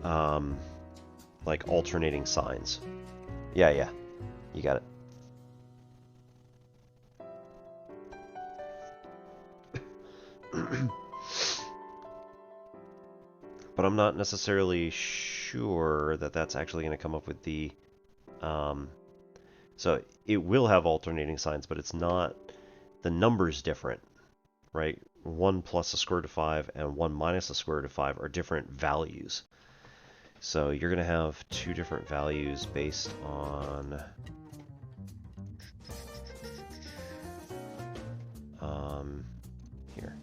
like alternating signs. Yeah, you got it. But I'm not necessarily sure that that's actually going to come up with the... So it will have alternating signs, but it's not... The number's different, right? 1 plus the square root of 5 and 1 minus the square root of 5 are different values. So you're going to have two different values based on... Here.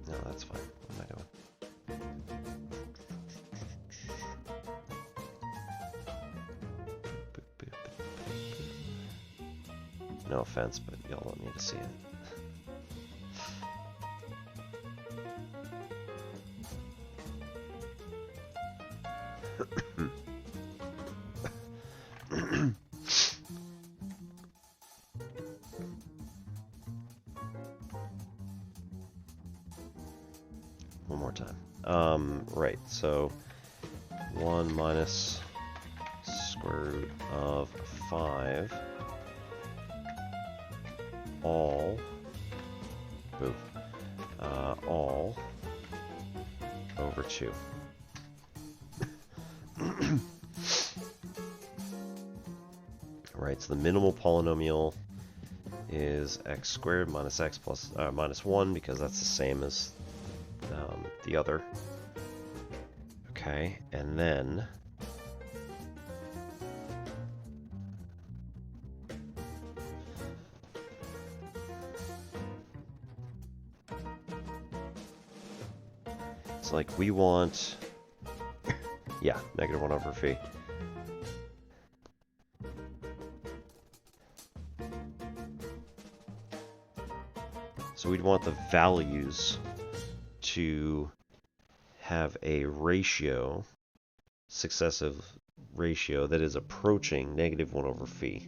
No, that's fine. What am I doing? No offense, but y'all don't need to see it. One more time. Right, so 1 minus square root of 5 all over 2. Right, so the minimal polynomial is x squared minus x plus minus 1 because that's the same as the other. Okay, and then it's like we want, yeah, negative 1 over phi. So we'd want the values to have a ratio, successive ratio, that is approaching negative 1 over phi.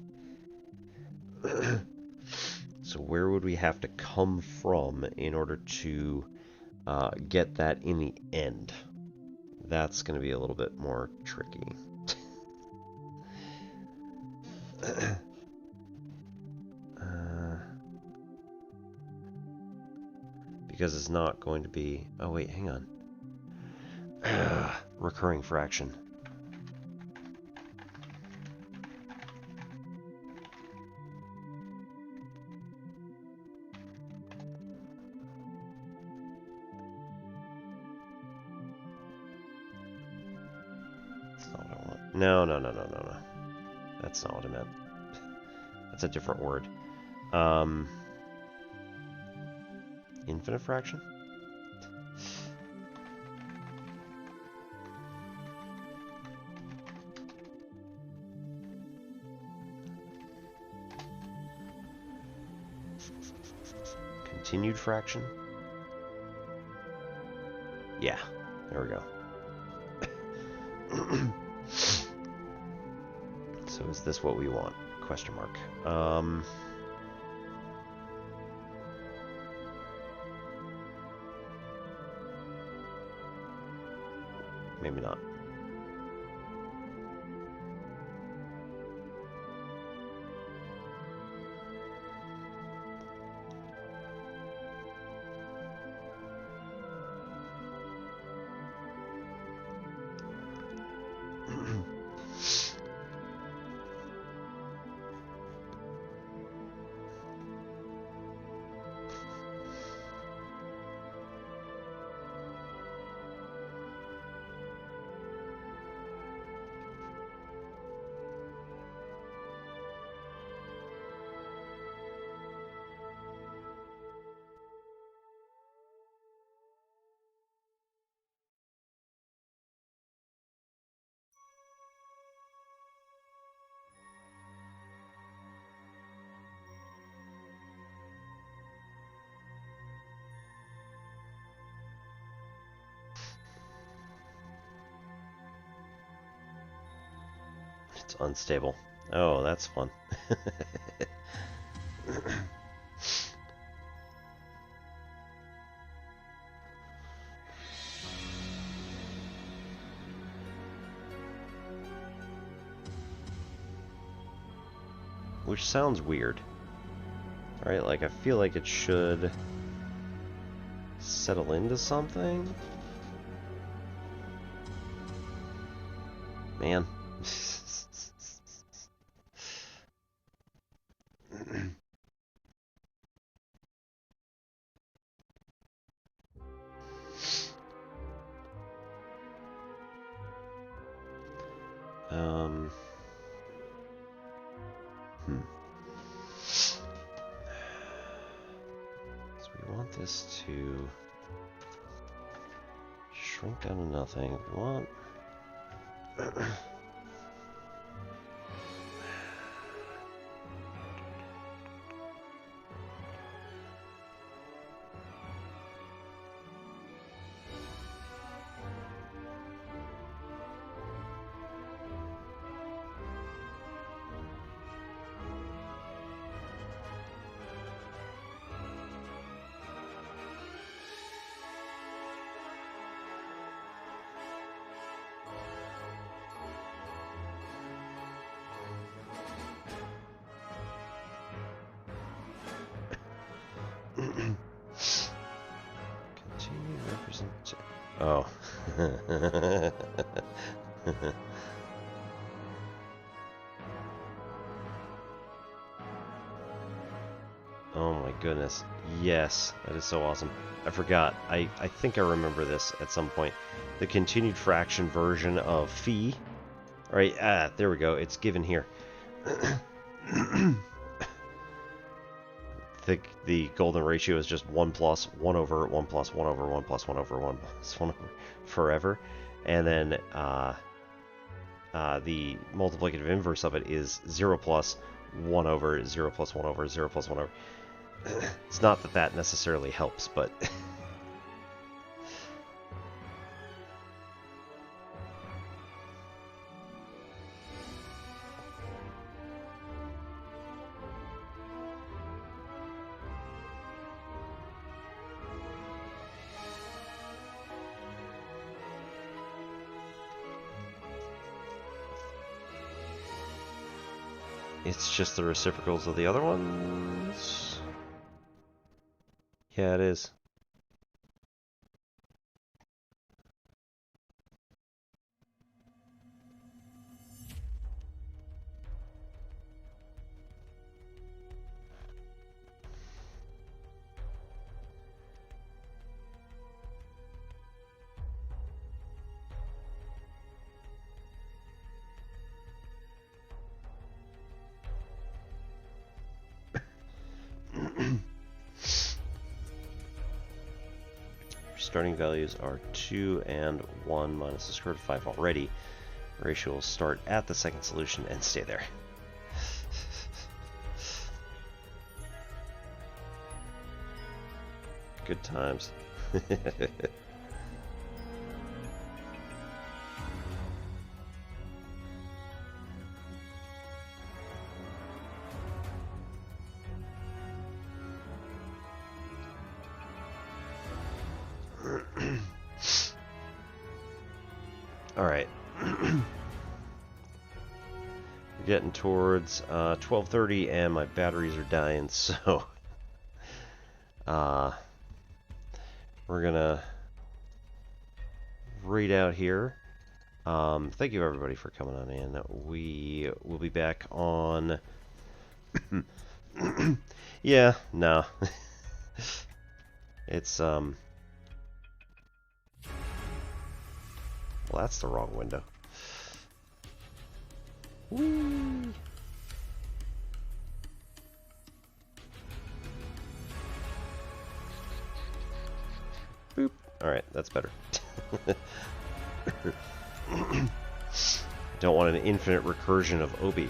So where would we have to come from in order to get that in the end? That's going to be a little bit more tricky. Because it's not going to be... Oh, wait, hang on. Recurring fraction. That's not what I want. No. That's not what I meant. That's a different word. Infinite fraction? Continued fraction? Yeah, there we go. So is this what we want? Question mark. maybe not. It's unstable. Oh, that's fun. Which sounds weird. Right? Like, I feel like it should settle into something. Man. So we want this to shrink down to nothing. If we want... Continue represent. Oh. Oh my goodness. Yes, that is so awesome. I forgot. I think I remember this at some point. The continued fraction version of phi. Alright, there we go. It's given here. The golden ratio is just 1 plus 1 over 1 plus 1 over 1 plus 1 over 1 plus 1 over forever. And then the multiplicative inverse of it is 0 plus 1 over 0 plus 1 over 0 plus 1 over. It's not that that necessarily helps, but... It's just the reciprocals of the other ones? Yeah, it is. Starting values are 2 and 1 minus the square root of 5 already. Ratio will start at the second solution and stay there. Good times. Alright. We're getting towards 12:30 and my batteries are dying, so we're gonna read out here. Thank you everybody for coming on in. We will be back on yeah, no. It's well, that's the wrong window. Whee! Boop. Alright, that's better. Don't want an infinite recursion of Obi.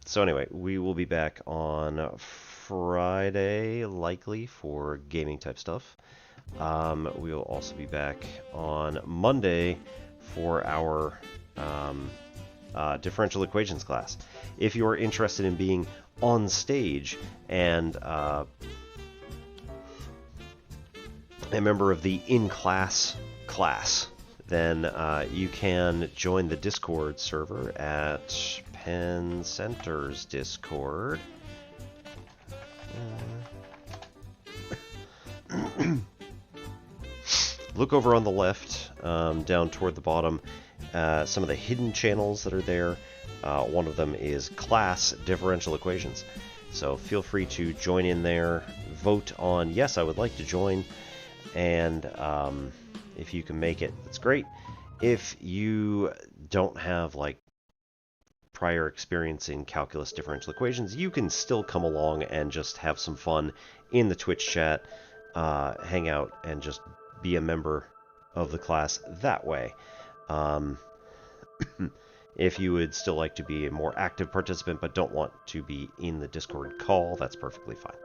So anyway, we will be back on Friday, likely, for gaming type stuff. We will also be back on Monday for our differential equations class. If you are interested in being on stage and a member of the in-class class, then you can join the Discord server at Penn Center's Discord. Look over on the left, down toward the bottom, some of the hidden channels that are there. One of them is class differential equations. So feel free to join in there, vote on, yes, I would like to join, and if you can make it, that's great. If you don't have like prior experience in calculus differential equations, you can still come along and just have some fun in the Twitch chat, hang out, and just be a member of the class that way. If you would still like to be a more active participant but don't want to be in the Discord call, that's perfectly fine.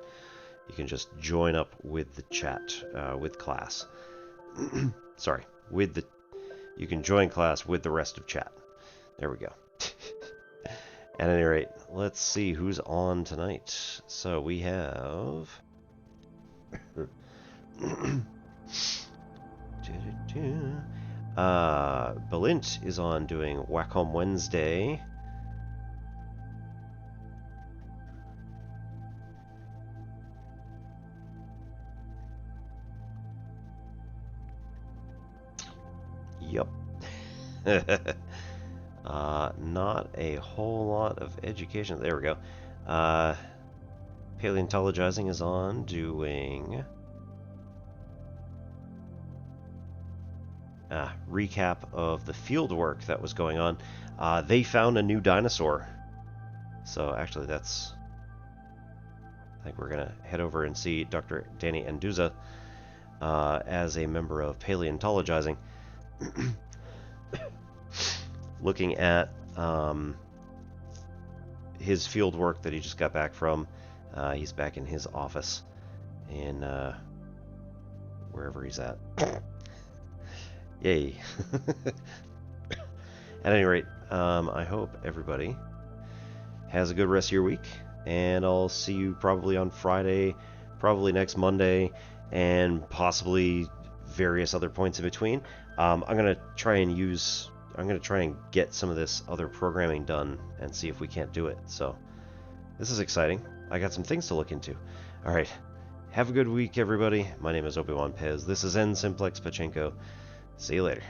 You can just join up with the chat, with class. Sorry, you can join class with the rest of chat. There we go. At any rate, let's see who's on tonight. So we have Balint is on doing Wacom Wednesday. Yup. Not a whole lot of education. There we go. Paleontologizing is on doing recap of the field work that was going on. They found a new dinosaur. So actually that's... I think we're going to head over and see Dr. Danny Anduza as a member of Paleontologizing. Looking at his field work that he just got back from. He's back in his office in wherever he's at. Yay. At any rate, I hope everybody has a good rest of your week, and I'll see you probably on Friday, probably next Monday, and possibly various other points in between. I'm gonna try and get some of this other programming done and see if we can't do it. So this is exciting. I got some things to look into. All right, have a good week, everybody. My name is Obi-Wan Pez. This is N Simplex Pachenko. See you later.